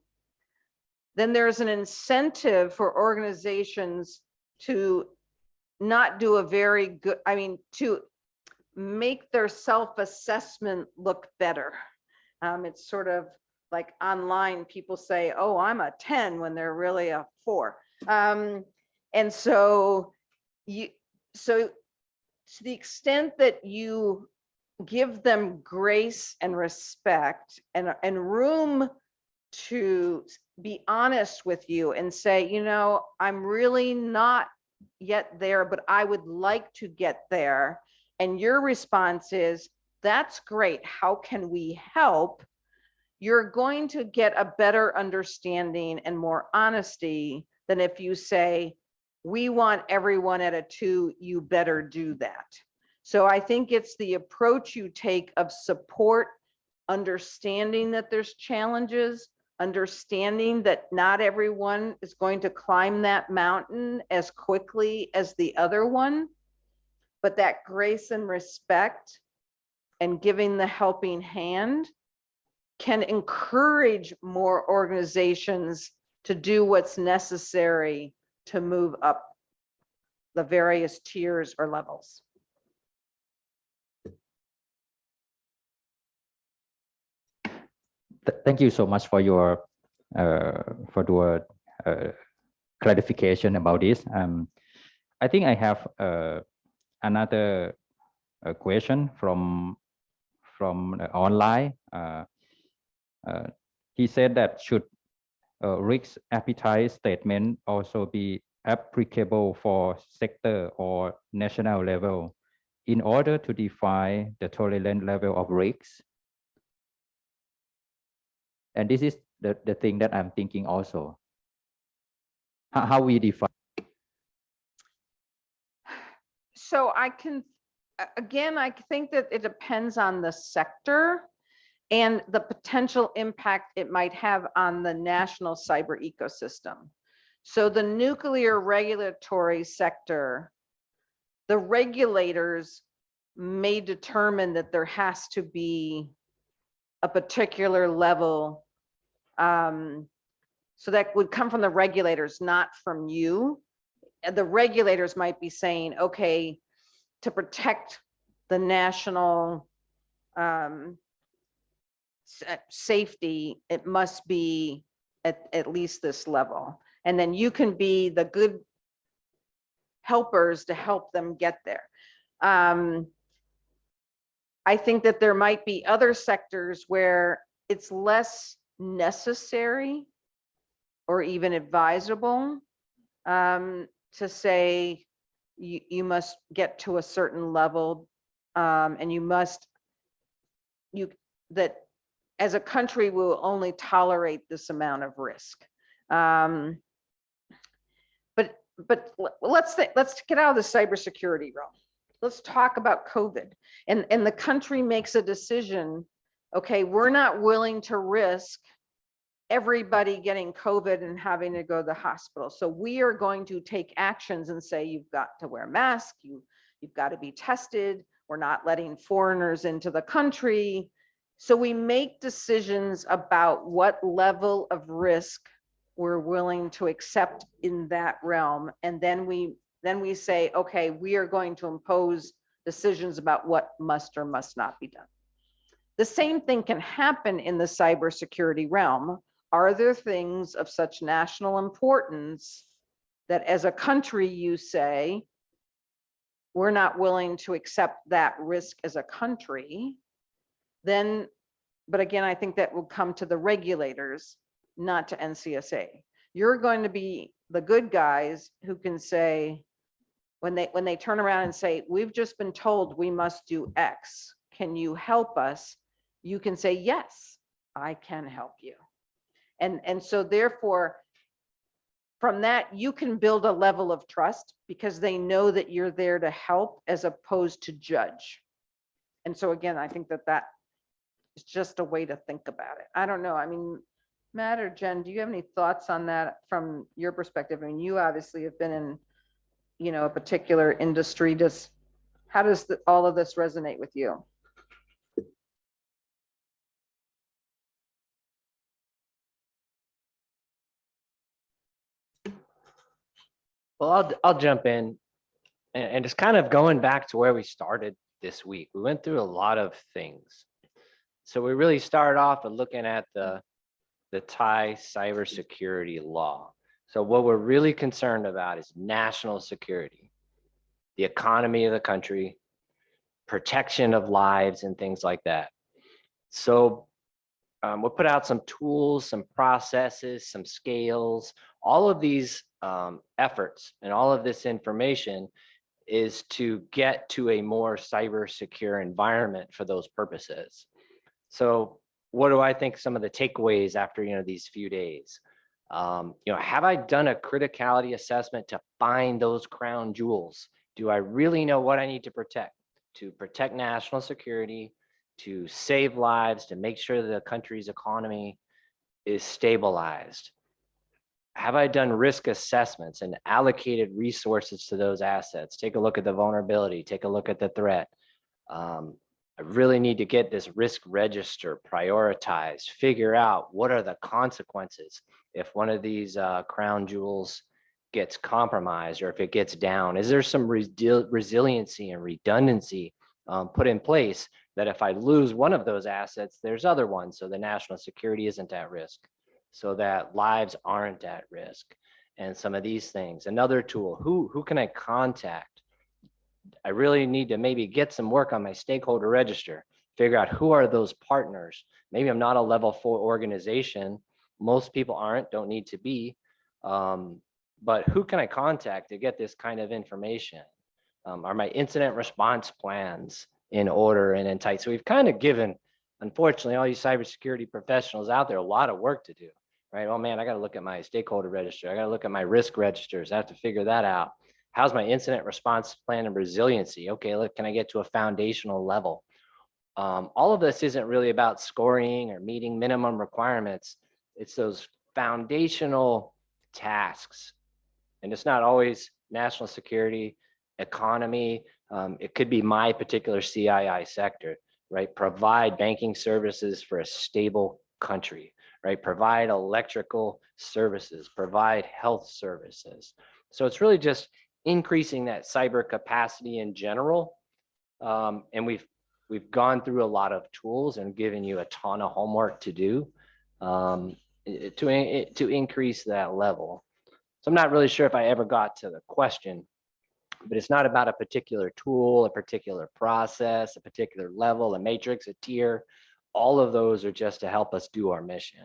then there's an incentive for organizations to not do a very good, to make their self-assessment look better. It's sort of like online, people say, oh, I'm a 10 when they're really a 4. And so to the extent that you give them grace and respect and room to be honest with you and say, you know, I'm really not yet there, but I would like to get there. And your response is, that's great. How can we help? You're going to get a better understanding and more honesty than if you say, we want everyone at a 2, you better do that. So I think it's the approach you take of support, understanding that there's challenges, understanding that not everyone is going to climb that mountain as quickly as the other one, but that grace and respect and giving the helping hand can encourage more organizations to do what's necessary to move up the various tiers or levels. Thank you so much for your clarification about this. I think I have another question from online. He said that should risk appetite statement also be applicable for sector or national level in order to define the tolerant level of risks? And this is the thing that I'm thinking also. How we define. So I can, again, I think that it depends on the sector and the potential impact it might have on the national cyber ecosystem. So the nuclear regulatory sector, the regulators may determine that there has to be a particular level. So that would come from the regulators, not from you. And the regulators might be saying, okay, to protect the national safety, it must be at least this level. And then you can be the good helpers to help them get there. I think that there might be other sectors where it's less necessary or even advisable to say you must get to a certain level, and that as a country will only tolerate this amount of risk. But let's get out of the cybersecurity realm. Let's talk about COVID. And the country makes a decision, okay, we're not willing to risk everybody getting COVID and having to go to the hospital. So we are going to take actions and say, you've got to wear masks, you've got to be tested, we're not letting foreigners into the country. So we make decisions about what level of risk we're willing to accept in that realm. And then we say, okay, we are going to impose decisions about what must or must not be done. The same thing can happen in the cybersecurity realm. Are there things of such national importance that as a country you say, we're not willing to accept that risk as a country? Then, but again, I think that will come to the regulators, not to NCSA. You're going to be the good guys who can say, when they turn around and say, we've just been told we must do X, can you help us? You can say, yes, I can help you. And so therefore, from that, you can build a level of trust because they know that you're there to help as opposed to judge. And so again, I think that is just a way to think about it. I don't know. I mean, Matt or Jen, do you have any thoughts on that from your perspective? I mean, you obviously have been in, you know, a particular industry. How does all of this resonate with you? Well, I'll jump in, and it's kind of going back to where we started this week. We went through a lot of things. So we really started off with looking at the Thai cybersecurity law. So what we're really concerned about is national security, the economy of the country, protection of lives and things like that. So we'll put out some tools, some processes, some scales. All of these efforts and all of this information is to get to a more cyber secure environment for those purposes. So what do I think some of the takeaways after these few days? Have I done a criticality assessment to find those crown jewels? Do I really know what I need to protect national security, to save lives, to make sure the country's economy is stabilized? Have I done risk assessments and allocated resources to those assets? Take a look at the vulnerability, take a look at the threat. I really need to get this risk register prioritized, figure out what are the consequences if one of these crown jewels gets compromised or if it gets down. Is there some resiliency and redundancy put in place that if I lose one of those assets, there's other ones, so the national security isn't at risk, so that lives aren't at risk, and some of these things. Another tool, who can I contact? I really need to maybe get some work on my stakeholder register, figure out who are those partners. Maybe I'm not a level 4 organization. Most people aren't, don't need to be, but who can I contact to get this kind of information? Are my incident response plans in order and in tight? So we've kind of given, unfortunately, all you cybersecurity professionals out there a lot of work to do, right? Oh man, I got to look at my stakeholder register. I got to look at my risk registers. I have to figure that out. How's my incident response plan and resiliency? Okay, look, can I get to a foundational level? All of this isn't really about scoring or meeting minimum requirements. It's those foundational tasks. And it's not always national security, economy. It could be my particular CII sector, right? Provide banking services for a stable country, right? Provide electrical services, provide health services. So it's really just increasing that cyber capacity in general. And we've gone through a lot of tools and given you a ton of homework to do to increase that level. So I'm not really sure if I ever got to the question, but it's not about a particular tool, a particular process, a particular level, a matrix, a tier. All of those are just to help us do our mission.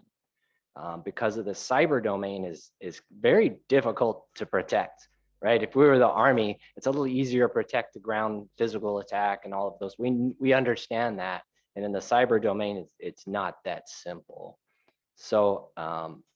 Because of the cyber domain is very difficult to protect, right? If we were the Army, it's a little easier to protect the ground physical attack and all of those. We understand that. And in the cyber domain, it's not that simple. So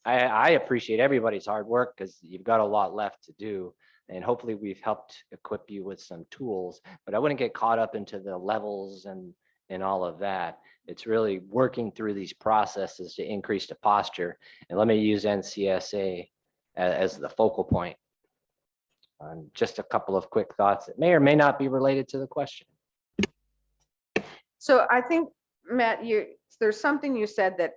I appreciate everybody's hard work because you've got a lot left to do. And hopefully we've helped equip you with some tools, but I wouldn't get caught up into the levels and all of that. It's really working through these processes to increase the posture. And let me use NCSA as the focal point. Just a couple of quick thoughts that may or may not be related to the question. So I think, Matt, there's something you said that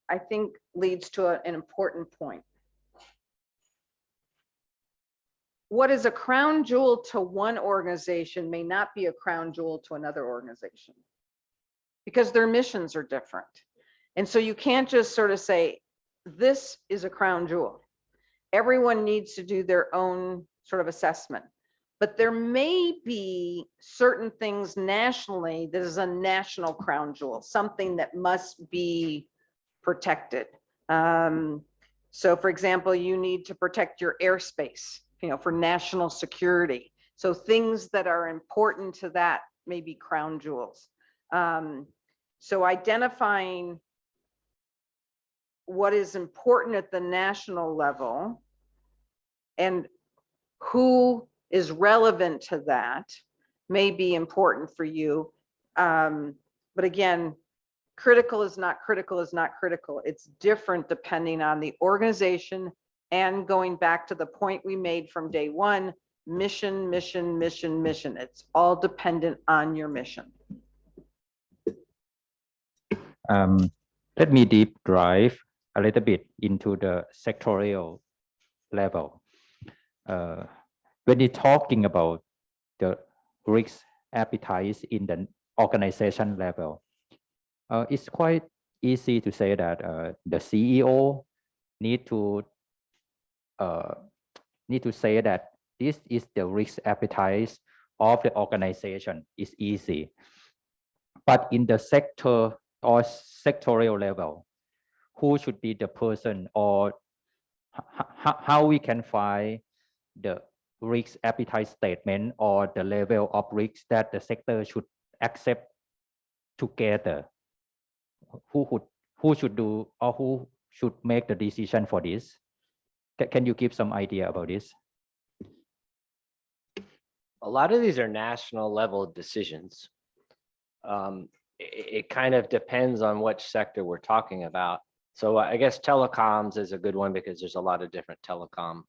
I think leads to an important point. What is a crown jewel to one organization may not be a crown jewel to another organization because their missions are different. And so you can't just sort of say, this is a crown jewel. Everyone needs to do their own sort of assessment. But there may be certain things nationally that is a national crown jewel, something that must be protected. So for example, you need to protect your airspace, for national security. So things that are important to that may be crown jewels. So identifying what is important at the national level and who is relevant to that may be important for you. But again, critical is not critical is not critical. It's different depending on the organization and going back to the point we made from day one, mission, mission, mission, mission. It's all dependent on your mission. Let me deep dive a little bit into the sectorial level. When you're talking about the risk appetite in the organization level, it's quite easy to say that the CEO need to say that this is the risk appetite of the organization. Is easy, but in the sector or sectorial level, who should be the person, or how we can find the risk appetite statement or the level of risk that the sector should accept together? Who should do, or who should make the decision for this? Can you give some idea about this? A lot of these are national level decisions. It kind of depends on which sector we're talking about. So I guess telecoms is a good one because there's a lot of different telecom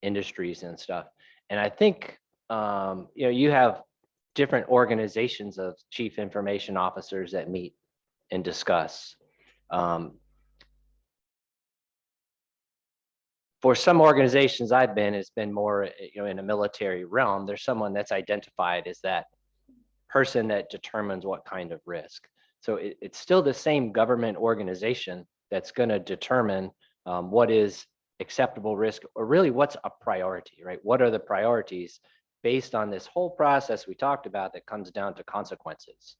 industries and stuff. And I think, you have different organizations of chief information officers that meet and discuss. For some organizations I've been, it's been more, in a military realm. There's someone that's identified as that person that determines what kind of risk. So it's still the same government organization that's going to determine what is acceptable risk, or really what's a priority, right? What are the priorities based on this whole process we talked about that comes down to consequences?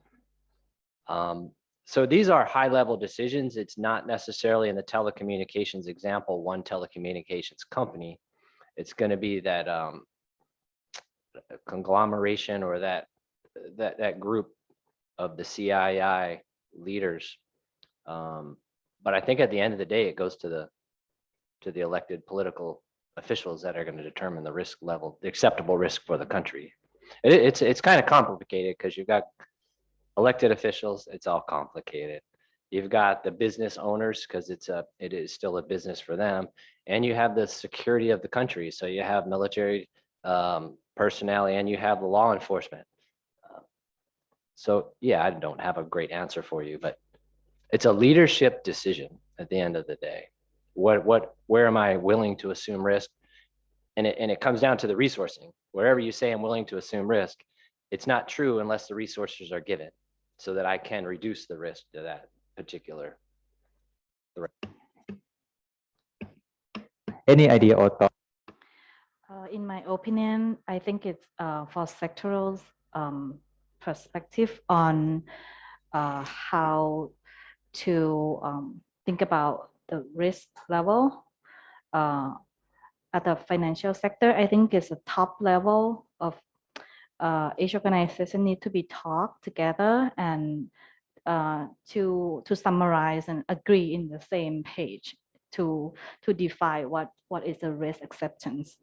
So these are high level decisions. It's not necessarily in the telecommunications example, one telecommunications company. It's going to be that conglomeration or that group of the CII leaders. But I think at the end of the day, it goes to the elected political officials that are going to determine the risk level, the acceptable risk for the country. It's kind of complicated because you've got elected officials, it's all complicated. You've got the business owners because it is still a business for them, and you have the security of the country. So you have military personnel and you have the law enforcement. So yeah, I don't have a great answer for you, but it's a leadership decision at the end of the day. Where am I willing to assume risk? And it comes down to the resourcing. Wherever you say I'm willing to assume risk, it's not true unless the resources are given so that I can reduce the risk to that particular threat. Any idea or thought? In my opinion, I think it's for sectoral perspective on how to think about the risk level. At the financial sector, I think it's a top level of each organization need to be talked together and to summarize and agree in the same page to define what is the risk acceptance.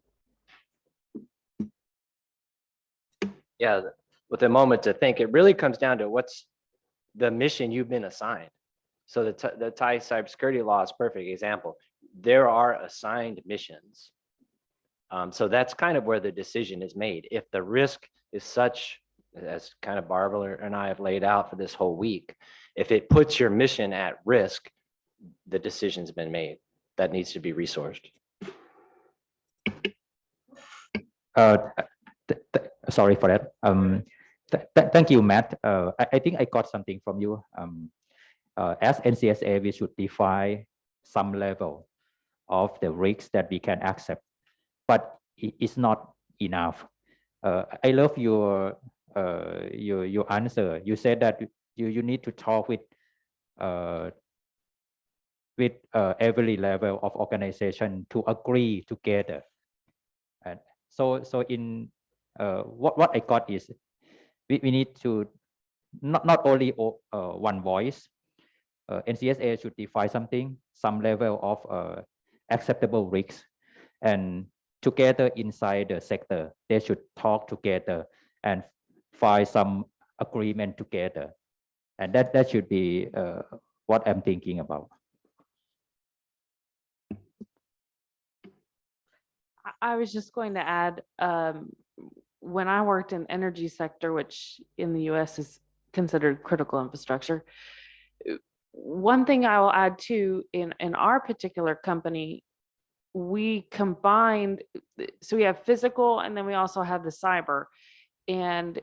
Yeah, with a moment to think, it really comes down to what's the mission you've been assigned. So the Thai cybersecurity law is a perfect example. There are assigned missions. So that's kind of where the decision is made. If the risk is such, as kind of Barbara and I have laid out for this whole week, if it puts your mission at risk, the decision's been made. That needs to be resourced. Sorry for that. Thank you, Matt. I think I got something from you. As NCSA, we should define some level of the risks that we can accept, but it's not enough. I love your answer. You said that you need to talk with every level of organization to agree together. And so in what I got is we need to not only one voice. NCSA should define some level of acceptable risks, and together inside the sector, they should talk together and find some agreement together. And that should be what I'm thinking about. I was just going to add, when I worked in energy sector, which in the US is considered critical infrastructure, one thing I will add too, in our particular company, we combined, so we have physical and then we also have the cyber. And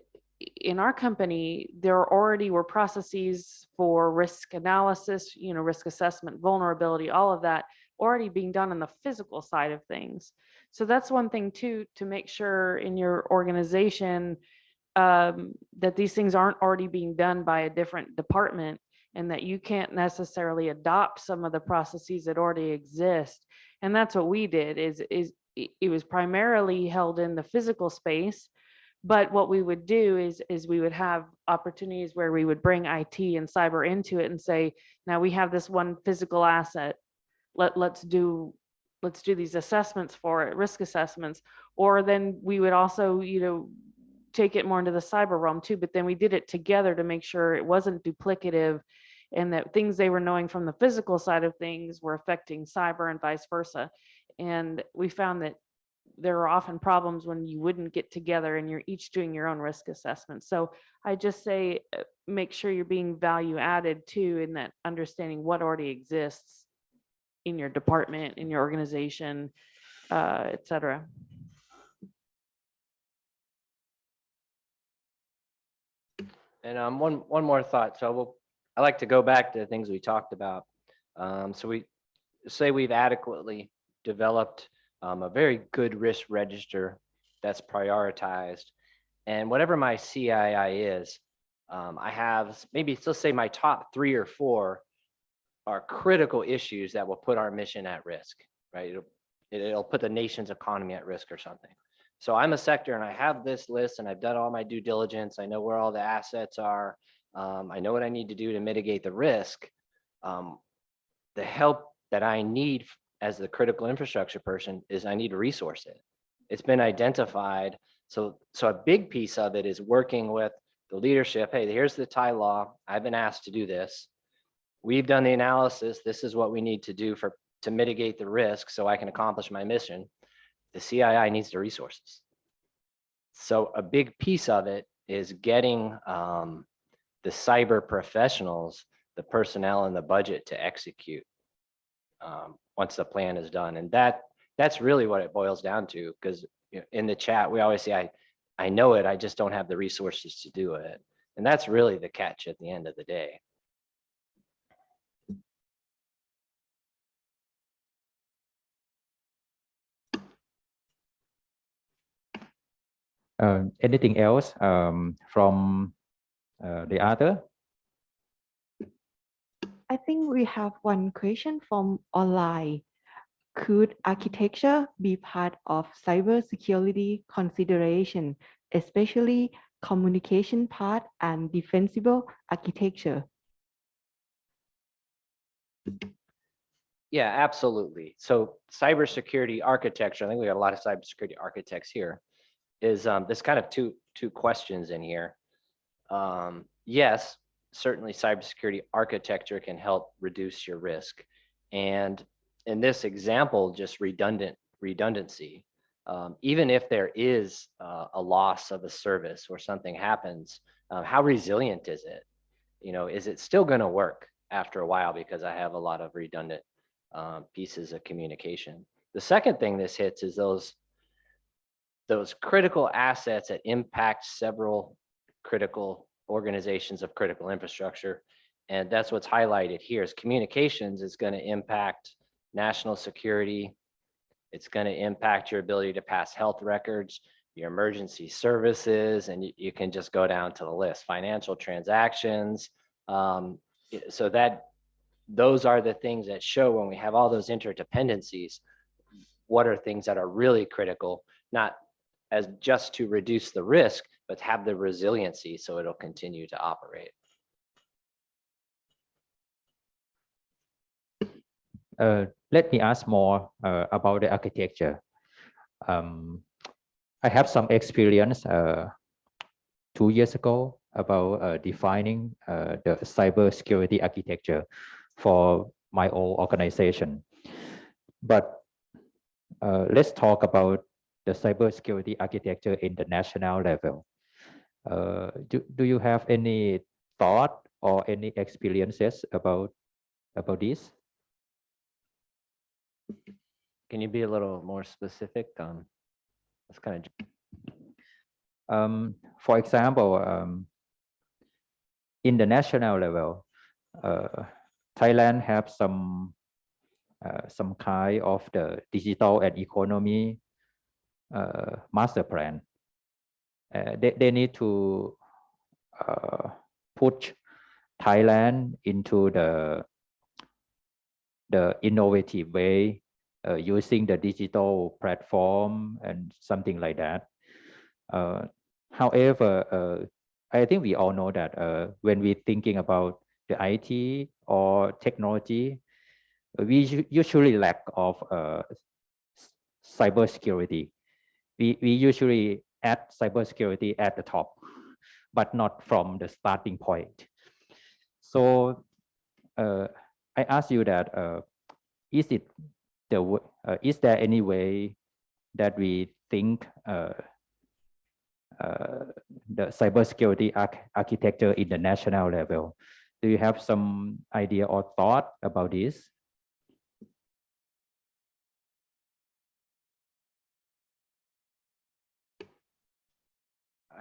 in our company, there already were processes for risk analysis, risk assessment, vulnerability, all of that already being done on the physical side of things. So that's one thing too, to make sure in your organization that these things aren't already being done by a different department. and that you can't necessarily adopt some of the processes that already exist. And that's what we did is it was primarily held in the physical space. But what we would do is we would have opportunities where we would bring IT and cyber into it and say, now we have this one physical asset. Let's do these assessments for it, risk assessments. Or then we would also, take it more into the cyber realm too, but then we did it together to make sure it wasn't duplicative and that things they were knowing from the physical side of things were affecting cyber and vice versa. And we found that there are often problems when you wouldn't get together and you're each doing your own risk assessment. So I just say, make sure you're being value added too, in that understanding what already exists in your department, in your organization, et cetera. And one more thought. So I like to go back to the things we talked about. So we say we've adequately developed a very good risk register that's prioritized. And whatever my CII is, I have maybe, let's say my top 3 or 4 are critical issues that will put our mission at risk, right? It'll put the nation's economy at risk or something. So I'm a sector and I have this list and I've done all my due diligence. I know where all the assets are. I know what I need to do to mitigate the risk. The help that I need as the critical infrastructure person is I need to resource it. It's been identified. So a big piece of it is working with the leadership. Hey, here's the Thai law. I've been asked to do this. We've done the analysis. This is what we need to do to mitigate the risk so I can accomplish my mission. The CII needs the resources. So a big piece of it is getting the cyber professionals, the personnel and the budget to execute once the plan is done. And that's really what it boils down to, because in the chat, we always say, I know it, I just don't have the resources to do it. And that's really the catch at the end of the day. Anything else from the other? I think we have one question from online. Could architecture be part of cybersecurity consideration, especially communication part and defensible architecture? Yeah, absolutely. So cybersecurity architecture, I think we got a lot of cybersecurity architects here, is there's kind of two questions in here. Yes, certainly cybersecurity architecture can help reduce your risk. And in this example, just redundancy. Even if there is a loss of a service or something happens, how resilient is it? Is it still going to work after a while because I have a lot of redundant pieces of communication? The second thing this hits is those critical assets that impact several critical organizations of critical infrastructure. And that's what's highlighted here is communications is going to impact national security. It's going to impact your ability to pass health records, your emergency services, and you can just go down to the list, financial transactions. So those are the things that show when we have all those interdependencies, what are things that are really critical, not as just to reduce the risk, but have the resiliency so it'll continue to operate. Let me ask more about the architecture. I have some experience 2 years ago about defining the cybersecurity architecture for my own organization. But let's talk about the cybersecurity architecture in the national level. Do you have any thought or any experiences about this? Can you be a little more specific? That's kind of. For example, in the national level, Thailand have some kind of the digital and economy master plan. They need to push Thailand into the innovative way, using the digital platform and something like that. However, I think we all know that when we're thinking about the IT or technology, we usually lack of cybersecurity. We usually add cybersecurity at the top, but not from the starting point. So I ask you that is there any way that we think the cybersecurity architecture in the national level? Do you have some idea or thought about this?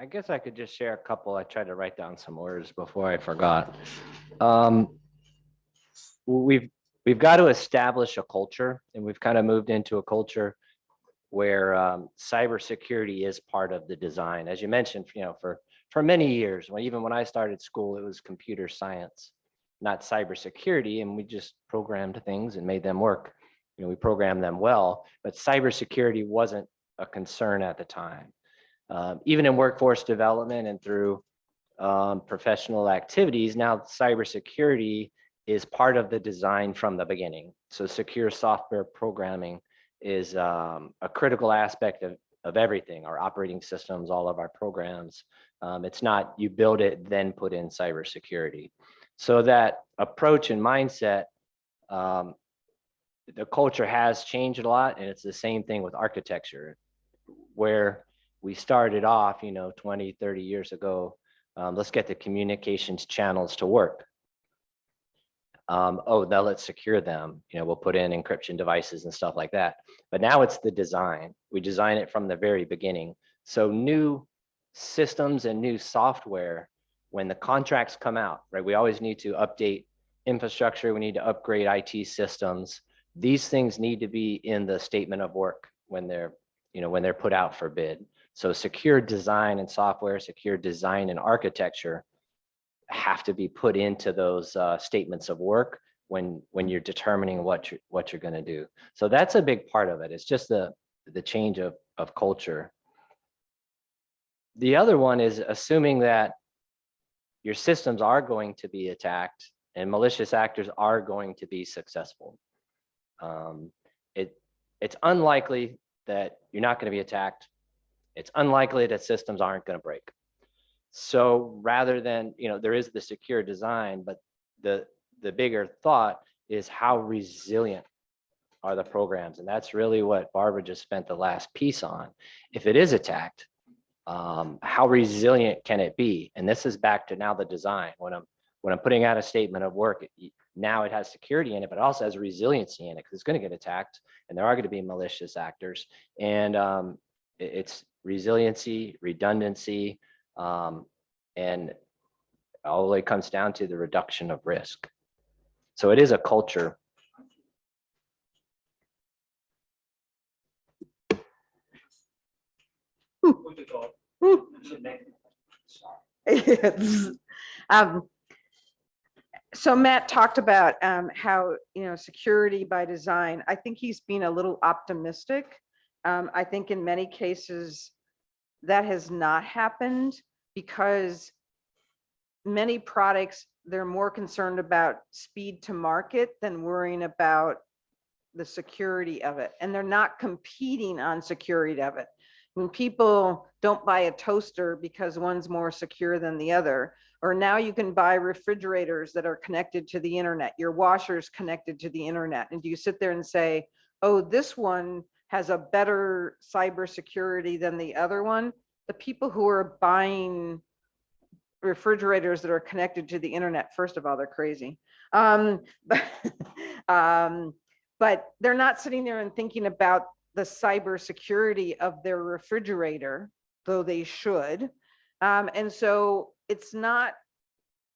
I guess I could just share a couple. I tried to write down some words before I forgot. We've got to establish a culture, and we've kind of moved into a culture where cybersecurity is part of the design. As you mentioned, for many years, even when I started school, it was computer science, not cybersecurity, and we just programmed things and made them work. We programmed them well, but cybersecurity wasn't a concern at the time. Even in workforce development and through professional activities, now cybersecurity is part of the design from the beginning. So secure software programming is a critical aspect of everything, our operating systems, all of our programs. It's not you build it, then put in cybersecurity. So that approach and mindset, the culture has changed a lot, and it's the same thing with architecture, where we started off, 20, 30 years ago, let's get the communications channels to work. Oh, now let's secure them. We'll put in encryption devices and stuff like that. But now it's the design. We design it from the very beginning. So new systems and new software, when the contracts come out, right? We always need to update infrastructure. We need to upgrade IT systems. These things need to be in the statement of work when they're put out for bid. So secure design and software, secure design and architecture have to be put into those statements of work when you're determining what you're going to do. So that's a big part of it. It's just the change of culture. The other one is assuming that your systems are going to be attacked and malicious actors are going to be successful. It's unlikely that you're not going to be attacked. It's unlikely that systems aren't going to break. So rather than, there is the secure design, but the bigger thought is how resilient are the programs. And that's really what Barbara just spent the last piece on. If it is attacked, how resilient can it be? And this is back to now the design. When I'm putting out a statement of work, now it has security in it, but it also has resiliency in it because it's going to get attacked and there are going to be malicious actors. And it's resiliency, redundancy, and all the way comes down to the reduction of risk. So it is a culture. So Matt talked about how, security by design. I think he's being a little optimistic. I think in many cases that has not happened because many products, they're more concerned about speed to market than worrying about the security of it. And they're not competing on security of it. When people don't buy a toaster because one's more secure than the other, or now you can buy refrigerators that are connected to the internet, your washer's connected to the internet. And do you sit there and say, oh, this one has a better cybersecurity than the other one? The people who are buying refrigerators that are connected to the internet, first of all, they're crazy. But they're not sitting there and thinking about the cybersecurity of their refrigerator, though they should. And so it's not,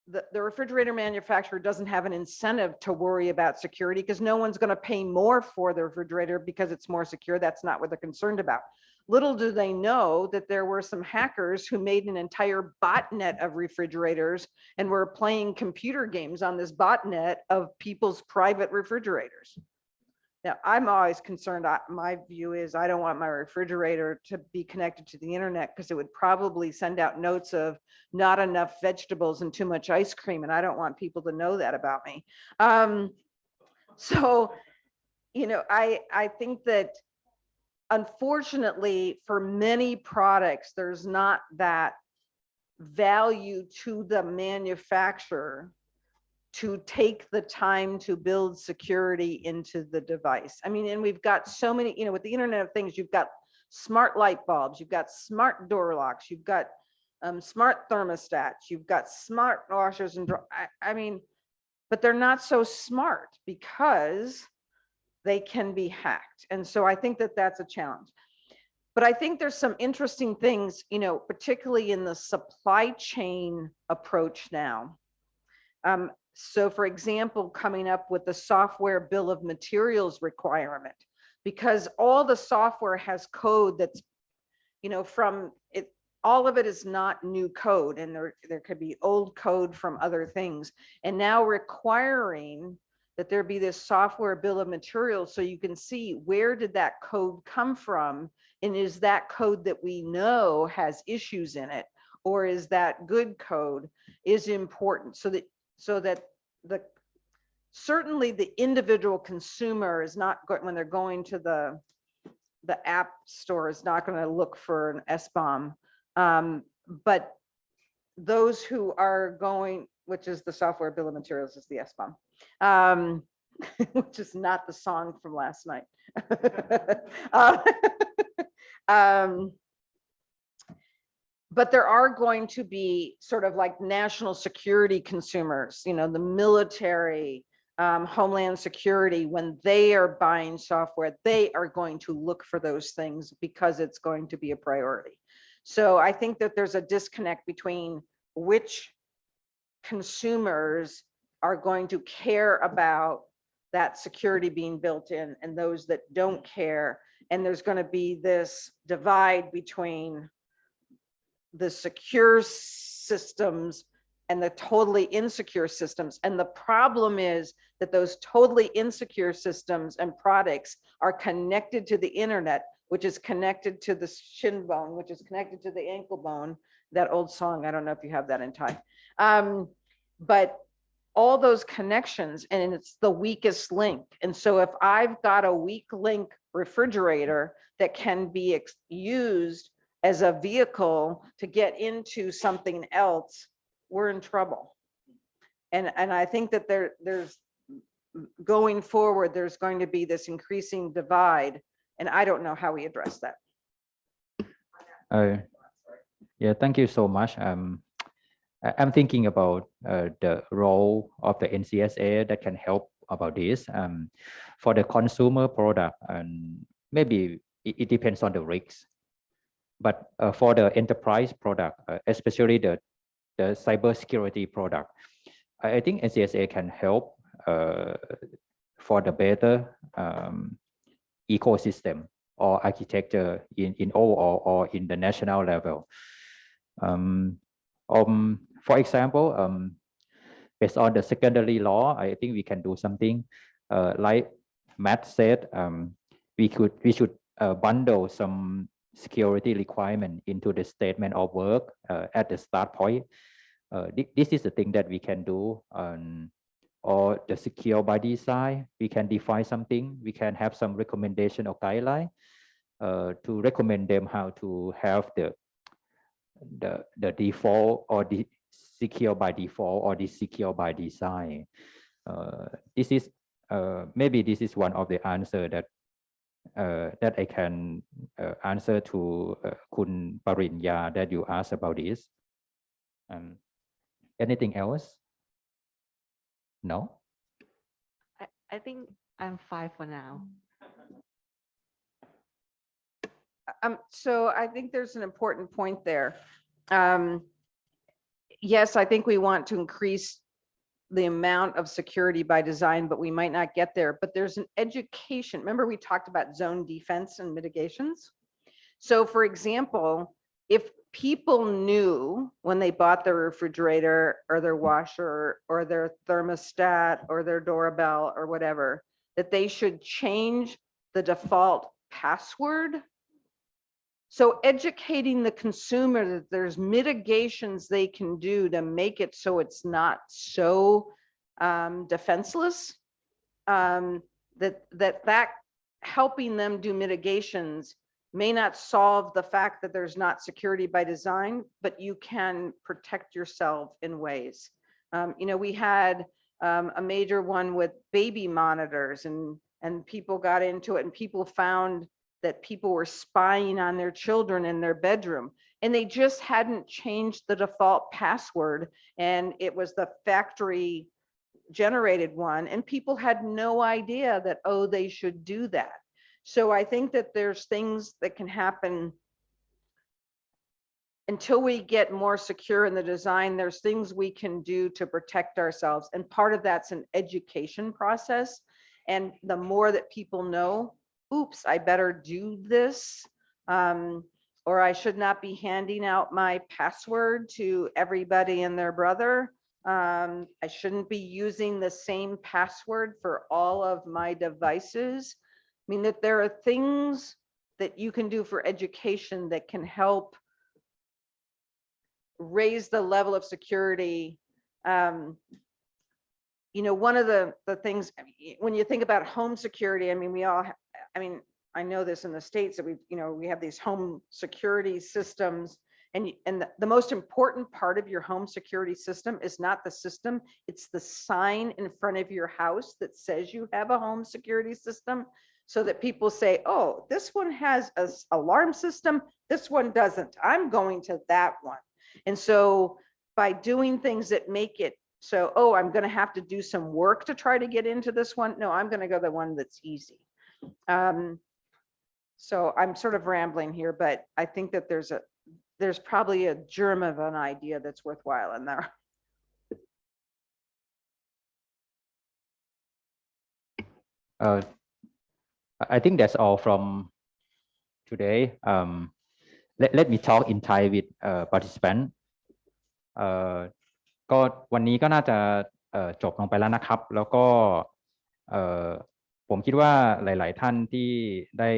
the refrigerator manufacturer doesn't have an incentive to worry about security because no one's going to pay more for the refrigerator because it's more secure. That's not what they're concerned about. little do they know that there were some hackers who made an entire botnet of refrigerators and were playing computer games on this botnet of people's private refrigerators. Now, I'm always concerned, my view is I don't want my refrigerator to be connected to the internet because it would probably send out notes of not enough vegetables and too much ice cream, and I don't want people to know that about me. So, you know, I think that unfortunately for many products, there's not that value to the manufacturer to take the time to build security into the device. I mean, and we've got so many, you know, with the Internet of Things, you've got smart light bulbs, you've got smart door locks, you've got smart thermostats, you've got smart washers and I mean, but they're not so smart because they can be hacked. And so I think that that's a challenge. But I think there's some interesting things, you know, particularly in the supply chain approach now. So for example, coming up with the software bill of materials requirement, because all the software has code that's, you know, from it, all of it is not new code, and there could be old code from other things, and now requiring that there be this software bill of materials so you can see where did that code come from, and is that code that we know has issues in it, or is that good code, is important, so that the certainly the individual consumer is not when they're going to the app store is not going to look for an SBOM, but those who are going, which is the software bill of materials, is the SBOM, which is not the song from last night. But there are going to be sort of like national security consumers, you know, the military, Homeland Security, when they are buying software, they are going to look for those things because it's going to be a priority. So I think that there's a disconnect between which consumers are going to care about that security being built in and those that don't care. And there's going to be this divide between the secure systems and the totally insecure systems. And the problem is that those totally insecure systems and products are connected to the internet, which is connected to the shin bone, which is connected to the ankle bone, that old song. I don't know if you have that in Thai. But all those connections, and it's the weakest link. And so if I've got a weak link refrigerator that can be used as a vehicle to get into something else, we're in trouble. And I think that there's going forward, there's going to be this increasing divide, and I don't know how we address that. Yeah, thank you so much. I'm thinking about the role of the NCSA that can help about this. For the consumer product, and maybe it depends on the risks. But for the enterprise product, especially the cybersecurity product, I think NCSA can help for the better ecosystem or architecture in overall or in the national level. For example, based on the secondary law, I think we can do something like Matt said. We should bundle some security requirement into the statement of work at the start point. This is the thing that we can do. Or the secure by design, we can define something. We can have some recommendation or guideline to recommend them how to have the default or the secure by default or the secure by design. This is maybe this is one of the answer that that I can answer to Kun Parinya that you asked about this. Anything else? No? I think I'm fine for now. So I think there's an important point there. Yes, I think we want to increase the amount of security by design, but we might not get there. But there's an education. Remember, we talked about zone defense and mitigations. So for example, if people knew when they bought their refrigerator or their washer or their thermostat or their doorbell or whatever, that they should change the default password. So educating the consumer that there's mitigations they can do to make it so it's not so defenseless, that helping them do mitigations may not solve the fact that there's not security by design, but you can protect yourself in ways. You know, we had a major one with baby monitors, and people got into it, and people found that people were spying on their children in their bedroom, and they just hadn't changed the default password, and it was the factory generated one, and people had no idea that, oh, they should do that. So I think that there's things that can happen until we get more secure in the design. There's things we can do to protect ourselves, and part of that's an education process. And the more that people know, oops, I better do this, or I should not be handing out my password to everybody and their brother. I shouldn't be using the same password for all of my devices. I mean, that there are things that you can do for education that can help raise the level of security. You know, one of the things, when you think about home security, I mean, we all, I mean, I know this in the States that we have these home security systems, and the most important part of your home security system is not the system, it's the sign in front of your house that says you have a home security system, so that people say, oh, this one has an alarm system, this one doesn't, I'm going to that one. And so by doing things that make it so, oh, I'm going to have to do some work to try to get into this one, no, I'm going to go the one that's easy. So I'm sort of rambling here, but I think that there's probably a germ of an idea that's worthwhile in there. I think that's all from today. Let me talk in Thai with participant. ก็วันนี้ก็น่าจะจบลงไปแล้วนะครับแล้วก็ผมคิดว่าหลายๆท่านที่ได้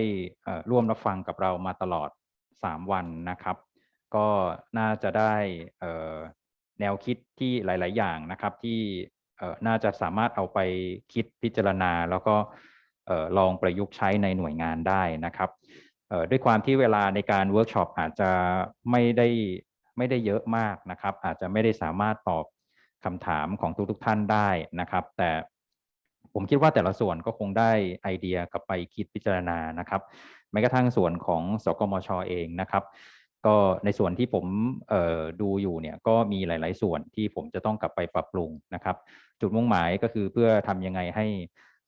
ร่วมรับฟังกับเรามาตลอด3วันนะครับก็น่าจะได้แนวคิดที่หลายๆอย่างนะครับที่น่าจะสามารถเอาไปคิดพิจารณาแล้วก็ลองประยุกต์ใช้ในหน่วยงานได้นะครับด้วยความที่เวลาในการเวิร์กช็อปอาจจะไม่ได้เยอะมากนะครับอาจจะไม่ได้สามารถตอบคำถามของทุกท่านได้นะครับแต่ผมคิดว่าแต่ละส่วนก็คงได้ไอเดียกลับไปคิดพิจารณานะครับแม้กระทั่งส่วนของสกมช.เองนะครับก็ในส่วนที่ผมดูอยู่เนี่ยก็มีหลายๆส่วนที่ผมจะต้องกลับไปปรับปรุงนะครับจุดมุ่งหมายก็คือเพื่อทำยังไงให้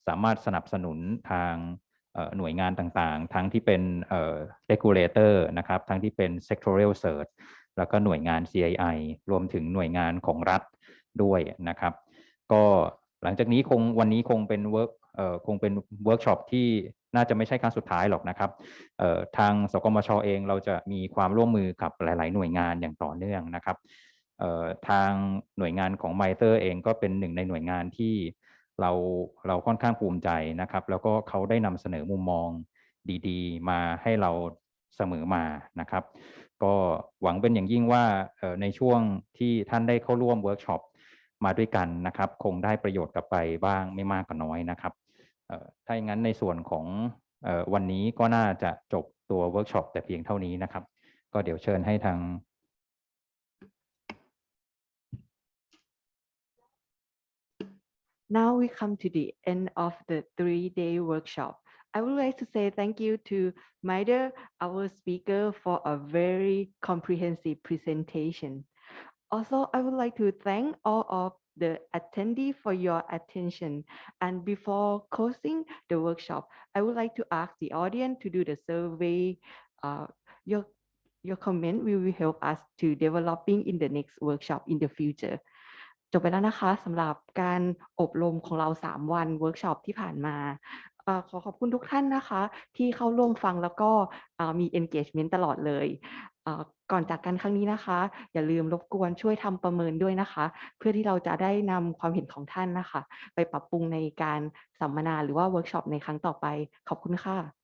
สามารถสนับสนุนทางหน่วยงานต่างๆทั้งที่เป็นregulator นะครับทั้งที่เป็น sectorial search แล้วก็หน่วยงาน CII รวมถึงหน่วยงานของรัฐด้วยนะครับก็หลังจากนี้วันนี้คงเป็นเวิร์กช็อปที่น่าจะไม่ใช่ครั้งสุดท้ายหรอกนะครับทางสกมช.เองเราจะมีความร่วมมือกับหลายๆหน่วยงานอย่างต่อเนื่องนะครับทางหน่วยงานของ MITRE เองก็เป็นหนึ่งในหน่วยงานที่เราค่อนข้างภูมิใจนะครับแล้วก็เขาได้นำเสนอมุมมองดีๆมาให้เราเสมอมานะครับก็หวังเป็นอย่างยิ่งว่าในช่วงที่ท่านได้เข้าร่วมเวิร์กช็อปมาด้วยกันนะครับคงได้ประโยชน์กลับไปบ้างไม่มากก็น้อยนะครับถ้าอย่างนั้นในส่วนของวันนี้ก็น่าจะจบตัวเวิร์กช็อปแต่เพียงเท่านี้นะครับก็เดี๋ยวเชิญให้ทาง Now we come to the end of the 3-day workshop. I would like to say thank you to MITRE, our speaker, for a very comprehensive presentation. Also, I would like to thank all of the attendees for your attention. And before closing the workshop, I would like to ask the audience to do the survey. Your comment will help us to developing in the next workshop in the future. จบไปแล้วนะคะสำหรับการอบรมของเรา3วันเวิร์กช็อปที่ผ่านมา ขอขอบคุณทุกท่านนะคะที่เข้าร่วมฟังแล้วก็มี engagement ตลอดเลยก่อนจากกันครั้งนี้นะคะอย่าลืมรบกวนช่วยทำประเมินด้วยนะคะเพื่อที่เราจะได้นำความเห็นของท่านนะคะไปปรับปรุงในการสัมมนาหรือว่าเวิร์กช็อปในครั้งต่อไปขอบคุณค่ะ